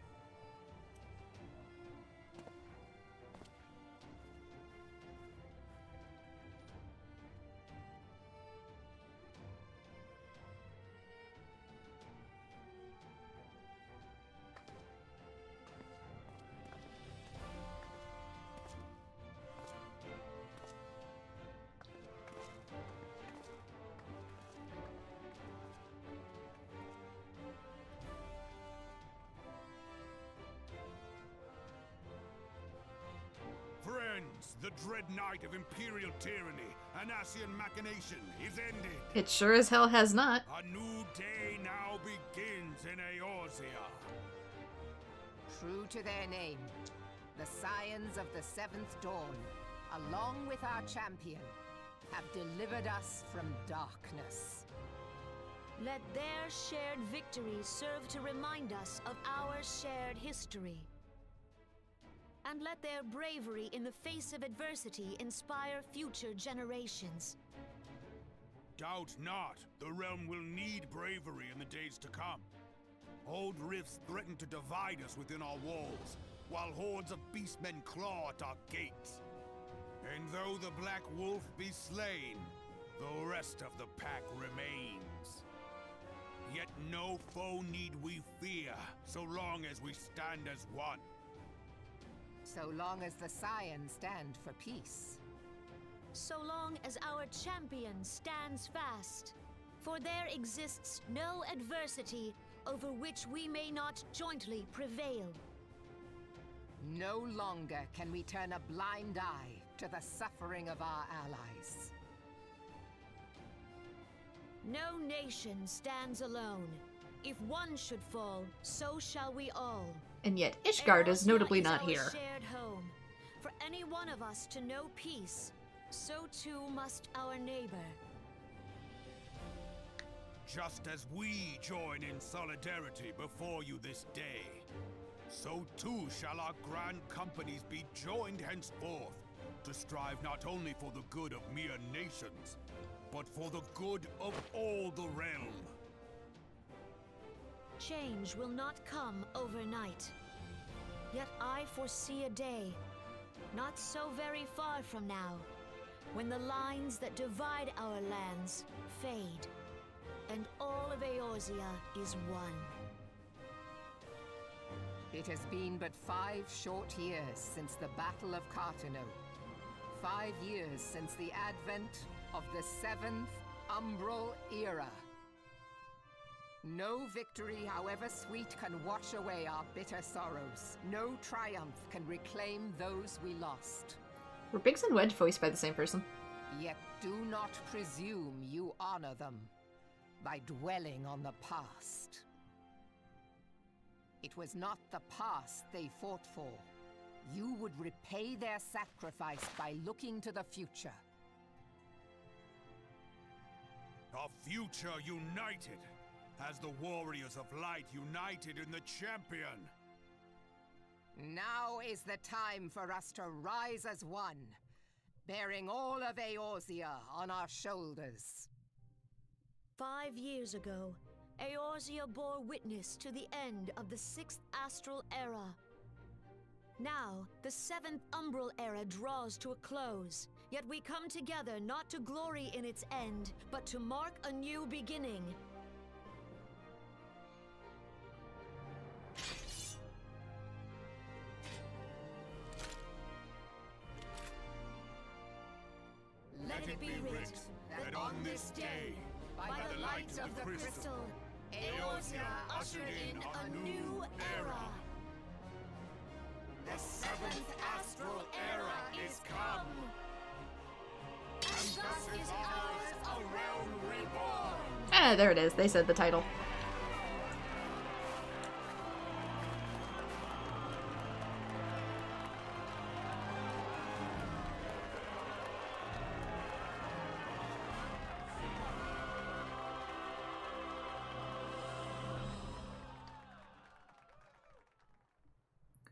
Friends, the dread night of Imperial tyranny and Ascian machination is ended. It sure as hell has not. A new day now begins in Eorzea. True to their name, the Scions of the Seventh Dawn, along with our champion, have delivered us from darkness. Let their shared victory serve to remind us of our shared history. And let their bravery in the face of adversity inspire future generations. Doubt not, the realm will need bravery in the days to come. Old rifts threaten to divide us within our walls, while hordes of beastmen claw at our gates. And though the Black Wolf be slain, the rest of the pack remains. Yet no foe need we fear, so long as we stand as one. So long as the Scions stand for peace. So long as our champion stands fast. For there exists no adversity over which we may not jointly prevail. No longer can we turn a blind eye to the suffering of our allies. No nation stands alone. If one should fall, so shall we all. And yet Ishgard is notably Eorzea not our here. Shared home. For any one of us to know peace, so too must our neighbor. Just as we join in solidarity before you this day, so too shall our grand companies be joined henceforth, to strive not only for the good of mere nations, but for the good of all the realm. Change will not come overnight. Yet I foresee a day, not so very far from now, when the lines that divide our lands fade, and all of Eorzea is one. It has been but 5 short years since the Battle of Cartano. 5 years since the advent of the 7th Umbral Era. No victory, however sweet, can wash away our bitter sorrows. No triumph can reclaim those we lost. Were Biggs and Wedge voiced by the same person? Yet do not presume you honor them by dwelling on the past. It was not the past they fought for. You would repay their sacrifice by looking to the future. Our future united, as the warriors of light united in the champion. Now is the time for us to rise as one, bearing all of Eorzea on our shoulders. 5 years ago, Eorzea bore witness to the end of the 6th Astral Era. Now, the 7th Umbral Era draws to a close, yet we come together not to glory in its end, but to mark a new beginning. Let it be writ that on this day, by the light of the crystal, Eorzea ushered in a new era. The 7th Astral Era is come, and thus is ours a realm reborn. Ah, there it is. They said the title.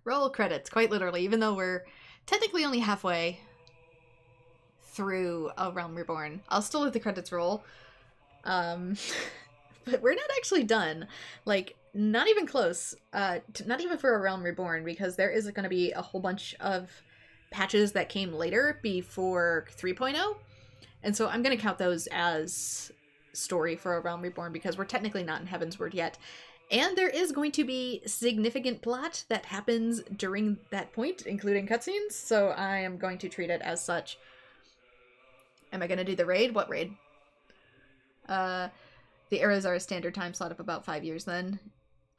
Roll credits, quite literally, even though we're technically only halfway through A Realm Reborn. I'll still let the credits roll. But we're not actually done. Like, not even close. Not even for A Realm Reborn, because there is going to be a whole bunch of patches that came later before 3.0. And so I'm going to count those as story for A Realm Reborn, because we're technically not in Heavensward yet. And there is going to be significant plot that happens during that point, including cutscenes, so I am going to treat it as such. Am I going to do the raid? What raid? The eras are a standard time slot of about 5 years then.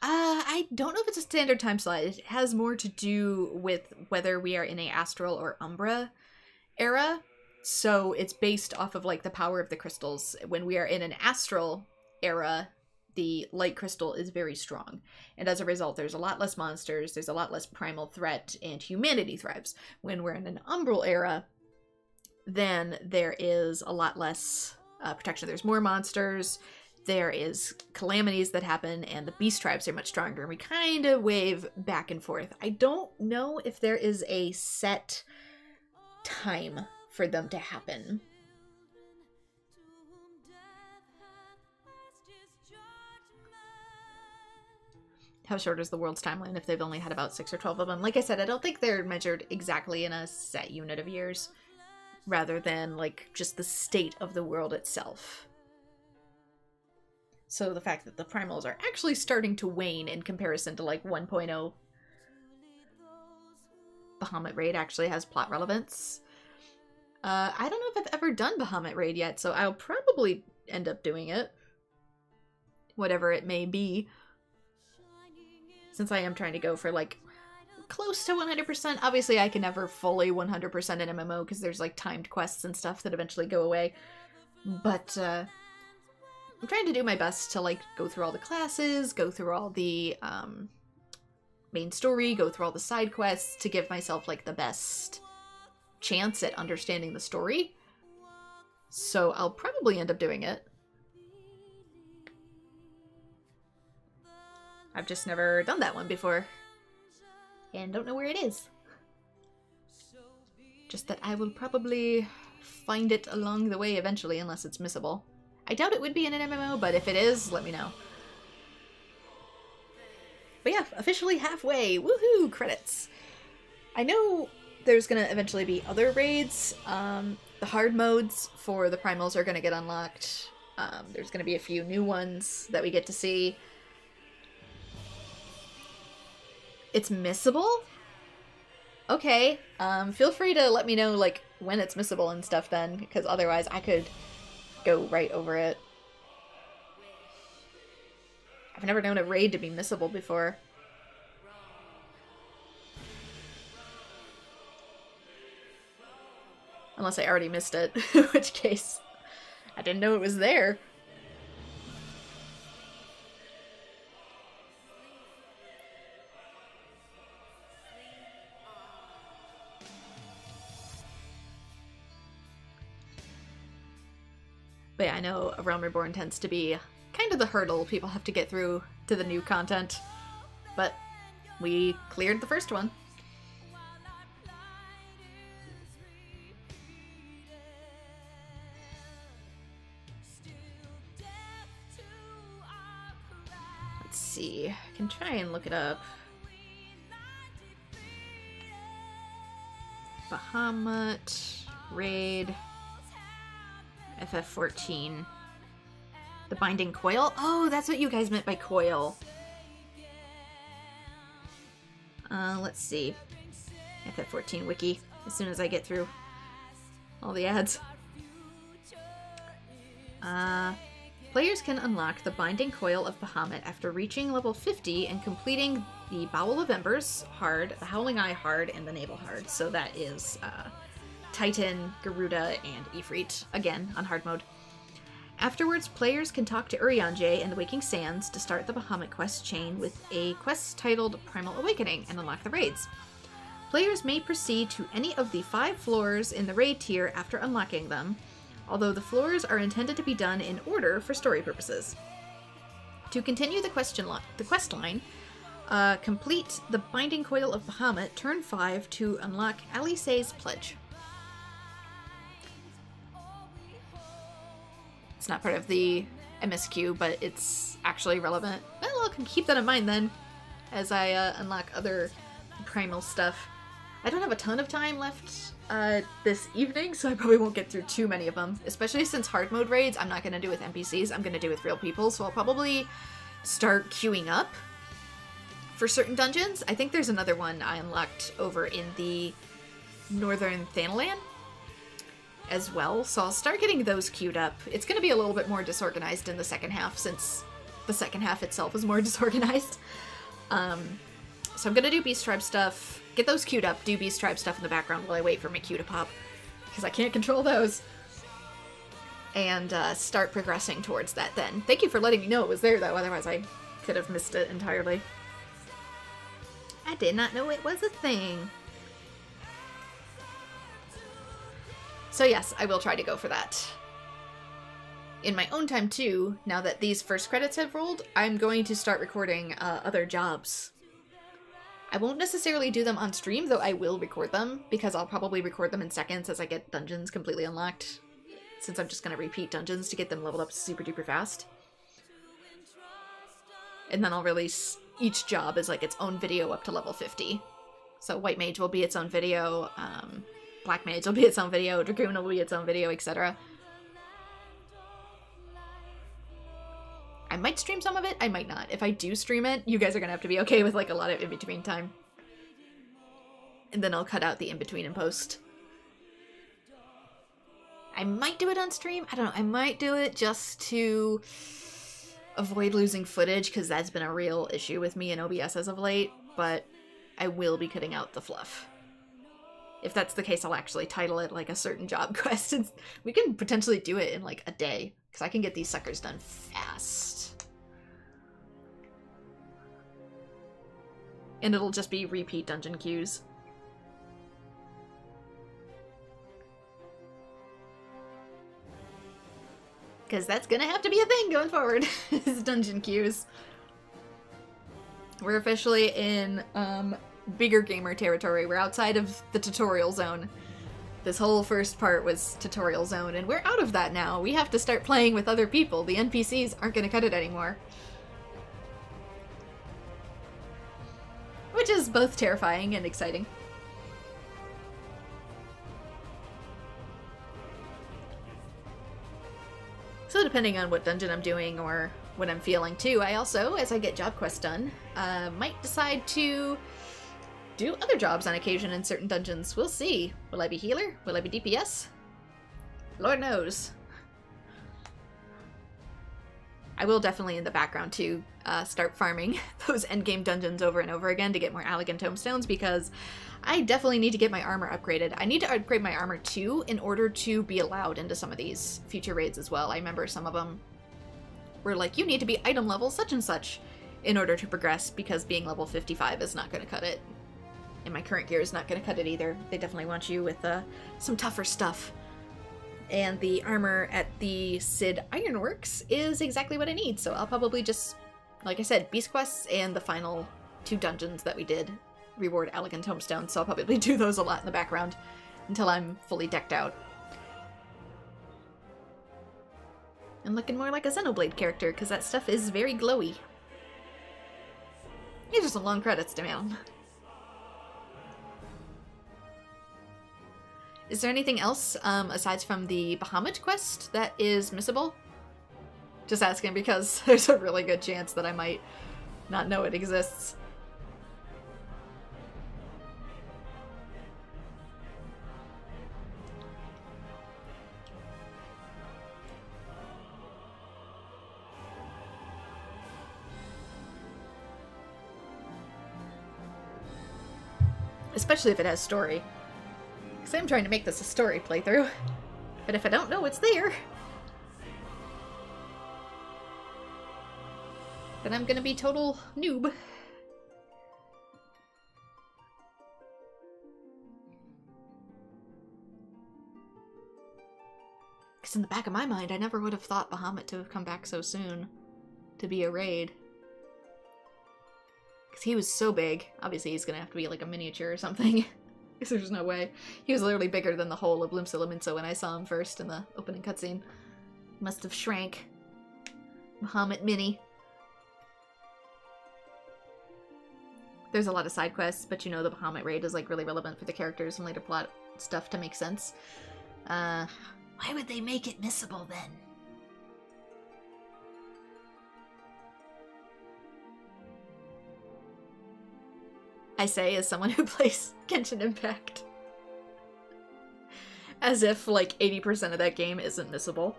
I don't know if it's a standard time slot. It has more to do with whether we are in a Astral or Umbra era. So it's based off of like the power of the crystals. When we are in an Astral era, the light crystal is very strong, and as a result there's a lot less monsters, there's a lot less primal threat, and humanity thrives. When we're in an Umbral era, then there is a lot less protection. There's more monsters, there is calamities that happen, and the beast tribes are much stronger, and we kind of wave back and forth. I don't know if there is a set time for them to happen. How short is the world's timeline if they've only had about 6 or 12 of them? Like I said, I don't think they're measured exactly in a set unit of years, rather than like just the state of the world itself. So the fact that the primals are actually starting to wane in comparison to like 1.0. Bahamut Raid actually has plot relevance. I don't know if I've ever done Bahamut Raid yet, so I'll probably end up doing it. Whatever it may be. Since I am trying to go for, like, close to 100%. Obviously, I can never fully 100% an MMO, because there's, like, timed quests and stuff that eventually go away. But, I'm trying to do my best to, like, go through all the classes, go through all the, main story, go through all the side quests, to give myself, like, the best chance at understanding the story. So I'll probably end up doing it. I've just never done that one before, and don't know where it is. Just that I will probably find it along the way eventually, unless it's missable. I doubt it would be in an MMO, but if it is, let me know. But yeah, officially halfway. Woohoo! Credits. I know there's gonna eventually be other raids. The hard modes for the primals are gonna get unlocked. There's gonna be a few new ones that we get to see. It's missable? Okay, feel free to let me know, like, when it's missable and stuff then, because otherwise I could go right over it. I've never known a raid to be missable before. Unless I already missed it, in which case I didn't know it was there. But yeah, I know Realm Reborn tends to be kind of the hurdle people have to get through to the new content. But we cleared the first one. Let's see. I can try and look it up. Bahamut, Raid, FF14. The Binding Coil? Oh, that's what you guys meant by coil. Let's see. FF14 wiki, as soon as I get through all the ads. Players can unlock the Binding Coil of Bahamut after reaching level 50 and completing the Bowl of Embers hard, the Howling Eye hard, and the Naval hard. So that is Titan, Garuda, and Ifrit, again, on hard mode. Afterwards, players can talk to Urianger and the Waking Sands to start the Bahamut quest chain with a quest titled Primal Awakening and unlock the raids. Players may proceed to any of the 5 floors in the raid tier after unlocking them, although the floors are intended to be done in order for story purposes. To continue the quest line, complete the Binding Coil of Bahamut turn 5 to unlock Alice's Pledge. It's not part of the MSQ, but it's actually relevant. Well, I can keep that in mind then, as I unlock other primal stuff. I don't have a ton of time left this evening, so I probably won't get through too many of them. Especially since hard mode raids, I'm not going to do with NPCs, I'm going to do with real people, so I'll probably start queuing up for certain dungeons. I think there's another one I unlocked over in the Northern Thanalan as well, so I'll start getting those queued up. It's going to be a little bit more disorganized in the second half, since the second half itself is more disorganized. So I'm going to do Beast Tribe stuff, get those queued up, do Beast Tribe stuff in the background while I wait for my queue to pop, because I can't control those, and start progressing towards that then. Thank you for letting me know it was there, though, otherwise I could have missed it entirely. I did not know it was a thing. So yes, I will try to go for that. In my own time too, now that these first credits have rolled, I'm going to start recording other jobs. I won't necessarily do them on stream, though I will record them, because I'll probably record them in seconds as I get dungeons completely unlocked, since I'm just going to repeat dungeons to get them leveled up super duper fast. And then I'll release each job as like its own video up to level 50. So White Mage will be its own video, Black Mage will be its own video, Dragoon will be its own video, etc. I might stream some of it, I might not. If I do stream it, you guys are gonna have to be okay with like a lot of in-between time. And then I'll cut out the in-between in post. I might do it on stream, I don't know, I might do it just to avoid losing footage, because that's been a real issue with me in OBS as of late, but I will be cutting out the fluff. If that's the case, I'll actually title it like a certain job quest, and we can potentially do it in like a day, because I can get these suckers done fast. And it'll just be repeat dungeon queues. Because that's gonna have to be a thing going forward, is dungeon queues. We're officially in, bigger gamer territory. We're outside of the tutorial zone. This whole first part was tutorial zone, and we're out of that now. We have to start playing with other people. The NPCs aren't gonna cut it anymore. Which is both terrifying and exciting. So depending on what dungeon I'm doing or what I'm feeling too, I also, as I get job quests done, might decide to do other jobs on occasion in certain dungeons. We'll see. Will I be healer? Will I be DPS? Lord knows. I will definitely in the background too start farming those endgame dungeons over and over again to get more Allegan Tomestones, because I definitely need to get my armor upgraded. I need to upgrade my armor too in order to be allowed into some of these future raids as well. I remember some of them were like, you need to be item level such and such in order to progress, because being level 55 is not going to cut it. And my current gear is not going to cut it either. They definitely want you with some tougher stuff and the armor at the Cid Ironworks is exactly what I need, so I'll probably just, like I said, Beast Quests and the final 2 dungeons that we did reward Elegant Homestone, so I'll probably do those a lot in the background until I'm fully decked out. And looking more like a Xenoblade character, because that stuff is very glowy. These are some long credits, damn. Is there anything else, aside from the Bahamut quest, that is missable? Just asking because there's a really good chance that I might not know it exists. Especially if it has story. Because I'm trying to make this a story playthrough. But if I don't know it's there, then I'm gonna be total noob. Because in the back of my mind, I never would have thought Bahamut to have come back so soon to be a raid. Because he was so big. Obviously he's gonna have to be like a miniature or something. Because there's no way. He was literally bigger than the whole of Limsa Lominsa when I saw him first in the opening cutscene. Must have shrank. Bahamut Mini. There's a lot of side quests, but you know the Bahamut raid is like really relevant for the characters and later plot stuff to make sense. Why would they make it missable then? I say as someone who plays Genshin Impact. As if, like, 80% of that game isn't missable.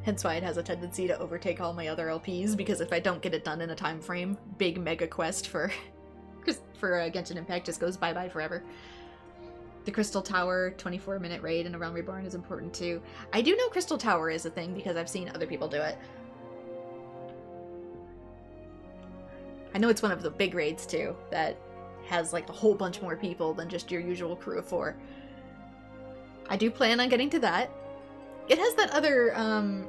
Hence why it has a tendency to overtake all my other LPs, because if I don't get it done in a time frame, big mega quest for Genshin Impact just goes bye-bye forever. The Crystal Tower 24-minute raid in A Realm Reborn is important too. I do know Crystal Tower is a thing because I've seen other people do it. I know it's one of the big raids too, that has like a whole bunch more people than just your usual crew of 4. I do plan on getting to that. It has that other,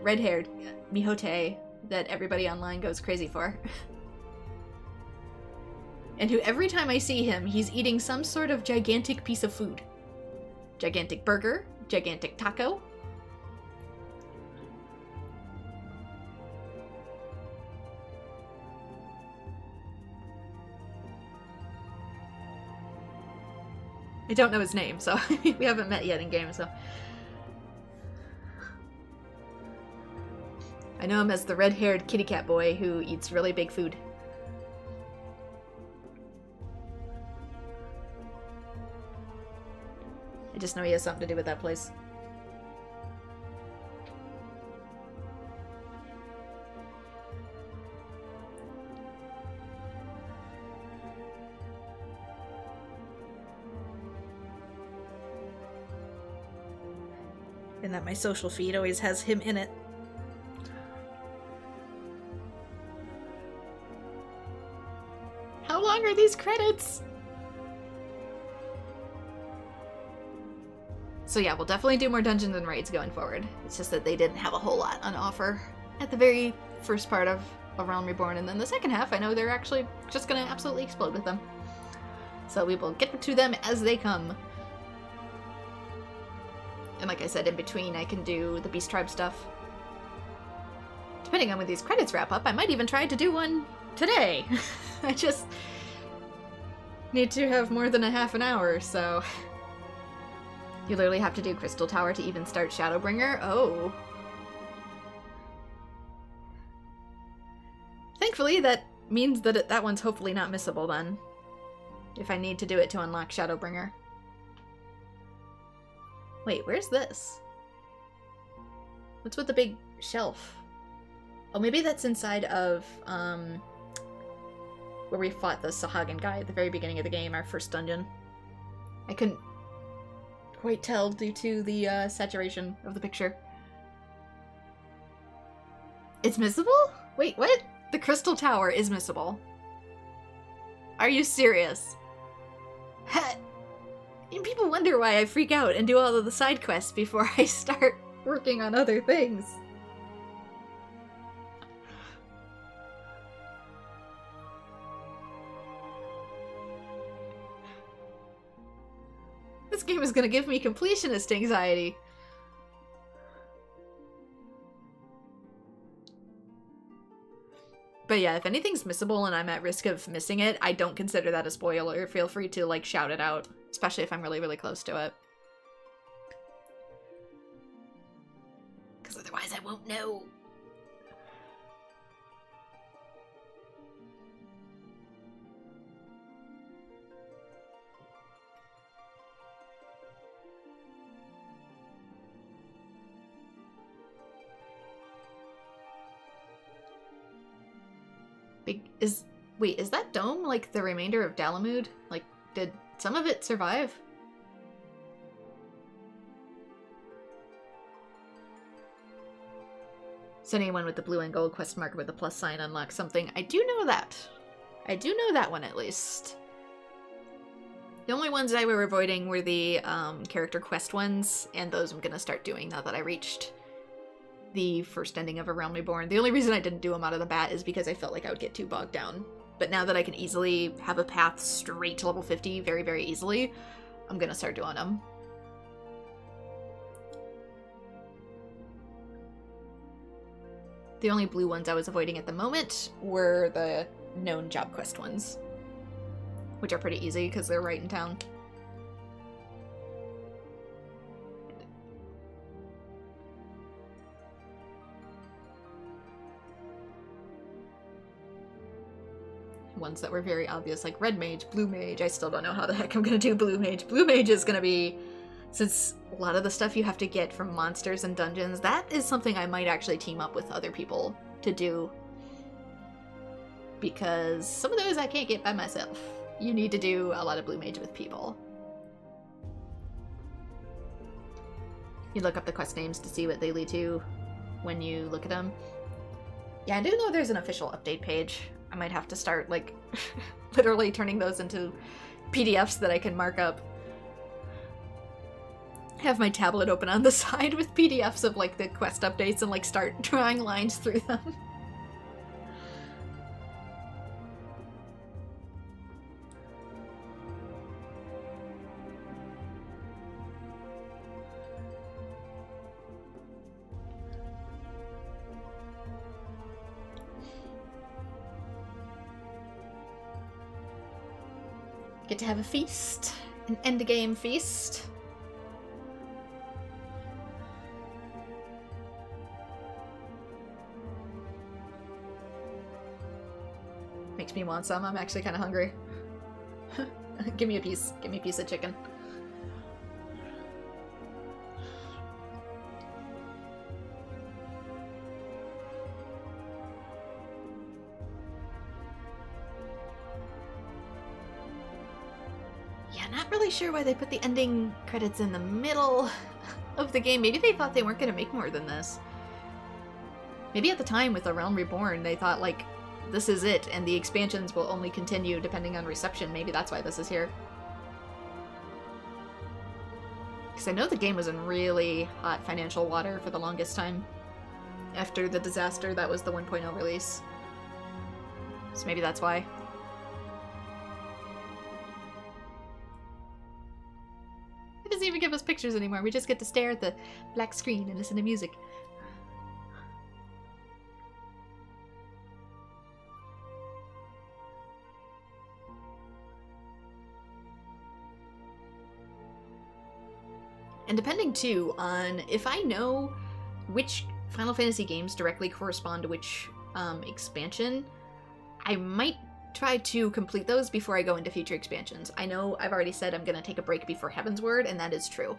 red-haired Mihote that everybody online goes crazy for. And who every time I see him, he's eating some sort of gigantic piece of food. Gigantic burger, gigantic taco. I don't know his name, so we haven't met yet in game, so... I know him as the red-haired kitty cat boy who eats really big food. I just know he has something to do with that place. And that my social feed always has him in it. How long are these credits? So yeah, we'll definitely do more dungeons and raids going forward. It's just that they didn't have a whole lot on offer at the very first part of A Realm Reborn, and then the second half, I know they're actually just gonna absolutely explode with them. So we will get to them as they come. And like I said, in between I can do the Beast Tribe stuff. Depending on when these credits wrap up, I might even try to do one today. I just need to have more than a half an hour, so... You literally have to do Crystal Tower to even start Shadowbringer? Oh. Thankfully, that means that that one's hopefully not missable then. If I need to do it to unlock Shadowbringer. Wait, where's this? What's with the big shelf? Oh, maybe that's inside of, where we fought the Sahagin guy at the very beginning of the game, our first dungeon. I couldn't quite tell due to the, saturation of the picture. It's missable? Wait, what? The Crystal Tower is missable. Are you serious? And people wonder why I freak out and do all of the side quests before I start working on other things. This game is gonna give me completionist anxiety. But yeah, if anything's missable and I'm at risk of missing it, I don't consider that a spoiler. Feel free to, like, shout it out. Especially if I'm really, really close to it. Because otherwise I won't know. Wait, is that dome, like, the remainder of Dalamud? Like, did some of it survive? So anyone with the blue and gold quest marker with the plus sign unlocks something. I do know that. I do know that one, at least. The only ones I were avoiding were the character quest ones, and those I'm gonna start doing now that I reached the first ending of A Realm Reborn. The only reason I didn't do them out of the bat is because I felt like I would get too bogged down. But now that I can easily have a path straight to level 50 very, very easily, I'm gonna start doing them. The only blue ones I was avoiding at the moment were the known job quest ones, which are pretty easy because they're right in town. Ones that were very obvious, like red mage, blue mage. I still don't know how the heck I'm gonna do blue mage. Blue mage is gonna be, since a lot of the stuff you have to get from monsters and dungeons, that is something I might actually team up with other people to do. Because some of those I can't get by myself. You need to do a lot of blue mage with people. You look up the quest names to see what they lead to when you look at them. Yeah, I do know there's an official update page. I might have to start, like, literally turning those into PDFs that I can mark up. Have my tablet open on the side with PDFs of, like, the quest updates and, like, start drawing lines through them. Get to have a feast. An endgame feast. Makes me want some. I'm actually kind of hungry. Give me a piece. Give me a piece of chicken. Sure why they put the ending credits in the middle of the game. Maybe they thought they weren't going to make more than this. Maybe at the time with A Realm Reborn they thought, like, this is it and the expansions will only continue depending on reception. Maybe that's why this is here. Because I know the game was in really hot financial water for the longest time. After the disaster that was the 1.0 release. So maybe that's why. It doesn't even give us pictures anymore. We just get to stare at the black screen and listen to music. And depending too on if I know which Final Fantasy games directly correspond to which expansion, I might try to complete those before I go into future expansions. I know I've already said I'm going to take a break before Heaven's Word, and that is true.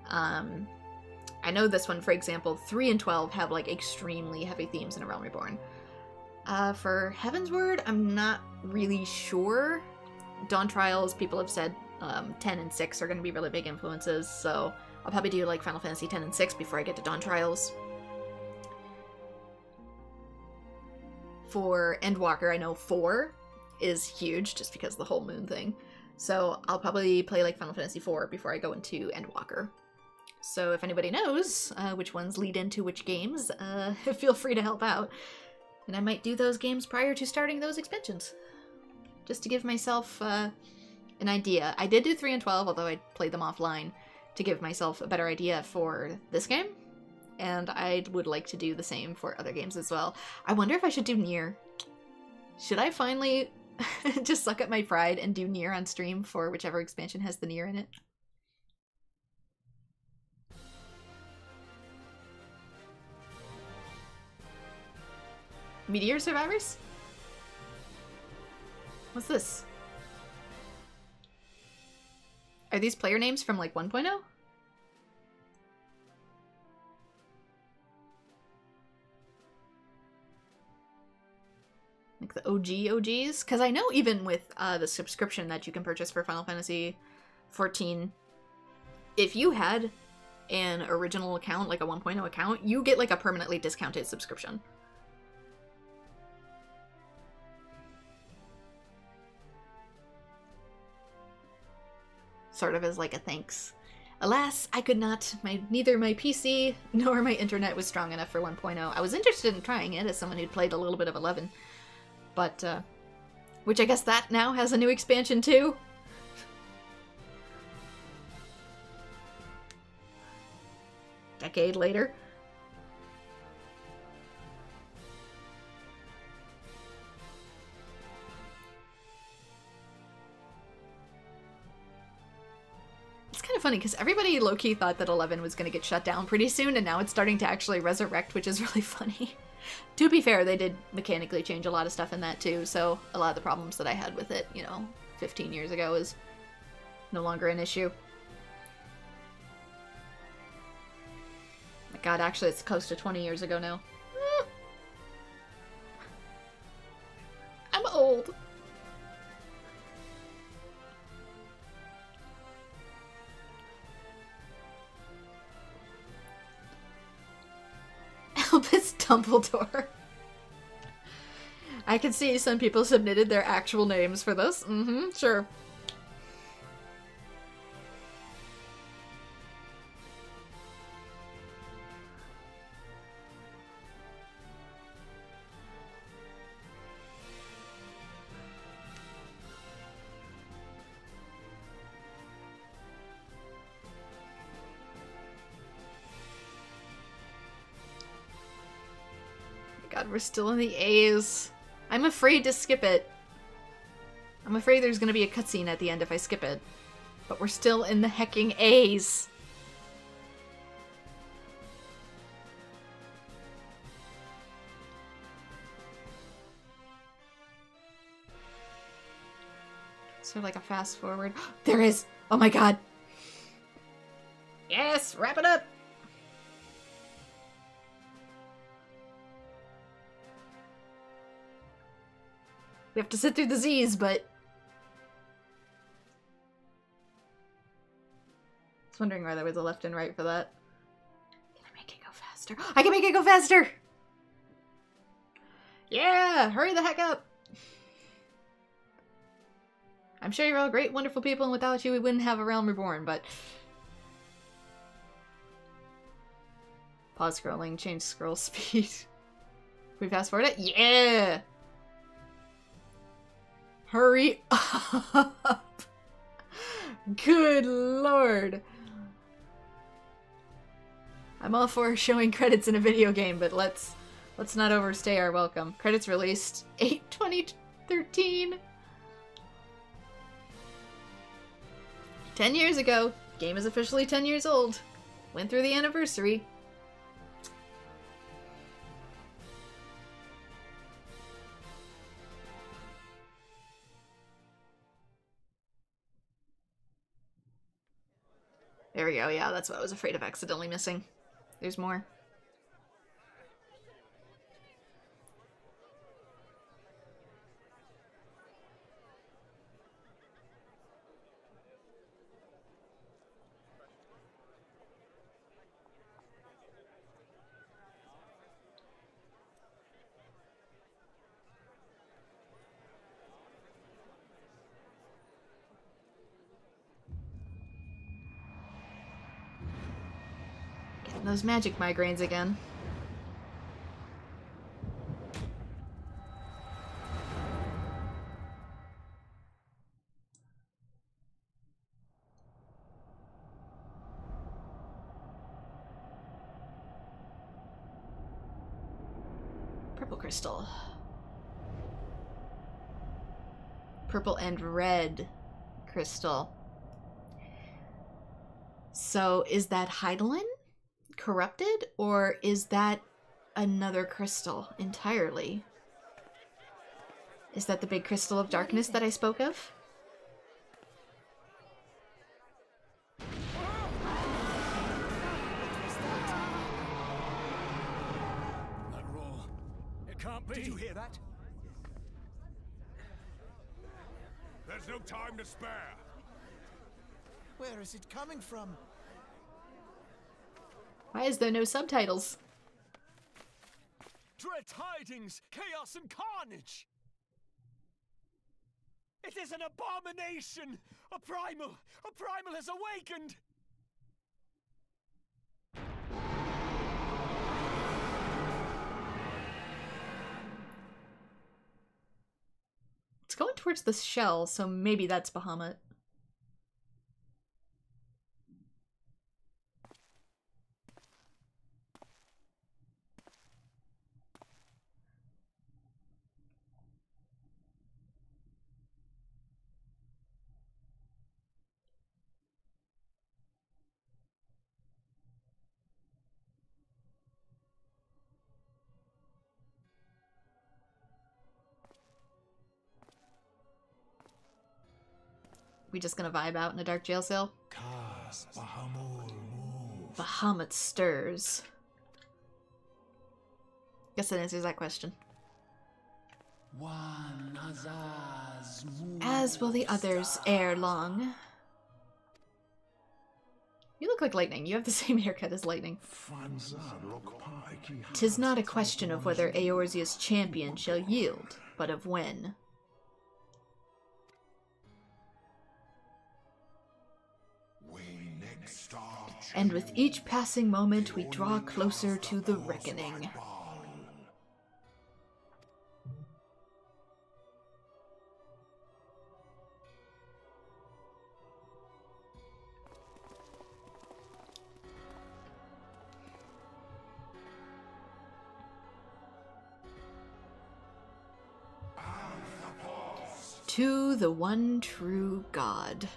I know this one, for example, 3 and 12 have like extremely heavy themes in A Realm Reborn. For Heavensward, I'm not really sure. Dawn Trials, people have said 10 and 6 are going to be really big influences, so I'll probably do like Final Fantasy 10 and 6 before I get to Dawn Trials. For Endwalker, I know 4 is huge, just because of the whole moon thing. So I'll probably play like Final Fantasy 4 before I go into Endwalker. So if anybody knows which ones lead into which games, feel free to help out. And I might do those games prior to starting those expansions. Just to give myself an idea. I did do 3 and 12, although I played them offline, to give myself a better idea for this game. And I would like to do the same for other games as well. I wonder if I should do Nier. Should I finally just suck up my pride and do Nier on stream for whichever expansion has the Nier in it? Meteor Survivors? What's this? Are these player names from like 1.0? Like the OGs? Because I know even with the subscription that you can purchase for Final Fantasy XIV, if you had an original account, like a 1.0 account, you get like a permanently discounted subscription. Sort of as like a thanks. Alas, I could not. Neither my PC nor my internet was strong enough for 1.0. I was interested in trying it as someone who'd played a little bit of 11. But, which I guess that now has a new expansion too? Decade later. It's kind of funny because everybody low-key thought that 11 was going to get shut down pretty soon, and now it's starting to actually resurrect, which is really funny. To be fair, they did mechanically change a lot of stuff in that too, so a lot of the problems that I had with it, you know, 15 years ago is no longer an issue. My god, actually it's close to 20 years ago now. I'm old. Albus Dumbledore. I can see some people submitted their actual names for this. Sure. God, we're still in the A's. I'm afraid to skip it. I'm afraid there's gonna be a cutscene at the end if I skip it. But we're still in the hecking A's. So like a fast forward. There is! Oh my god! Yes! Wrap it up! We have to sit through the Z's, but... I was wondering why there was a left and right for that. Can I make it go faster? I can make it go faster! Yeah! Hurry the heck up! I'm sure you're all great, wonderful people, and without you we wouldn't have A Realm Reborn, but... Pause scrolling, change scroll speed. We fast forward it? Yeah! Hurry up! Good lord! I'm all for showing credits in a video game, but let's not overstay our welcome. Credits released 8/2013. 10 years ago. Game is officially 10 years old. Went through the anniversary. There we go, yeah, that's what I was afraid of accidentally missing. There's more. Those magic migraines again. Purple crystal. Purple and red crystal. So is that Hydaelyn corrupted, or is that another crystal entirely? Is that the big crystal of darkness that I spoke of? That roar. It can't be. Did you hear that? There's no time to spare. Where is it coming from? Why is there no subtitles? Dread tidings, chaos and carnage! It is an abomination! A primal has awakened! It's going towards the shell, so maybe that's Bahamut. We just gonna vibe out in a dark jail cell? Bahamut stirs. Guess that answers that question. As will the others ere long. You look like Lightning. You have the same haircut as Lightning. 'Tis not a question of whether Eorzea's champion shall yield, but of when. And with each passing moment we draw closer to the reckoning. To the one true God.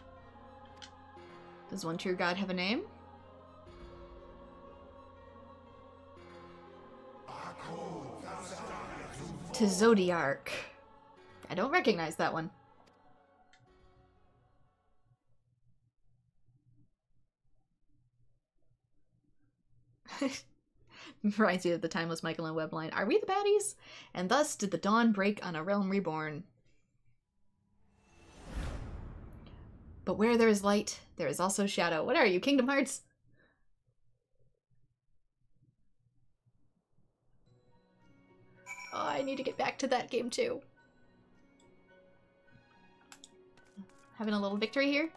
Does one true God have a name? To Zodiarch. I don't recognize that one. Reminds me of the timeless Michael and Webb line. Are we the baddies? And thus did the dawn break on a realm reborn. But where there is light, there is also shadow. What are you, Kingdom Hearts? Oh, I need to get back to that game too. Having a little victory here?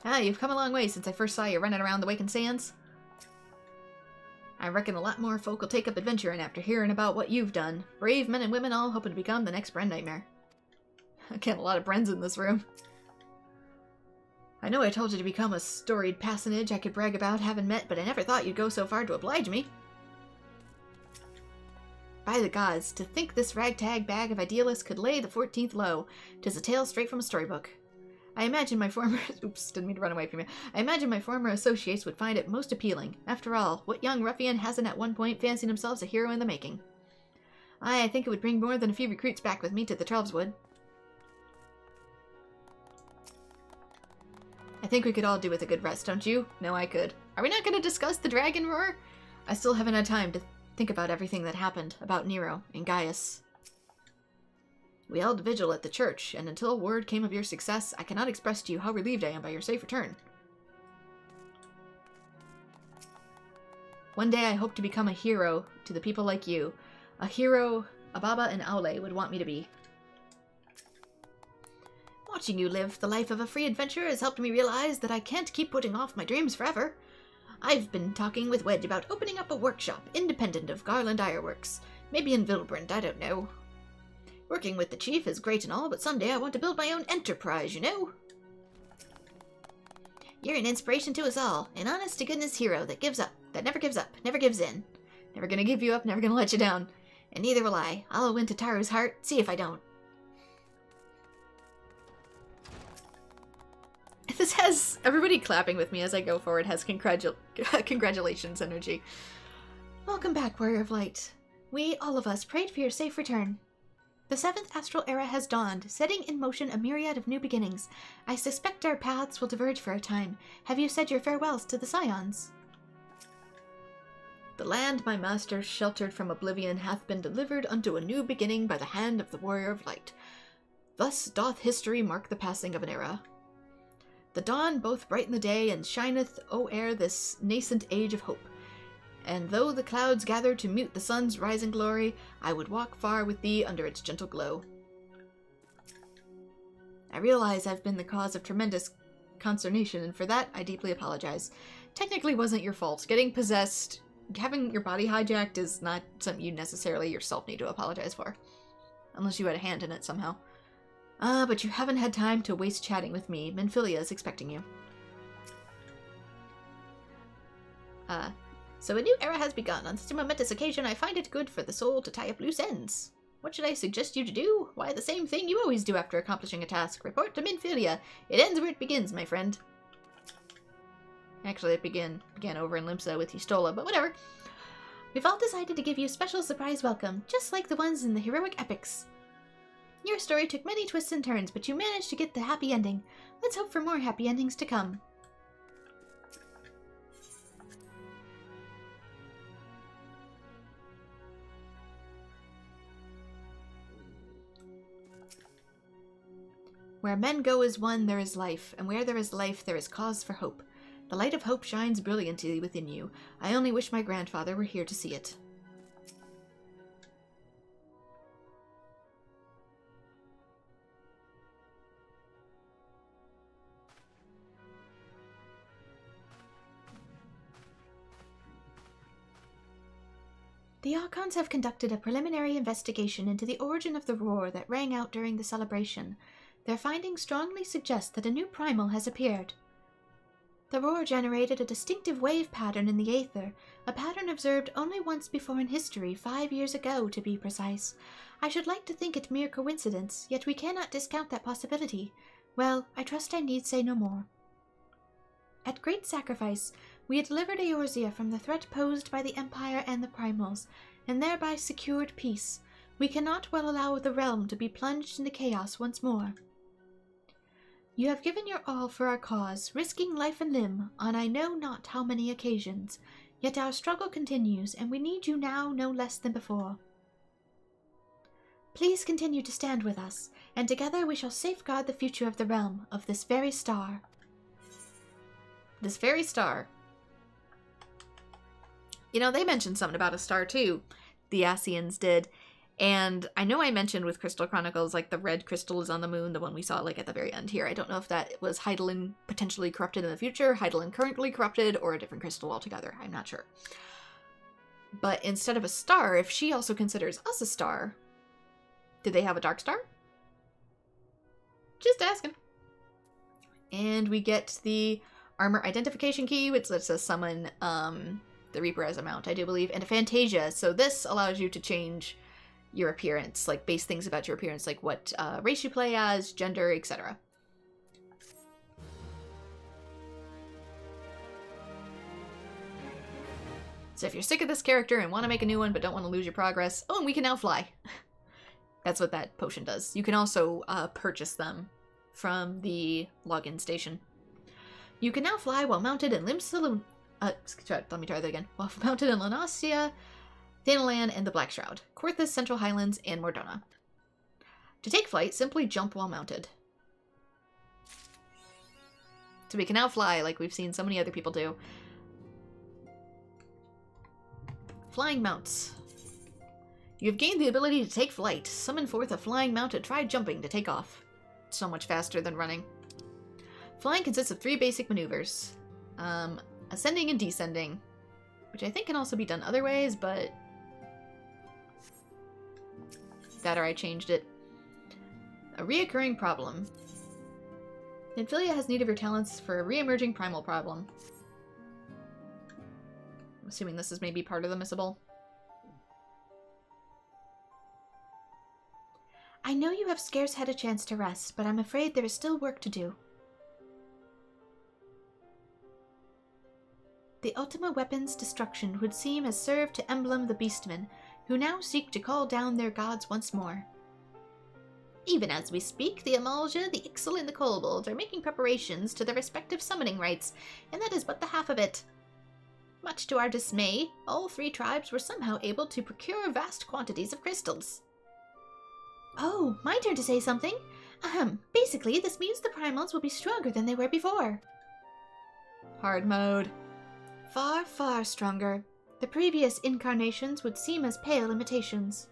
Ah, you've come a long way since I first saw you running around the Wakened Sands. I reckon a lot more folk will take up adventuring after hearing about what you've done. Brave men and women all hoping to become the next Bren Nightmare. Again, a lot of Brens in this room. I know I told you to become a storied personage I could brag about having met, but I never thought you'd go so far to oblige me. By the gods, to think this ragtag bag of idealists could lay the 14th low. 'Tis a tale straight from a storybook. I imagine my former... Oops, didn't mean to run away from you. I imagine my former associates would find it most appealing. After all, what young ruffian hasn't at one point fancied themselves a hero in the making? I think it would bring more than a few recruits back with me to the Trelveswood. I think we could all do with a good rest, don't you? No, I could. Are we not going to discuss the dragon roar? I still haven't had time to think about everything that happened, about Nero and Gaius. We held vigil at the church, and until word came of your success, I cannot express to you how relieved I am by your safe return. One day I hope to become a hero to the people like you. A hero Ababa and Aule would want me to be. Watching you live the life of a free adventurer has helped me realize that I can't keep putting off my dreams forever. I've been talking with Wedge about opening up a workshop independent of Garland Ironworks. Maybe in Vilbrand, I don't know. Working with the chief is great and all, but someday I want to build my own enterprise, you know? You're an inspiration to us all, an honest-to-goodness hero that gives up, that never gives up, never gives in. Never gonna give you up, never gonna let you down. And neither will I. I'll win Tataru's heart, see if I don't. This has everybody clapping with me as I go forward, has congratulations energy. Welcome back, Warrior of Light. We, all of us, prayed for your safe return. The 7th astral era has dawned, setting in motion a myriad of new beginnings. I suspect our paths will diverge for a time. Have you said your farewells to the Scions? The land my master sheltered from oblivion hath been delivered unto a new beginning by the hand of the Warrior of Light. Thus doth history mark the passing of an era. The dawn both brighten the day, and shineth o'er this nascent age of hope. And though the clouds gather to mute the sun's rising glory, I would walk far with thee under its gentle glow. I realize I've been the cause of tremendous consternation, and for that I deeply apologize. Technically wasn't your fault. Getting possessed, having your body hijacked is not something you necessarily yourself need to apologize for. Unless you had a hand in it somehow. But you haven't had time to waste chatting with me. Menphilia is expecting you. So a new era has begun. On such a momentous occasion, I find it good for the soul to tie up loose ends. What should I suggest you to do? Why, the same thing you always do after accomplishing a task. Report to Menphilia. It ends where it begins, my friend. Actually, it began over in Limsa with Yustola, but whatever. We've all decided to give you a special surprise welcome, just like the ones in the heroic epics. Your story took many twists and turns, but you managed to get the happy ending. Let's hope for more happy endings to come. Where men go as one, there is life, and where there is life, there is cause for hope. The light of hope shines brilliantly within you. I only wish my grandfather were here to see it. The Archons have conducted a preliminary investigation into the origin of the roar that rang out during the celebration. Their findings strongly suggest that a new primal has appeared. The roar generated a distinctive wave pattern in the aether, a pattern observed only once before in history, 5 years ago to be precise. I should like to think it mere coincidence, yet we cannot discount that possibility. Well, I trust I need say no more. At great sacrifice, we had delivered Eorzea from the threat posed by the Empire and the Primals, and thereby secured peace. We cannot well allow the realm to be plunged into chaos once more. You have given your all for our cause, risking life and limb on I know not how many occasions, yet our struggle continues, and we need you now no less than before. Please continue to stand with us, and together we shall safeguard the future of the realm, of this very star. This very star. You know, they mentioned something about a star too. The Asians did. And I know I mentioned with Crystal Chronicles, like the red crystal is on the moon, the one we saw like at the very end here. I don't know if that was Hydaelyn potentially corrupted in the future, Hydaelyn currently corrupted, or a different crystal altogether. I'm not sure. But instead of a star, if she also considers us a star, did they have a dark star? Just asking. And we get the armor identification key, which lets us summon the Reaper as a mount, I do believe, and a Fantasia. So this allows you to change your appearance, like base things about your appearance, like what race you play as, gender, etc. So if you're sick of this character and want to make a new one but don't want to lose your progress, oh, and we can now fly. That's what that potion does. You can also purchase them from the login station. You can now fly while mounted in let me try that again. While mounted in Lanasia, Thanalan, and the Black Shroud, Korthus, Central Highlands, and Mordona. To take flight, simply jump while mounted. So we can now fly like we've seen so many other people do. Flying mounts. You have gained the ability to take flight. Summon forth a flying mount and try jumping to take off. So much faster than running. Flying consists of 3 basic maneuvers. Ascending and descending, which I think can also be done other ways, but that or I changed it. A reoccurring problem. Nvidia has need of your talents for a re-emerging primal problem. I'm assuming this is maybe part of the missable. I know you have scarce had a chance to rest, but I'm afraid there is still work to do. The Ultima Weapon's destruction would seem as served to emblem the Beastmen, who now seek to call down their gods once more. Even as we speak, the Amalja, the Ixal, and the Kobolds are making preparations to their respective summoning rites, and that is but the half of it. Much to our dismay, all 3 tribes were somehow able to procure vast quantities of crystals. Oh, my turn to say something? Basically, this means the primals will be stronger than they were before. Hard mode. Far, far stronger. The previous incarnations would seem as pale imitations.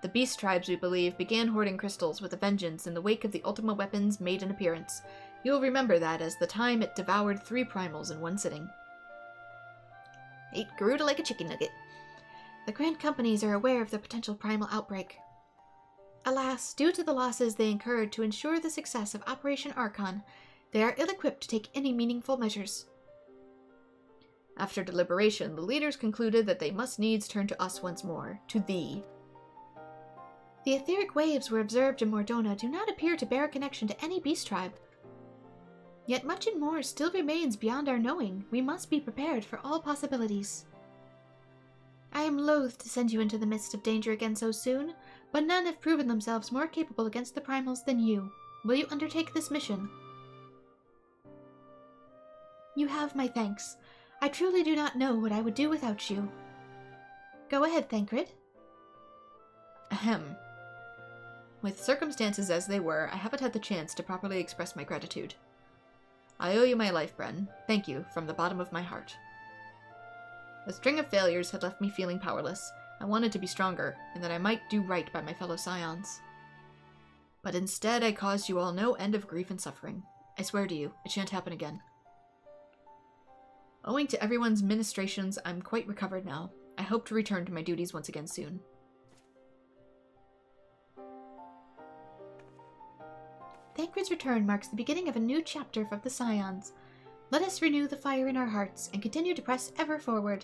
The beast tribes, we believe, began hoarding crystals with a vengeance in the wake of the Ultima Weapon's maiden appearance. You'll remember that as the time it devoured 3 primals in one sitting. Ate Garuda like a chicken nugget. The Grand Companies are aware of the potential primal outbreak. Alas, due to the losses they incurred to ensure the success of Operation Archon, they are ill-equipped to take any meaningful measures. After deliberation, the leaders concluded that they must needs turn to us once more, to thee. The etheric waves were observed in Mordona do not appear to bear a connection to any beast tribe. Yet much and more still remains beyond our knowing. We must be prepared for all possibilities. I am loath to send you into the midst of danger again so soon, but none have proven themselves more capable against the primals than you. Will you undertake this mission? You have my thanks. I truly do not know what I would do without you. Go ahead, Thancred. Ahem. With circumstances as they were, I haven't had the chance to properly express my gratitude. I owe you my life, Bren. Thank you, from the bottom of my heart. A string of failures had left me feeling powerless. I wanted to be stronger, and that I might do right by my fellow scions. But instead, I caused you all no end of grief and suffering. I swear to you, it shan't happen again. Owing to everyone's ministrations, I'm quite recovered now. I hope to return to my duties once again soon. Thancred's return marks the beginning of a new chapter for the Scions. Let us renew the fire in our hearts and continue to press ever forward.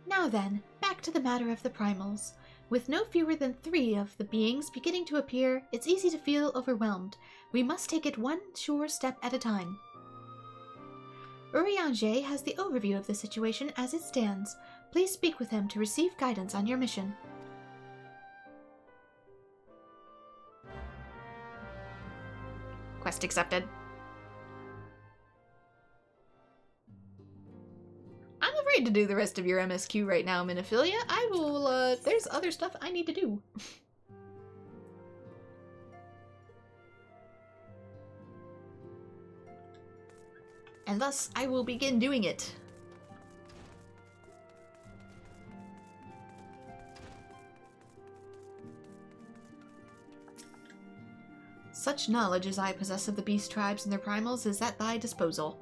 Now then, back to the matter of the primals. With no fewer than 3 of the beings beginning to appear, it's easy to feel overwhelmed. We must take it one sure step at a time. Urianger has the overview of the situation as it stands. Please speak with him to receive guidance on your mission. Quest accepted. I'm afraid to do the rest of your MSQ right now, Minophilia. I will, there's other stuff I need to do. And thus, I will begin doing it. Such knowledge as I possess of the beast tribes and their primals is at thy disposal.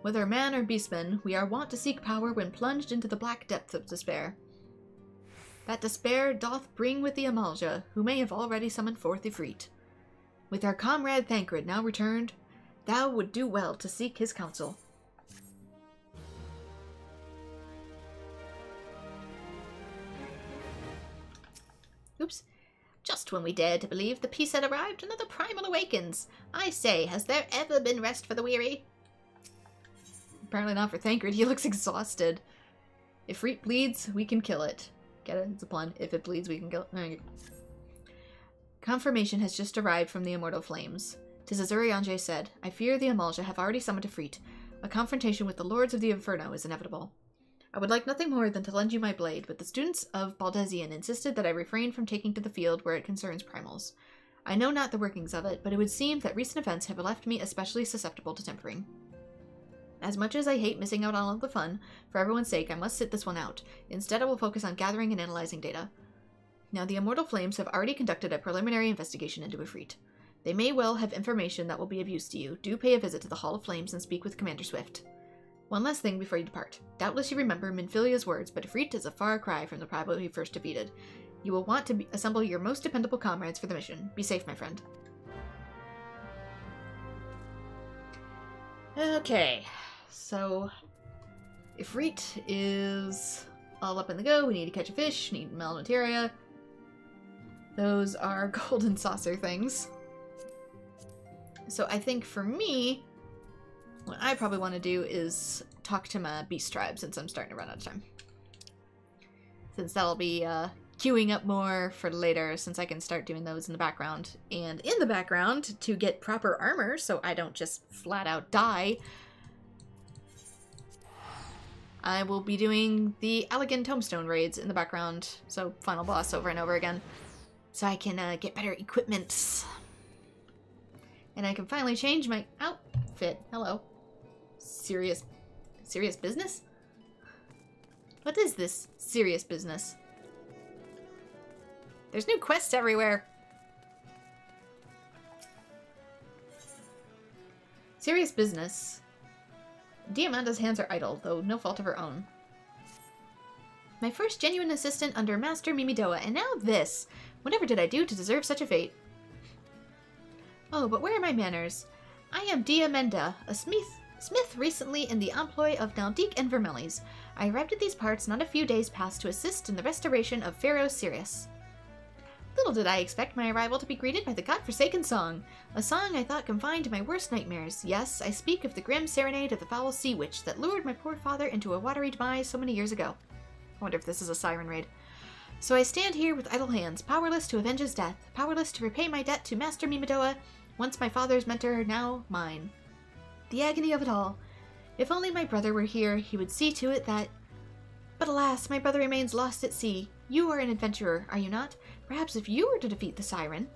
Whether man or beastman, we are wont to seek power when plunged into the black depth of despair. That despair doth bring with the Amalja, who may have already summoned forth Ifrit. With our comrade Thancred now returned, thou would do well to seek his counsel. Oops. Just when we dared to believe the peace had arrived, another primal awakens. I say, has there ever been rest for the weary? Apparently not for Thancred. He looks exhausted. If Ifrit bleeds, we can kill it. Get it? It's a pun. If it bleeds, we can kill it. Confirmation has just arrived from the Immortal Flames. 'Tis as Urianger said, I fear the Amalja have already summoned a Freet. A confrontation with the Lords of the Inferno is inevitable. I would like nothing more than to lend you my blade, but the students of Baldesion insisted that I refrain from taking to the field where it concerns primals. I know not the workings of it, but it would seem that recent events have left me especially susceptible to tempering. As much as I hate missing out on all of the fun, for everyone's sake I must sit this one out. Instead I will focus on gathering and analyzing data. Now the Immortal Flames have already conducted a preliminary investigation into Ifrit. They may well have information that will be of use to you. Do pay a visit to the Hall of Flames and speak with Commander Swift. One last thing before you depart. Doubtless you remember Minfilia's words, but Ifrit is a far cry from the Primal he first defeated. You will want to assemble your most dependable comrades for the mission. Be safe, my friend. Okay, so Ifrit is all up in the go. We need to catch a fish, need Malmateria. Those are golden saucer things. So I think for me, what I probably want to do is talk to my beast tribe since I'm starting to run out of time. Since that'll be queuing up more for later, since I can start doing those in the background. And in the background, to get proper armor so I don't just flat out die, I will be doing the Allegan Tombstone raids in the background, so final boss over and over again, so I can get better equipment. And I can finally change my outfit. Hello. Serious business? What is this serious business? There's new quests everywhere. Serious business. Diamanda's hands are idle, though no fault of her own. My first genuine assistant under Master Mimidoa, and now this! Whatever did I do to deserve such a fate? Oh, but where are my manners? I am Diamanda, a smith recently in the employ of Naldic and Vermelis. I arrived at these parts not a few days past to assist in the restoration of Pharaoh Sirius. Little did I expect my arrival to be greeted by the godforsaken song. A song I thought confined to my worst nightmares. Yes, I speak of the grim serenade of the foul sea witch that lured my poor father into a watery demise so many years ago. I wonder if this is a siren raid. So I stand here with idle hands, powerless to avenge his death, powerless to repay my debt to Master Mimidoa, once my father's mentor, now mine. The agony of it all. If only my brother were here, he would see to it that... But alas, my brother remains lost at sea. You are an adventurer, are you not? Perhaps if you were to defeat the siren.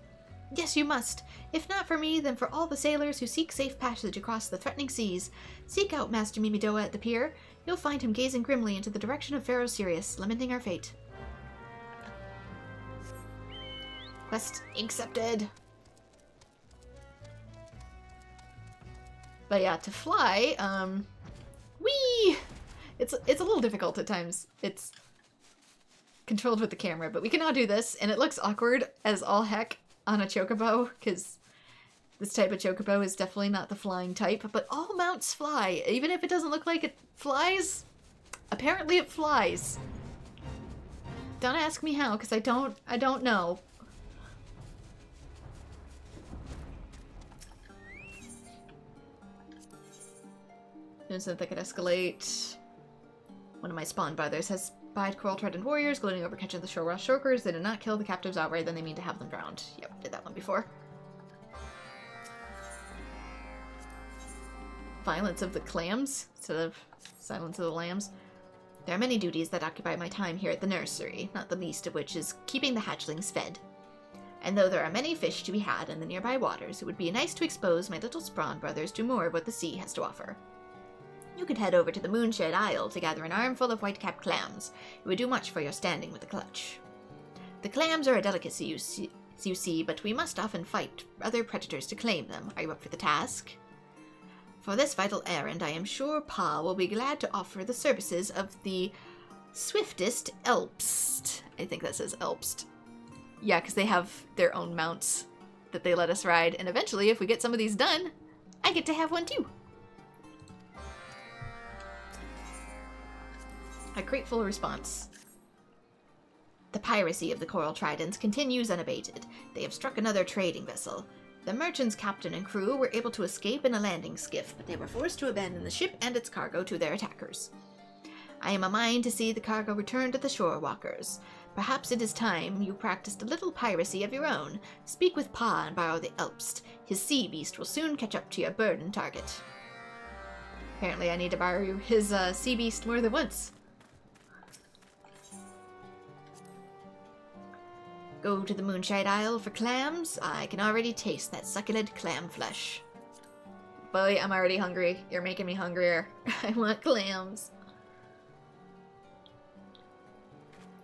Yes, you must. If not for me, then for all the sailors who seek safe passage across the threatening seas. Seek out Master Mimidoa at the pier. You'll find him gazing grimly into the direction of Pharaoh Sirius, lamenting our fate. Quest accepted. But yeah, to fly, whee! It's a little difficult at times. It's controlled with the camera, but we can now do this, and it looks awkward as all heck on a chocobo, because this type of chocobo is definitely not the flying type, but all mounts fly. Even if it doesn't look like it flies, apparently it flies. Don't ask me how, because I don't know. So that could escalate. One of my spawn brothers has spied coral-trident warriors gloating over catching the shore shorkers. They did not kill the captives outright, then they mean to have them drowned. Yep, did that one before. Violence of the clams instead of silence of the lambs. There are many duties that occupy my time here at the nursery, not the least of which is keeping the hatchlings fed. And though there are many fish to be had in the nearby waters, it would be nice to expose my little spawn brothers to more of what the sea has to offer. You could head over to the Moonshed Isle to gather an armful of white-capped clams. It would do much for your standing with the clutch. The clams are a delicacy, you see, but we must often fight other predators to claim them. Are you up for the task? For this vital errand, I am sure Pa will be glad to offer the services of the swiftest Elpst. I think that says Elpst. Yeah, because they have their own mounts that they let us ride, and eventually, if we get some of these done, I get to have one too. A grateful response. The piracy of the Coral Tridents continues unabated. They have struck another trading vessel. The merchant's captain and crew were able to escape in a landing skiff, but they were forced to abandon the ship and its cargo to their attackers. I am a mind to see the cargo returned to the shore walkers. Perhaps it is time you practiced a little piracy of your own. Speak with Pa and borrow the Elpst. His sea beast will soon catch up to your burden target. Apparently I need to borrow his sea beast more than once. Go to the Moonshade Isle for clams. I can already taste that succulent clam flesh. Boy, I'm already hungry. You're making me hungrier. I want clams.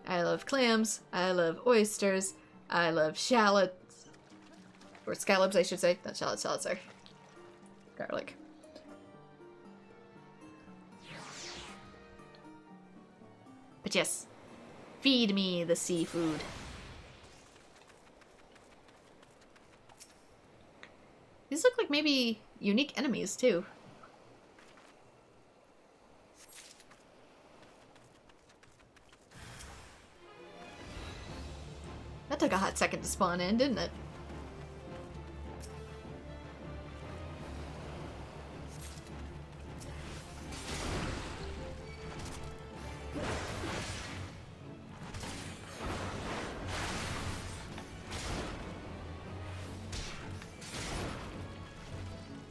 I love clams. I love oysters. I love shallots. Or scallops, I should say. Not shallots, shallots are garlic. But yes, feed me the seafood. These look like maybe unique enemies, too. That took a hot second to spawn in, didn't it?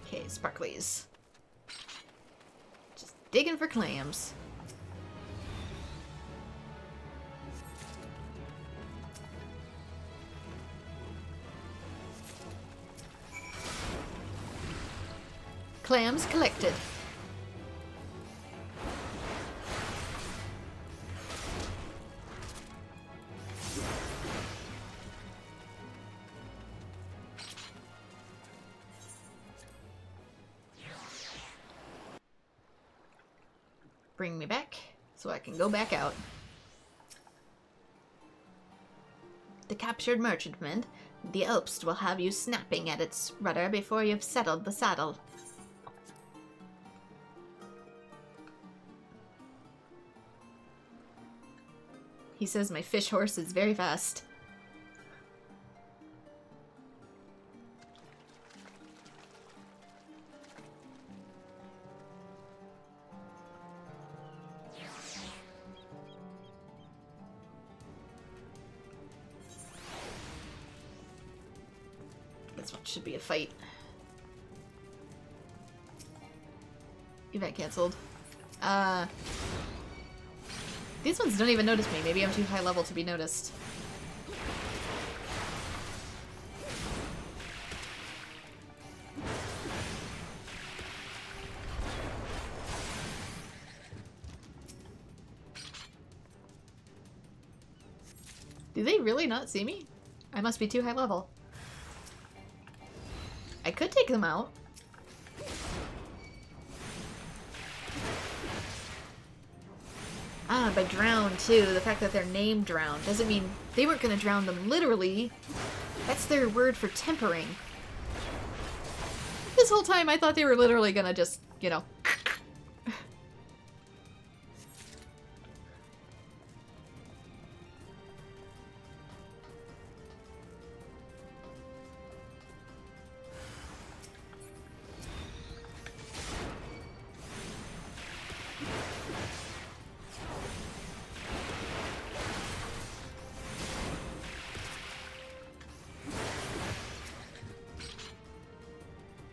Okay, sparklies. Just digging for clams. Clams collected. Bring me back so I can go back out. The captured merchantman, the Elpst will have you snapping at its rudder before you've settled the saddle. He says my fish horse is very fast. This one should be a fight. Event canceled. These ones don't even notice me. Maybe I'm too high level to be noticed. Do they really not see me? I must be too high level. I could take them out. Ah, by drown too. The fact that they're named drown doesn't mean they weren't gonna drown them literally. That's their word for tempering. This whole time I thought they were literally gonna just, you know.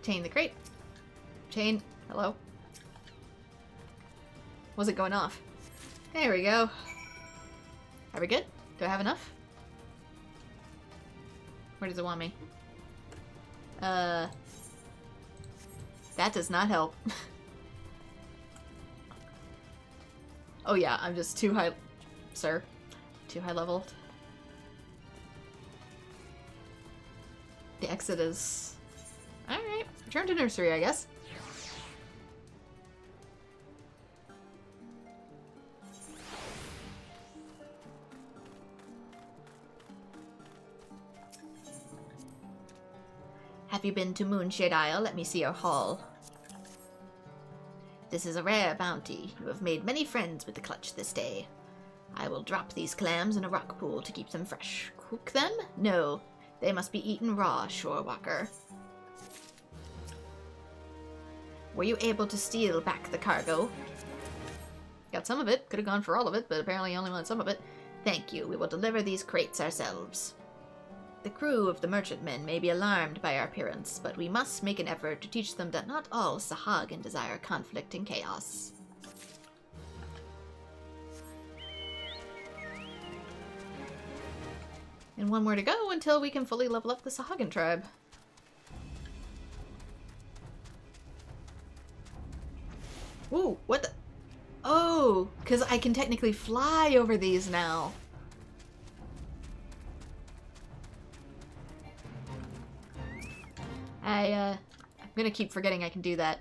Chain the crate. Chain. Hello. Was it going off? There we go. Are we good? Do I have enough? Where does it want me? That does not help. Oh yeah, I'm just too high... Sir. Too high leveled. The exit is... Alright, return to nursery, I guess. Have you been to Moonshade Isle? Let me see your haul. This is a rare bounty. You have made many friends with the clutch this day. I will drop these clams in a rock pool to keep them fresh. Cook them? No. They must be eaten raw, Shorewalker. Were you able to steal back the cargo? Got some of it. Could have gone for all of it, but apparently I only want some of it. Thank you, we will deliver these crates ourselves. The crew of the merchantmen may be alarmed by our appearance, but we must make an effort to teach them that not all Sahagin desire conflict and chaos. And one more to go until we can fully level up the Sahagin tribe. Ooh, what the? Oh, because I can technically fly over these now. I'm gonna keep forgetting I can do that.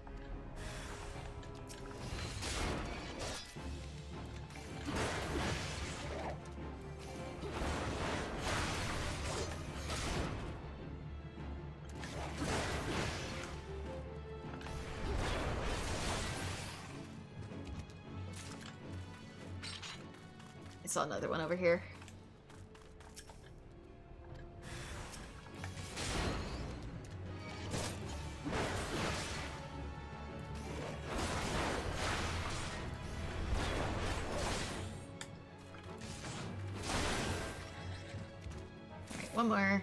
I saw another one over here. One more.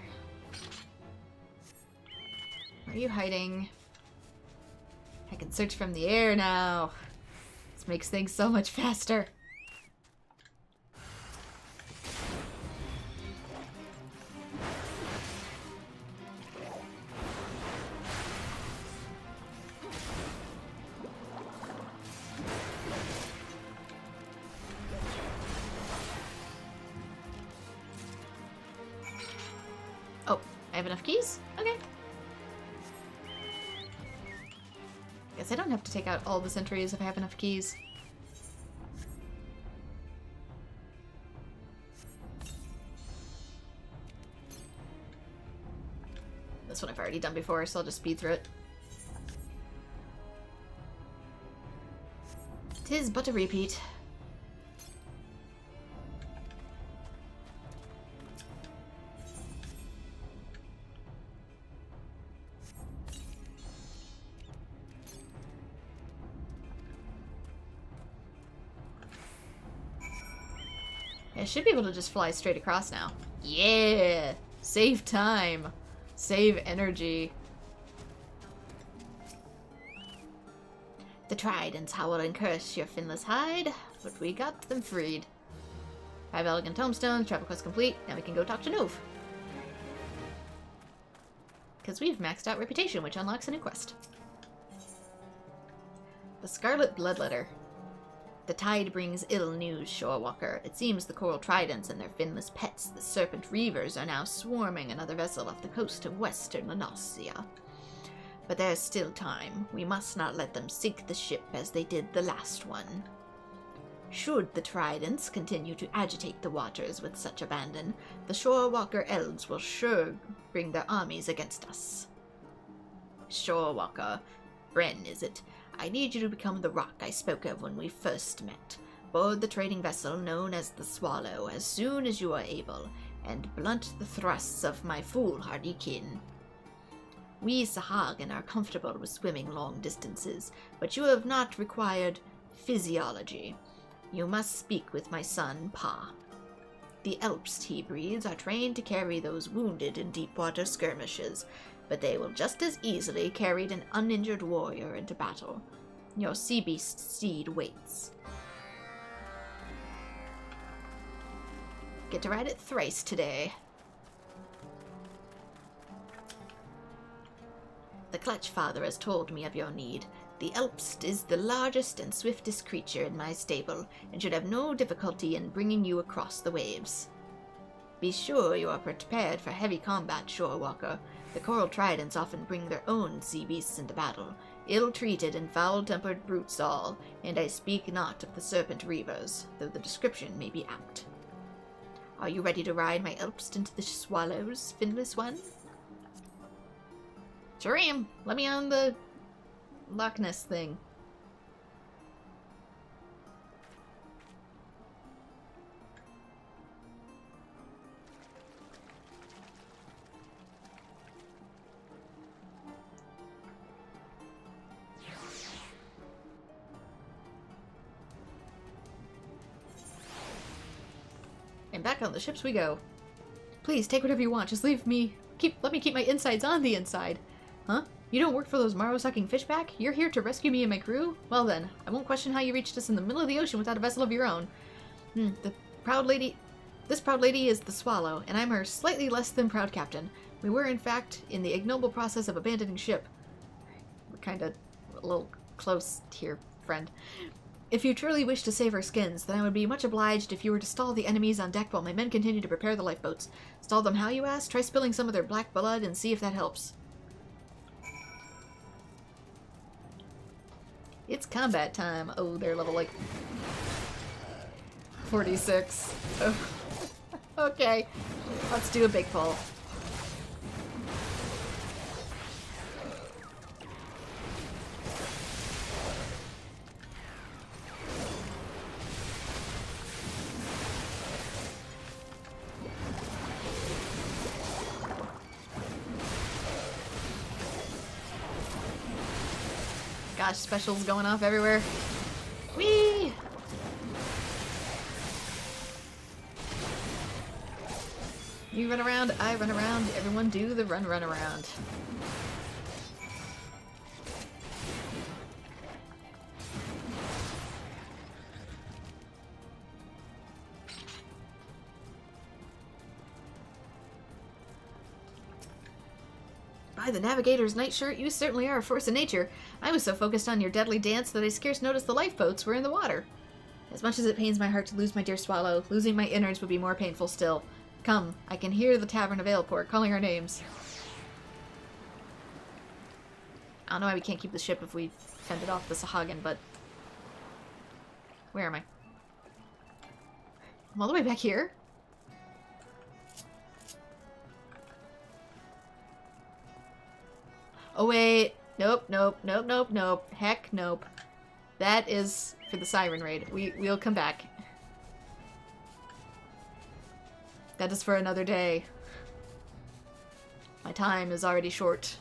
Where are you hiding? I can search from the air now. This makes things so much faster. I have enough keys? Okay. Guess I don't have to take out all the sentries if I have enough keys. This one I've already done before, so I'll just speed through it. 'Tis but a repeat. I should be able to just fly straight across now. Yeah! Save time. Save energy. The tridents howl and curse your finless hide, but we got them freed. 5 elegant tomestones, travel quest complete, now we can go talk to Nov. Because we've maxed out reputation, which unlocks a new quest. The Scarlet Bloodletter. The tide brings ill news, Shorewalker. It seems the coral tridents and their finless pets, the serpent reavers, are now swarming another vessel off the coast of western Lanosia. But there's still time. We must not let them sink the ship as they did the last one. Should the tridents continue to agitate the waters with such abandon, the Shorewalker elves will sure bring their armies against us. Shorewalker, Bren, is it? I need you to become the rock I spoke of when we first met. Board the trading vessel known as the Swallow as soon as you are able, and blunt the thrusts of my foolhardy kin. We Sahagin are comfortable with swimming long distances, but you have not required physiology. You must speak with my son, Pa. The Elpst he breeds are trained to carry those wounded in deep-water skirmishes, but they will just as easily carry an uninjured warrior into battle. Your sea beast steed waits. Get to ride it thrice today. The Clutch Father has told me of your need. The Elpst is the largest and swiftest creature in my stable, and should have no difficulty in bringing you across the waves. Be sure you are prepared for heavy combat, Shorewalker. The coral tridents often bring their own sea beasts into battle, ill-treated and foul-tempered brutes all, and I speak not of the serpent reavers, though the description may be apt. Are you ready to ride my Elpst into the Swallows, finless one? Sure am. Let me on the Loch Ness thing. And back on the ships we go. Please, take whatever you want. Just let me keep my insides on the inside. Huh? You don't work for those marrow-sucking fishback? You're here to rescue me and my crew? Well then, I won't question how you reached us in the middle of the ocean without a vessel of your own. This proud lady is the Swallow, and I'm her slightly less than proud captain. We were, in fact, in the ignoble process of abandoning ship. We're kinda a little close here, friend. If you truly wish to save our skins, then I would be much obliged if you were to stall the enemies on deck while my men continue to prepare the lifeboats. Stall them how, you ask? Try spilling some of their black blood and see if that helps. It's combat time. Oh, they're level, like, 46. Oh. Okay, let's do a big pull. Gosh, specials going off everywhere. Whee! You run around, I run around, everyone do the run around. By the Navigator's nightshirt, you certainly are a force of nature. I was so focused on your deadly dance that I scarce noticed the lifeboats were in the water. As much as it pains my heart to lose my dear Swallow, losing my innards would be more painful still. Come, I can hear the Tavern of Aleport calling our names. I don't know why we can't keep the ship if we fended off the Sahagin, but... Where am I? I'm all the way back here? Oh wait, nope, nope, nope, nope, nope, heck nope. That is for the Siren Raid. We'll come back. That is for another day. My time is already short.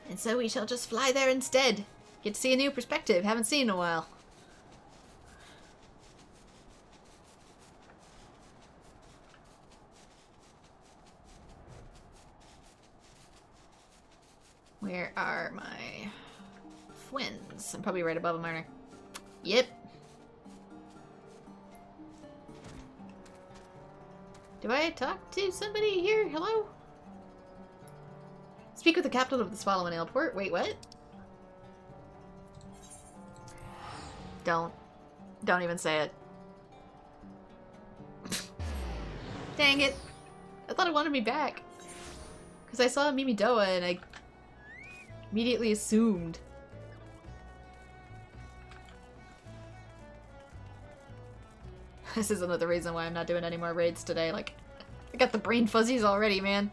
And so we shall just fly there instead. Get to see a new perspective. Haven't seen in a while. Where are my twins? I'm probably right above them, aren't I? Yep. Do I talk to somebody here? Hello? Speak with the captain of the Swallow in Aleport. Wait, what? Don't even say it. Dang it. I thought it wanted me back. Because I saw Mimi Doa and I immediately assumed. This is another reason why I'm not doing any more raids today. Like, I got the brain fuzzies already, man.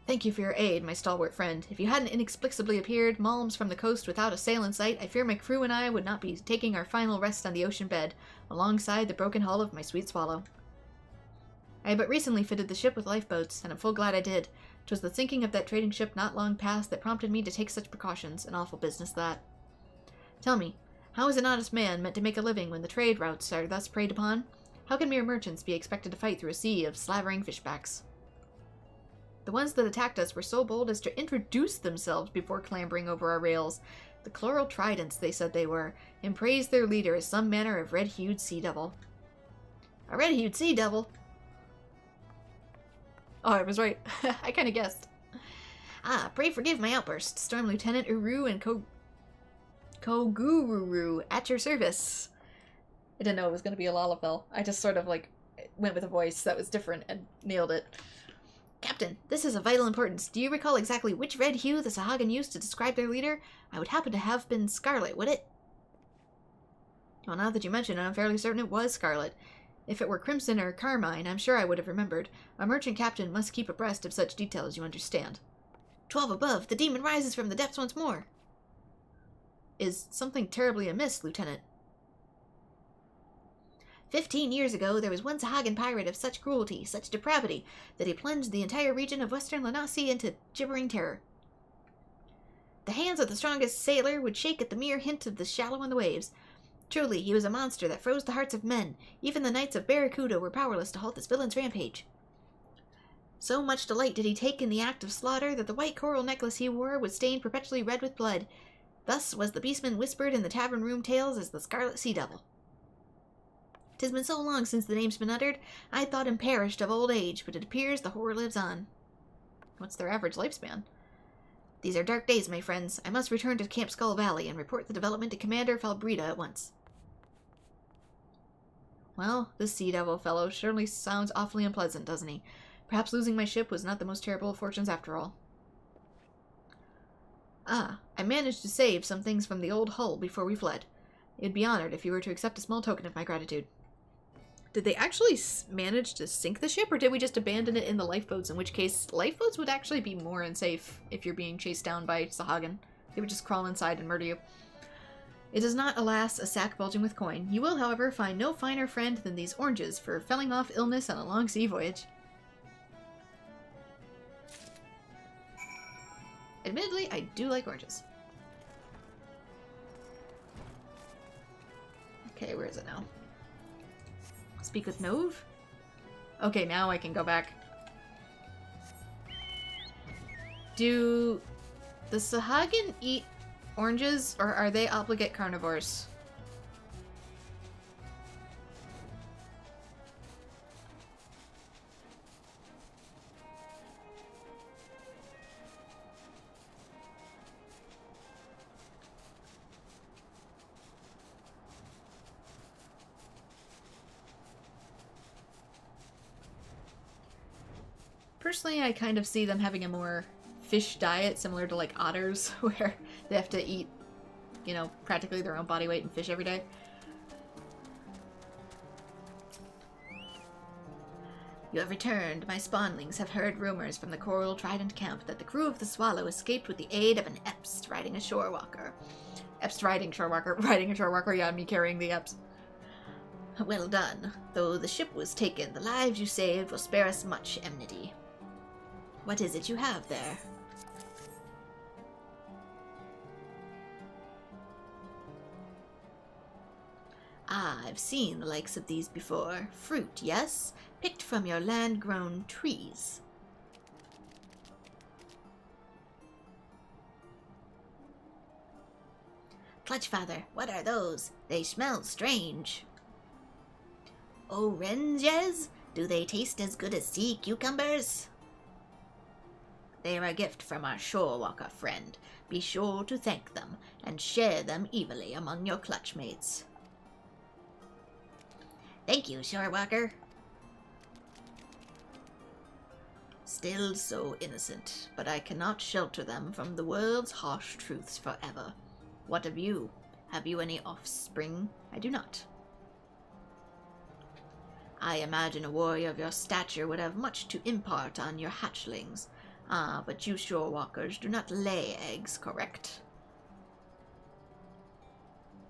Thank you for your aid, my stalwart friend. If you hadn't inexplicably appeared, Malms from the coast without a sail in sight, I fear my crew and I would not be taking our final rest on the ocean bed, alongside the broken hull of my sweet Swallow. I had but recently fitted the ship with lifeboats, and I'm full glad I did. 'Twas the sinking of that trading ship not long past that prompted me to take such precautions, an awful business that. Tell me, how is an honest man meant to make a living when the trade routes are thus preyed upon? How can mere merchants be expected to fight through a sea of slavering fishbacks? The ones that attacked us were so bold as to introduce themselves before clambering over our rails. The chloral tridents, they said they were, and praised their leader as some manner of red-hued sea devil. A red-hued sea devil? Oh, I was right. I kind of guessed. Ah, pray forgive my outburst. Storm Lieutenant Uru and Kogururu at your service. I didn't know it was going to be a Lalafell. I just sort of, like, went with a voice that was different and nailed it. Captain, this is of vital importance. Do you recall exactly which red hue the Sahagin used to describe their leader? I would happen to have been scarlet, would it? Well, now that you mention it, I'm fairly certain it was scarlet. If it were crimson or carmine, I'm sure I would have remembered. A merchant captain must keep abreast of such details, you understand. 12 above, the demon rises from the depths once more. Is something terribly amiss, Lieutenant? 15 years ago, there was one Sahagan pirate of such cruelty, such depravity, that he plunged the entire region of western Lanasi into gibbering terror. The hands of the strongest sailor would shake at the mere hint of the shallow and the waves. Truly, he was a monster that froze the hearts of men. Even the knights of Barracuda were powerless to halt this villain's rampage. So much delight did he take in the act of slaughter that the white coral necklace he wore was stained perpetually red with blood. Thus was the beastman whispered in the tavern room tales as the Scarlet Sea Devil. 'Tis been so long since the name's been uttered, I thought him perished of old age, but it appears the horror lives on. What's their average lifespan? These are dark days, my friends. I must return to Camp Skull Valley and report the development to Commander Falbrida at once. Well, this Sea Devil fellow surely sounds awfully unpleasant, doesn't he? Perhaps losing my ship was not the most terrible of fortunes after all. Ah, I managed to save some things from the old hull before we fled. I'd be honored if you were to accept a small token of my gratitude. Did they actually manage to sink the ship, or did we just abandon it in the lifeboats, in which case lifeboats would actually be more unsafe if you're being chased down by Sahagan. They would just crawl inside and murder you. It is not, alas, a sack bulging with coin. You will, however, find no finer friend than these oranges for felling off illness on a long sea voyage. Admittedly, I do like oranges. Okay, where is it now? Speak with Nove? Okay, now I can go back. Do the Sahagan eat oranges, or are they obligate carnivores? Personally, I kind of see them having a more fish diet, similar to like otters, where they have to eat, you know, practically their own body weight in fish every day. You have returned. My spawnlings have heard rumors from the Coral Trident camp that the crew of the Swallow escaped with the aid of an Epst riding a shorewalker. Epst riding shorewalker. Riding a shorewalker, yeah, me carrying the Epst. Well done. Though the ship was taken, the lives you saved will spare us much enmity. What is it you have there? Ah, I've seen the likes of these before. Fruit, yes? Picked from your land-grown trees. Clutchfather, what are those? They smell strange. Oranges? Do they taste as good as sea cucumbers? They are a gift from our shorewalker friend. Be sure to thank them, and share them evenly among your clutchmates. Thank you, shorewalker. Still so innocent, but I cannot shelter them from the world's harsh truths forever. What of you? Have you any offspring? I do not. I imagine a warrior of your stature would have much to impart on your hatchlings. Ah, but you shorewalkers do not lay eggs, correct?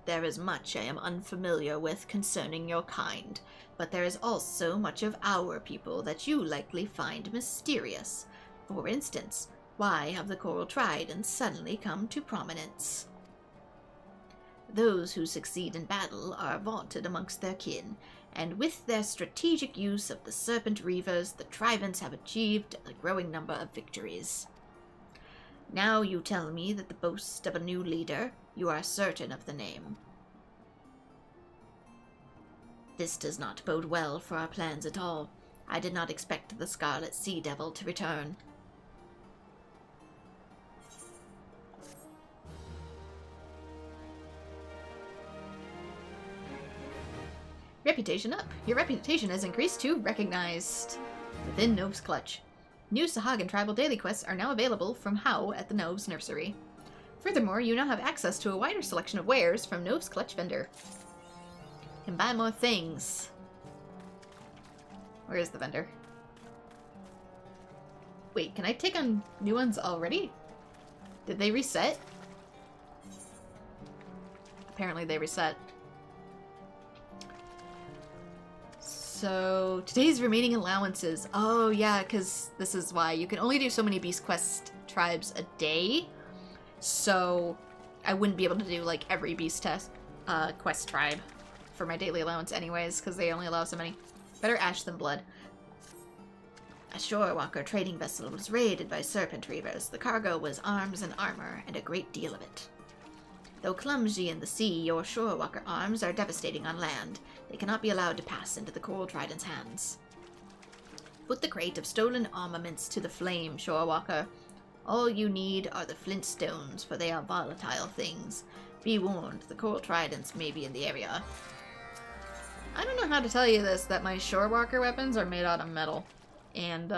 There is much I am unfamiliar with concerning your kind, but there is also much of our people that you likely find mysterious. For instance, why have the Coral Tridents suddenly come to prominence? Those who succeed in battle are vaunted amongst their kin, and with their strategic use of the Serpent Reavers, the Tridents have achieved a growing number of victories. Now you tell me that the boast of a new leader, you are certain of the name. This does not bode well for our plans at all. I did not expect the Scarlet Sea Devil to return. Reputation up. Your reputation has increased to recognized within Nove's clutch. New Sahagan tribal daily quests are now available from How at the Nove's nursery. Furthermore, you now have access to a wider selection of wares from Nove's clutch vendor. Can buy more things. Where is the vendor? Wait, can I take on new ones already? Did they reset? Apparently they reset. So, today's remaining allowances. Oh yeah, because this is why. You can only do so many Beast Quest tribes a day. So, I wouldn't be able to do, like, every Beast Quest tribe for my daily allowance anyways, because they only allow so many. Better ash than blood. A shorewalker trading vessel was raided by serpent reavers. The cargo was arms and armor, and a great deal of it. Though clumsy in the sea, your shorewalker arms are devastating on land. They cannot be allowed to pass into the Coral Trident's hands. Put the crate of stolen armaments to the flame, shorewalker. All you need are the flint stones, for they are volatile things. Be warned, the Coral Tridents may be in the area. I don't know how to tell you this, that my shorewalker weapons are made out of metal. And,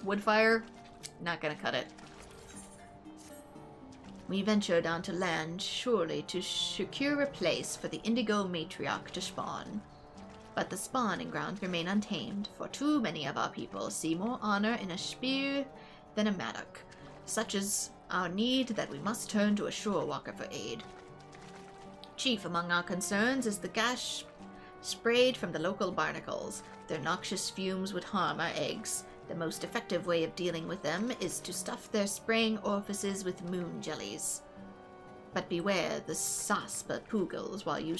wood fire, not gonna cut it. We ventured onto land, surely to secure a place for the Indigo Matriarch to spawn. But the spawning grounds remain untamed, for too many of our people see more honor in a spear than a mattock. Such is our need that we must turn to a shorewalker for aid. Chief among our concerns is the gas sprayed from the local barnacles. Their noxious fumes would harm our eggs. The most effective way of dealing with them is to stuff their spraying orifices with moon jellies. But beware the Saspa Poogles while you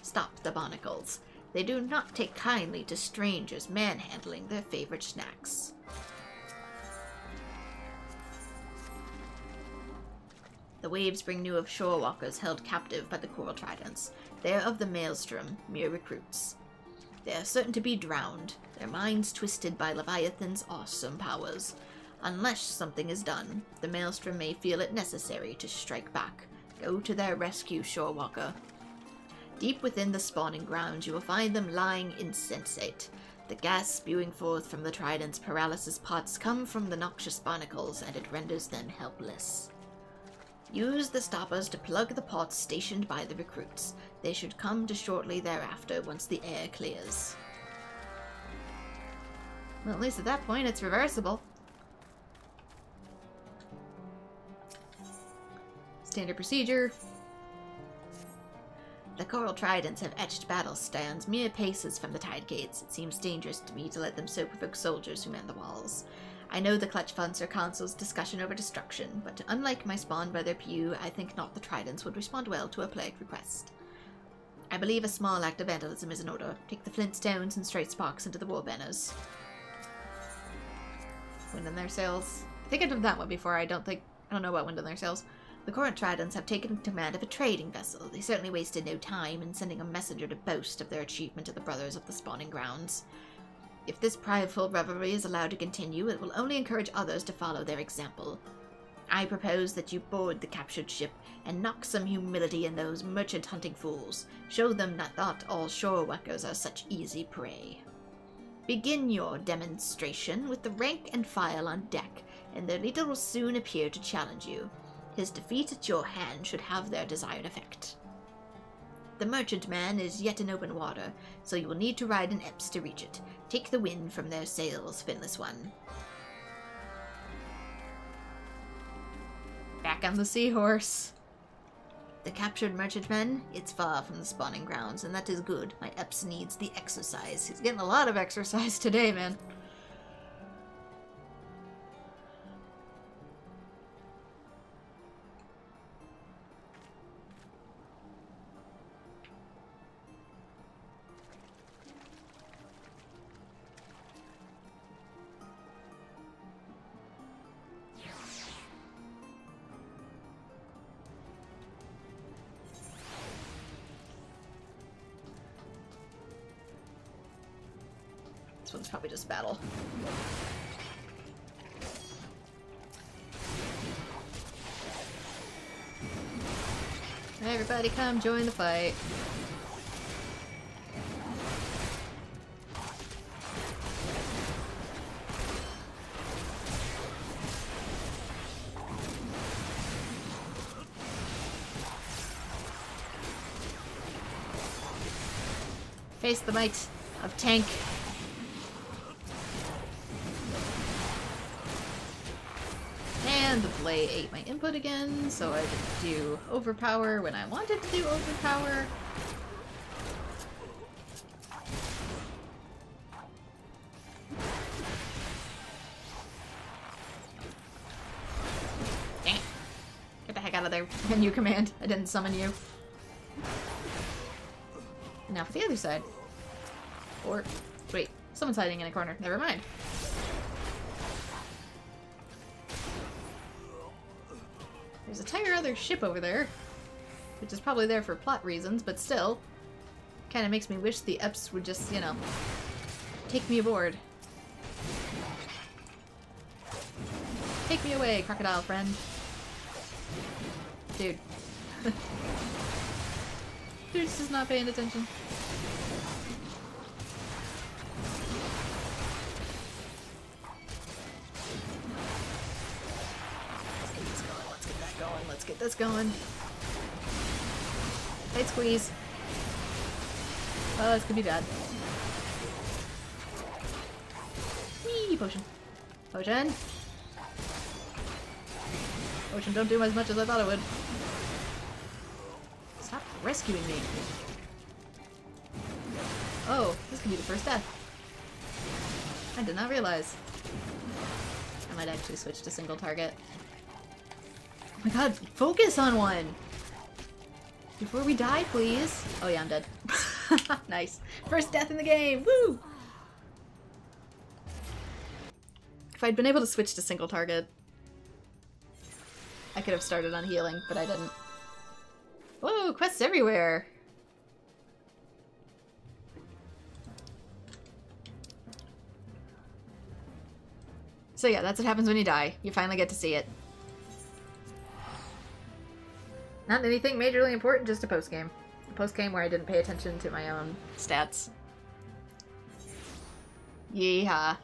stop the barnacles. They do not take kindly to strangers manhandling their favorite snacks. The waves bring new of shorewalkers held captive by the Coral Tridents. They are of the Maelstrom, mere recruits. They are certain to be drowned, their minds twisted by Leviathan's awesome powers. Unless something is done, the Maelstrom may feel it necessary to strike back. Go to their rescue, shorewalker. Deep within the spawning grounds, you will find them lying insensate. The gas spewing forth from the Trident's paralysis pots come from the noxious barnacles, and it renders them helpless. Use the stoppers to plug the pots stationed by the recruits. They should come to shortly thereafter once the air clears. Well, at least at that point it's reversible. Standard procedure. The Coral Tridents have etched battle stands mere paces from the tide gates. It seems dangerous to me to let them so provoke soldiers who man the walls. I know the Clutch Funds are Council's discussion over destruction, but unlike my Spawn Brother Pew, I think not the Tridents would respond well to a plague request. I believe a small act of vandalism is in order. Take the flint stones and straight sparks into the war banners. Wind in their sails. I think I've done that one before. I don't know about wind in their sails. The current Tridents have taken command of a trading vessel. They certainly wasted no time in sending a messenger to boast of their achievement to the Brothers of the Spawning Grounds. If this prideful revelry is allowed to continue, it will only encourage others to follow their example. I propose that you board the captured ship and knock some humility in those merchant-hunting fools. Show them that not all shorewalkers are such easy prey. Begin your demonstration with the rank and file on deck, and their leader will soon appear to challenge you. His defeat at your hand should have their desired effect. The merchantman is yet in open water, so you will need to ride an Eps to reach it. Take the wind from their sails, finless one. Back on the seahorse. The captured merchantman, it's far from the spawning grounds, and that is good. My Eps needs the exercise. He's getting a lot of exercise today, man. This one's probably just battle. Everybody come join the fight. Face the might of tank. And the blade ate my input again, so I didn't do overpower when I wanted to do overpower. of there. Menu command. I didn't summon you. Now for the other side. Or, wait, someone's hiding in a corner. Never mind. There's a entire other ship over there, which is probably there for plot reasons, but still, kind of makes me wish the Eps would just, you know, take me aboard. Take me away, crocodile friend. Dude. Dude's just not paying attention. Let's get this going. Tight squeeze. Oh, this could be bad. Whee! Potion. Potion! Potion don't do as much as I thought it would. Stop rescuing me. Oh, this could be the first death. I did not realize. I might actually switch to single target. Oh my god, focus on one! Before we die, please. Oh yeah, I'm dead. Nice. First death in the game! Woo! If I'd been able to switch to single target, I could have started on healing, but I didn't. Whoa, quests everywhere! So yeah, that's what happens when you die. You finally get to see it. Not anything majorly important, just a post-game. A post-game where I didn't pay attention to my own stats. Yeehaw.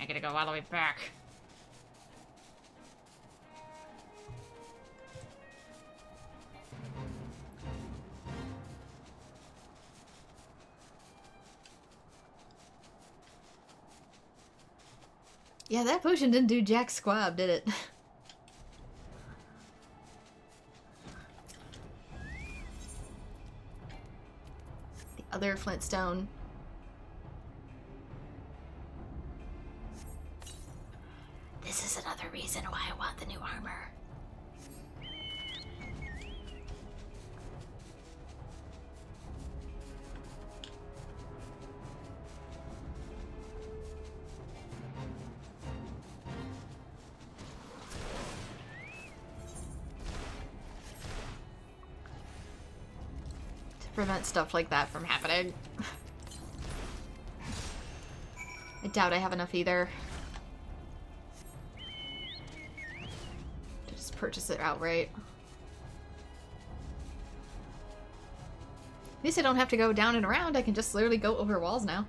I gotta go all the way back. Yeah, that potion didn't do jack squab, did it? The other flintstone. This is another reason why I want the new armor. Prevent stuff like that from happening. I doubt I have enough either. To just purchase it outright. At least I don't have to go down and around, I can just literally go over walls now.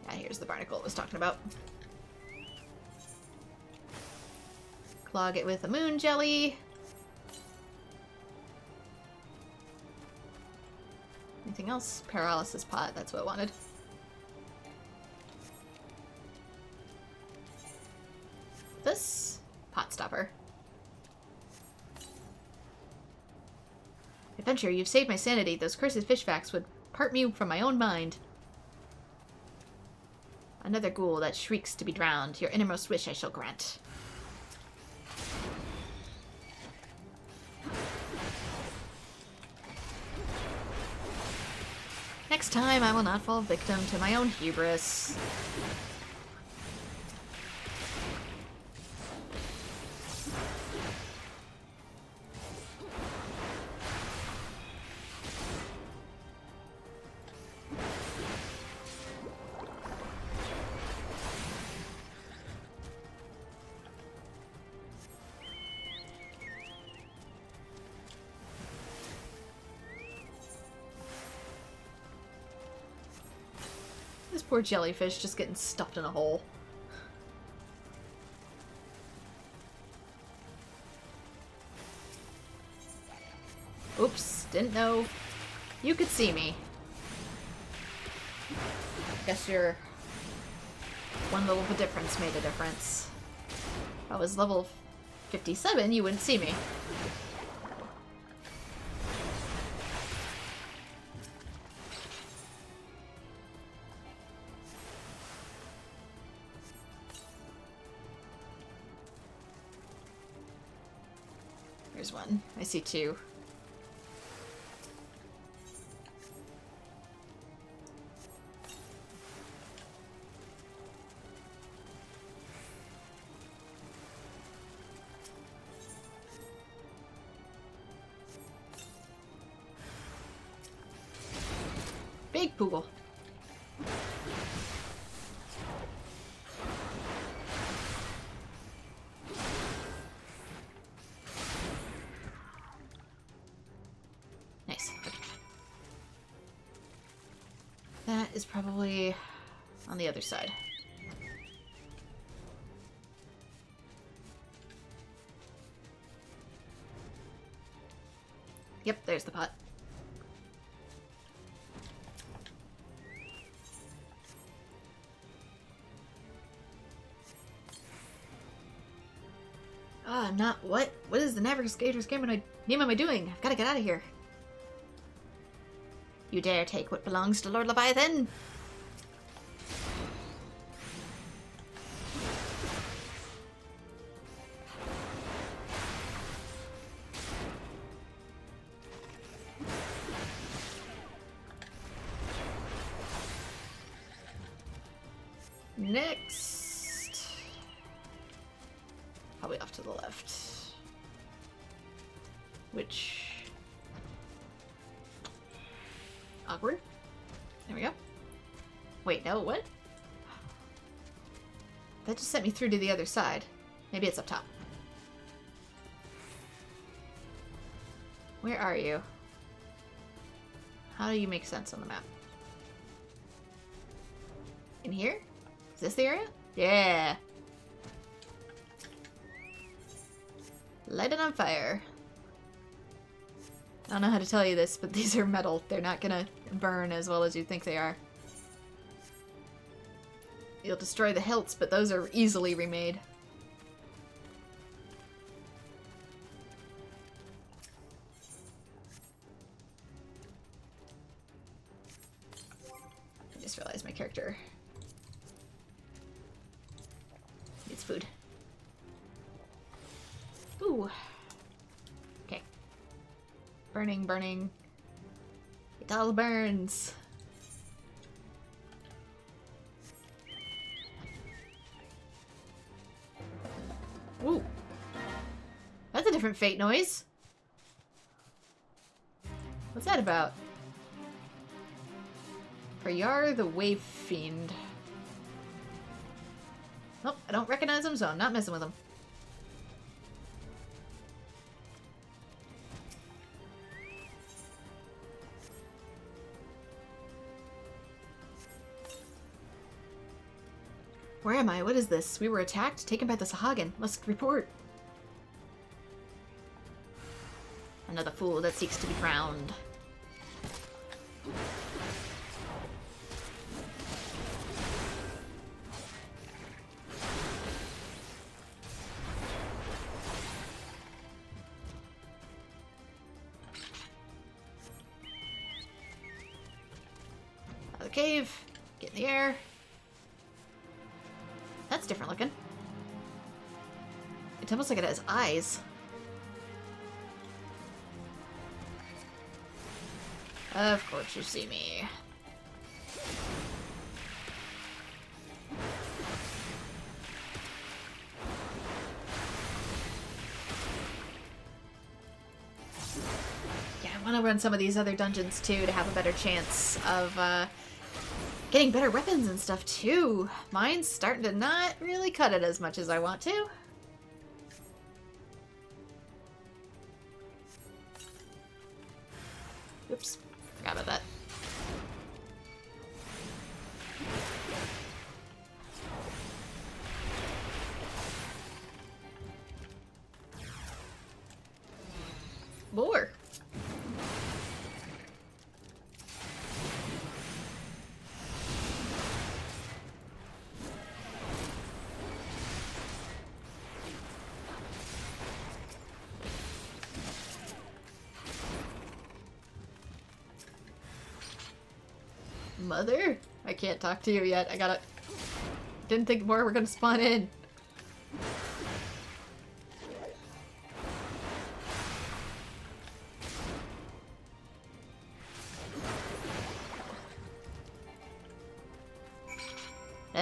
Yeah, here's the barnacle I was talking about. Clog it with a moon jelly. Anything else? Paralysis pot, that's what I wanted. This pot stopper. Adventure, you've saved my sanity. Those cursed fish facts would part me from my own mind. Another ghoul that shrieks to be drowned. Your innermost wish I shall grant. Next time, I will not fall victim to my own hubris. This poor jellyfish just getting stuffed in a hole. Oops, didn't know you could see me. Guess your one little difference made a difference. If I was level 57, you wouldn't see me. There's one. I see two. Big pool. Nice. That is probably on the other side. Yep, there's the pot. Not what? What is the Navigator's game am I doing? I've gotta get out of here. You dare take what belongs to Lord Leviathan? Next. Probably off to the left. Which... awkward. There we go. Wait, no, what? That just sent me through to the other side. Maybe it's up top. Where are you? How do you make sense on the map? In here? Is this the area? Yeah! Light it on fire. I don't know how to tell you this, but these are metal. They're not gonna burn as well as you think they are. You'll destroy the hilts, but those are easily remade. I just realized my character needs food. Ooh. Okay. Burning, burning. It all burns. Ooh. That's a different fate noise. What's that about? Prayar the Wave Fiend. Nope, I don't recognize him, so I'm not messing with him. Where am I? What is this? We were attacked? Taken by the Sahagin. Must report. Another fool that seeks to be crowned. Out of the cave. Get in the air. That's different looking. It's almost like it has eyes. Of course you see me. Yeah, I want to run some of these other dungeons too to have a better chance of getting better weapons and stuff too. Mine's starting to not really cut it as much as I want to. Oops, forgot about that. More. Mother? I can't talk to you yet. I gotta... Didn't think more were gonna spawn in.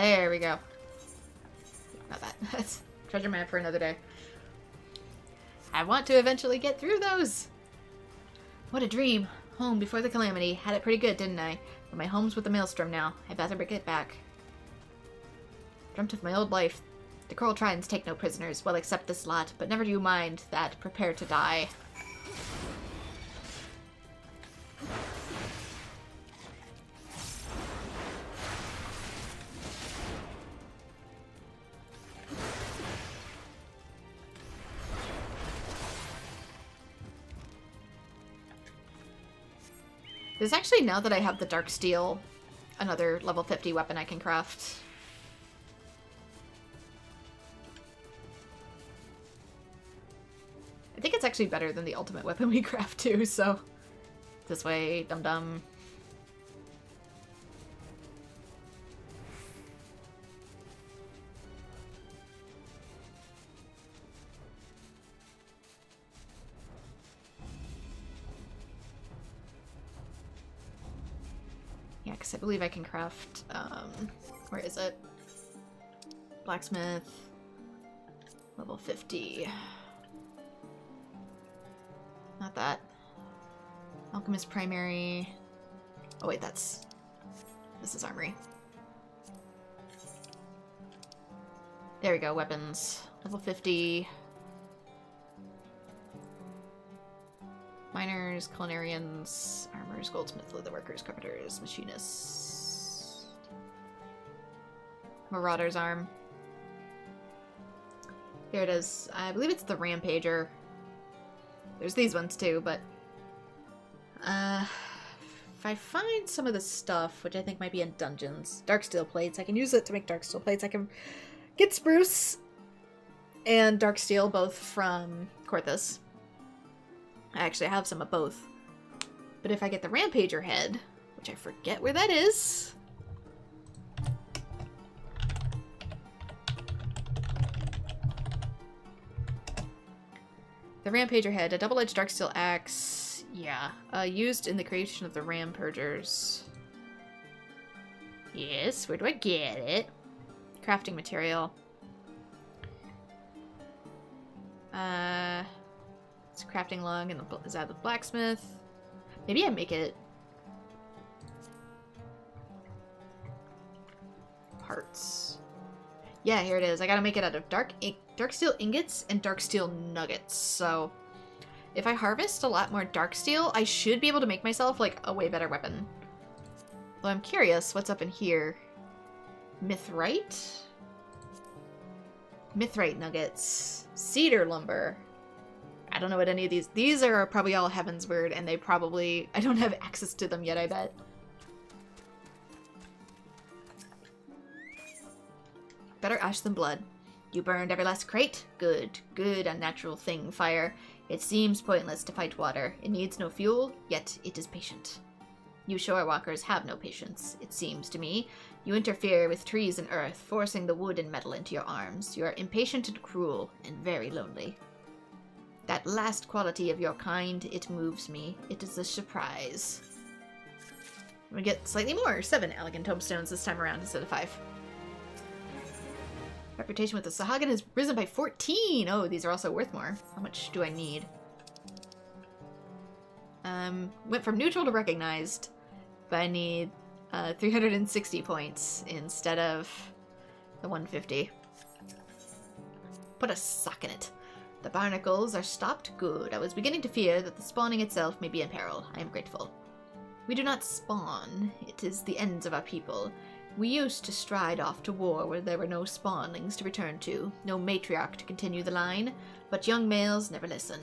There we go. Not that. That's treasure map for another day. I want to eventually get through those. What a dream. Home before the calamity. Had it pretty good, didn't I? But my home's with the maelstrom now. I'd better get back. Dreamt of my old life. The Coral Tritons take no prisoners. Well, except this lot. But never do you mind that. Prepare to die. There's actually, now that I have the Dark Steel, another level 50 weapon I can craft. I think it's actually better than the ultimate weapon we craft too, so this way, dum-dum. Yeah, because I believe I can craft, where is it? Blacksmith, level 50. Not that. Alchemist primary. Oh wait, this is armory. There we go, weapons. Level 50. Miners, culinarians, armors, goldsmiths, leatherworkers, carpenters, machinists. Marauder's arm. Here it is. I believe it's the Rampager. There's these ones too, but if I find some of the stuff, which I think might be in dungeons, dark steel plates, I can use it to make dark steel plates. I can get spruce and dark steel both from Korthus. I actually have some of both. But if I get the Rampager head, which I forget where that is. The Rampager head, a double-edged darksteel axe, yeah, used in the creation of the Rampagers. Yes, where do I get it? Crafting material. It's a crafting log, and is that the blacksmith? Maybe I make it parts. Yeah, here it is. I gotta make it out of dark steel ingots and dark steel nuggets. So if I harvest a lot more dark steel, I should be able to make myself like a way better weapon. Well, I'm curious what's up in here. Mithrite? Mithrite nuggets. Cedar lumber. I don't know what any of these are probably all Heavensward, and they probably, I don't have access to them yet, I bet. Better ash than blood. You burned every last crate? Good, good, unnatural thing, fire. It seems pointless to fight water. It needs no fuel, yet it is patient. You shorewalkers have no patience, it seems to me. You interfere with trees and earth, forcing the wood and metal into your arms. You are impatient and cruel, and very lonely. That last quality of your kind, it moves me. It is a surprise. We get slightly more, 7 elegant tomestones this time around instead of 5. Reputation with the Sahagin has risen by 14! Oh, these are also worth more. How much do I need? Went from neutral to recognized, but I need 360 points instead of the 150. Put a sock in it. The barnacles are stopped? Good. I was beginning to fear that the spawning itself may be in peril. I am grateful. We do not spawn. It is the ends of our people. We used to stride off to war where there were no spawnlings to return to, no matriarch to continue the line, but young males never listen.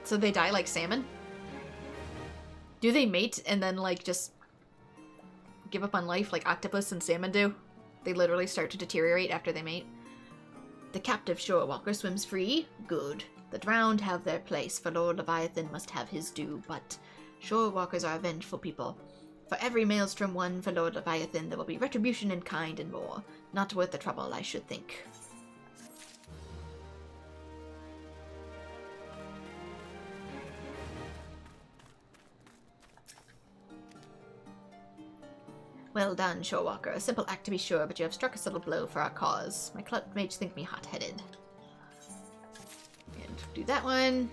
So they die like salmon? Do they mate and then, like, just give up on life like octopus and salmon do? They literally start to deteriorate after they mate. The captive shorewalker swims free? Good. The drowned have their place, for Lord Leviathan must have his due, but shorewalkers are a vengeful people. For every maelstrom won for Lord Leviathan, there will be retribution in kind and more. Not worth the trouble, I should think. Well done, Shorewalker. A simple act to be sure, but you have struck a subtle blow for our cause. My club mates think me hot-headed. And do that one.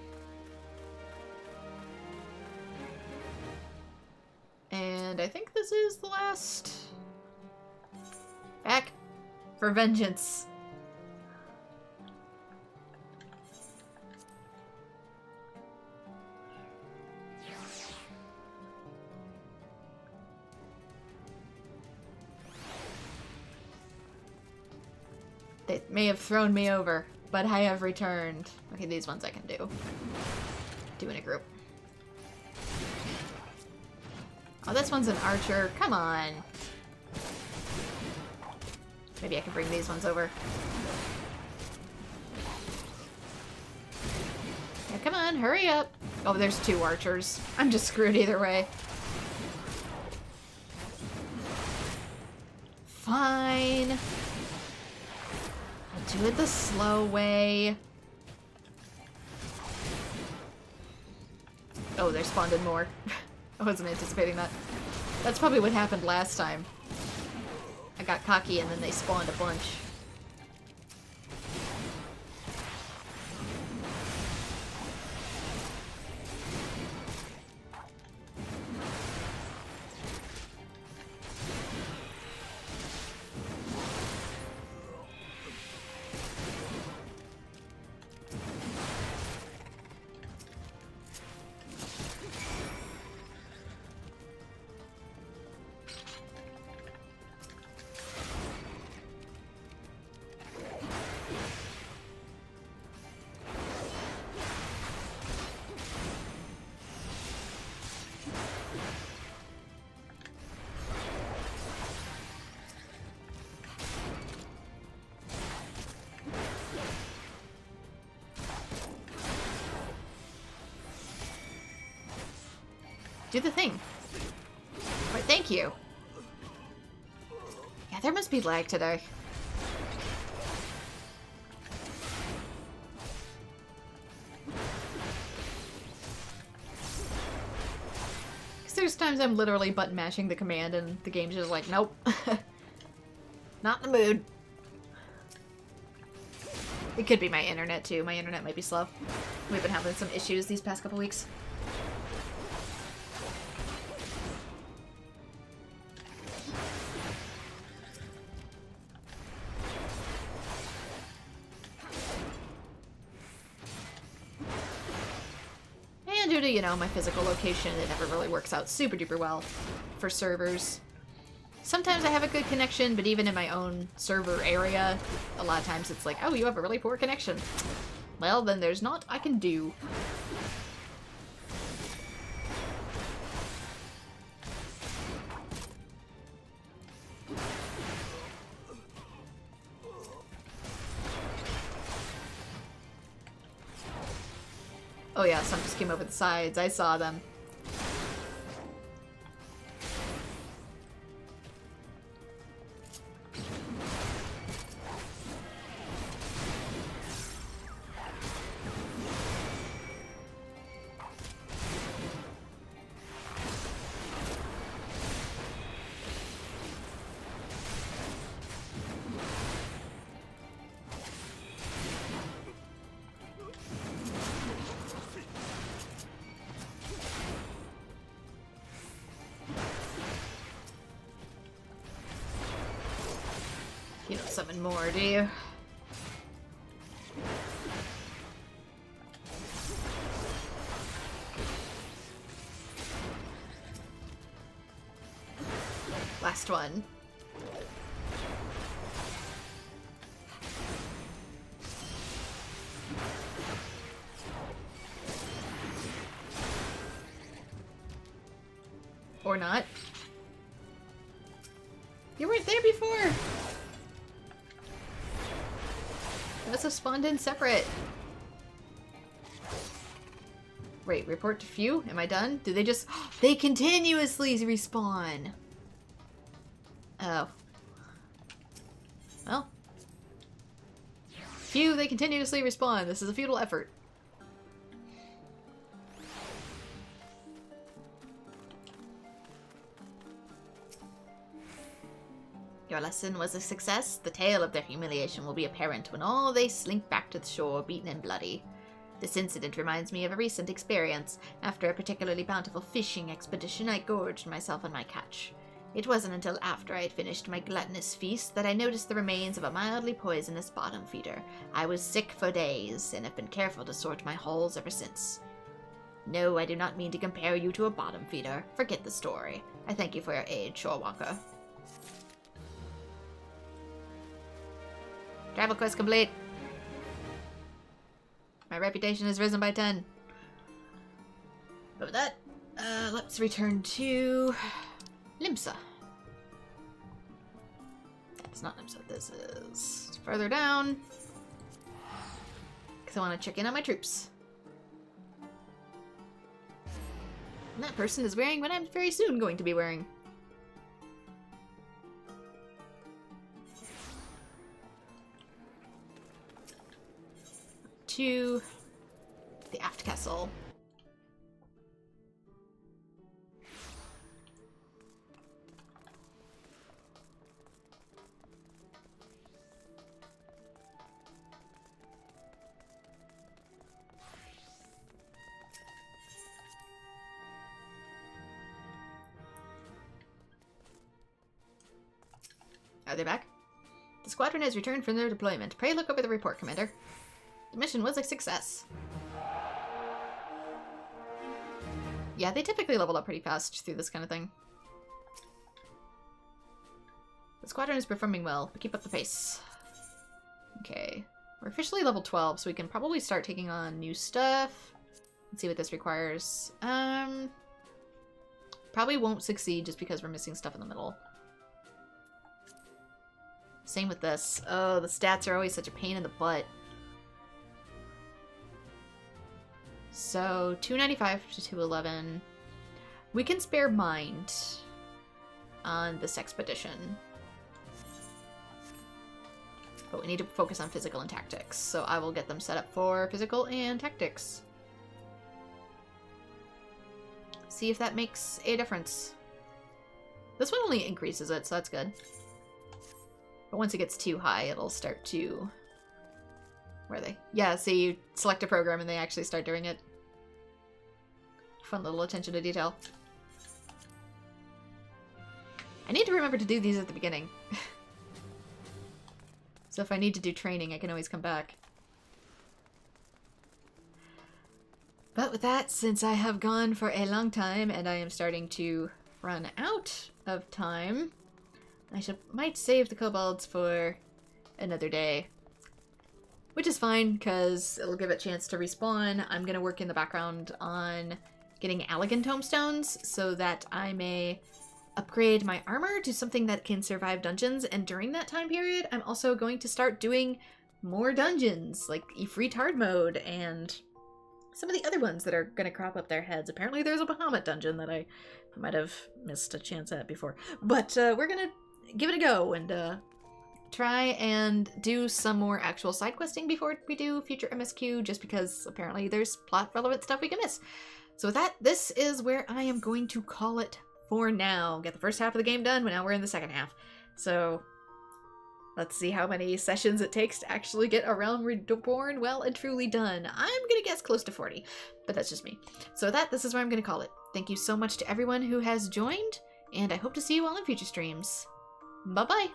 And I think this is the last. Back for vengeance. They may have thrown me over, but I have returned. Okay, these ones I can do. Do in a group. Oh, this one's an archer. Come on. Maybe I can bring these ones over. Yeah, come on, hurry up. Oh, there's 2 archers. I'm just screwed either way. Fine. I'll do it the slow way. Oh, there spawned in more. I wasn't anticipating that. That's probably what happened last time. I got cocky and then they spawned a bunch. Do the thing. Right, thank you. Yeah, there must be lag today. Because there's times I'm literally button mashing the command and the game's just like, nope. Not in the mood. It could be my internet too. My internet might be slow. We've been having some issues these past couple weeks. Due to, you know, my physical location, it never really works out super duper well for servers. Sometimes I have a good connection, but even in my own server area, a lot of times it's like, oh, you have a really poor connection. Well, then there's not I can do. Oh yeah, some just came over the sides. I saw them. You don't summon more, do you? Last one. Or not. You weren't there before! Must have spawned in separate. Wait, report to few? Am I done? Do they just... They continuously respawn! Oh. Well. Few, they continuously respawn. This is a futile effort. Your lesson was a success. The tale of their humiliation will be apparent when all they slink back to the shore, beaten and bloody. This incident reminds me of a recent experience. After a particularly bountiful fishing expedition, I gorged myself on my catch. It wasn't until after I had finished my gluttonous feast that I noticed the remains of a mildly poisonous bottom feeder. I was sick for days, and have been careful to sort my hauls ever since. No, I do not mean to compare you to a bottom feeder. Forget the story. I thank you for your aid, Shorewalker. Travel quest complete. My reputation has risen by 10. But with that, let's return to Limsa. That's not Limsa, this is further down. Because I want to check in on my troops. And that person is wearing what I'm very soon going to be wearing. To the aft castle. Are they back? The squadron has returned from their deployment. Pray look over the report, Commander. The mission was a success. Yeah, they typically level up pretty fast through this kind of thing. The squadron is performing well, but keep up the pace. Okay. We're officially level 12, so we can probably start taking on new stuff. Let's see what this requires. Probably won't succeed just because we're missing stuff in the middle. Same with this. Oh, the stats are always such a pain in the butt. So, 295 to 211. We can spare mind on this expedition. But we need to focus on physical and tactics. So I will get them set up for physical and tactics. See if that makes a difference. This one only increases it, so that's good. But once it gets too high, it'll start to... Where are they? Yeah, see, you select a program and they actually start doing it. Fun little attention to detail. I need to remember to do these at the beginning. So if I need to do training, I can always come back. But with that, since I have gone for a long time and I am starting to run out of time, I might save the kobolds for another day. Which is fine, because it'll give it a chance to respawn. I'm going to work in the background on getting Allegan tomestones so that I may upgrade my armor to something that can survive dungeons. And during that time period, I'm also going to start doing more dungeons, like Ifrit hard mode and some of the other ones that are going to crop up their heads. Apparently there's a Bahamut dungeon that I might have missed a chance at before. But we're going to give it a go and try and do some more actual side questing before we do future MSQ, just because apparently there's plot relevant stuff we can miss. So with that, this is where I am going to call it for now. Get the first half of the game done, but now we're in the second half. So let's see how many sessions it takes to actually get a Realm Reborn well and truly done. I'm gonna guess close to 40, but that's just me. So with that, this is where I'm gonna call it. Thank you so much to everyone who has joined, and I hope to see you all in future streams. Bye-bye!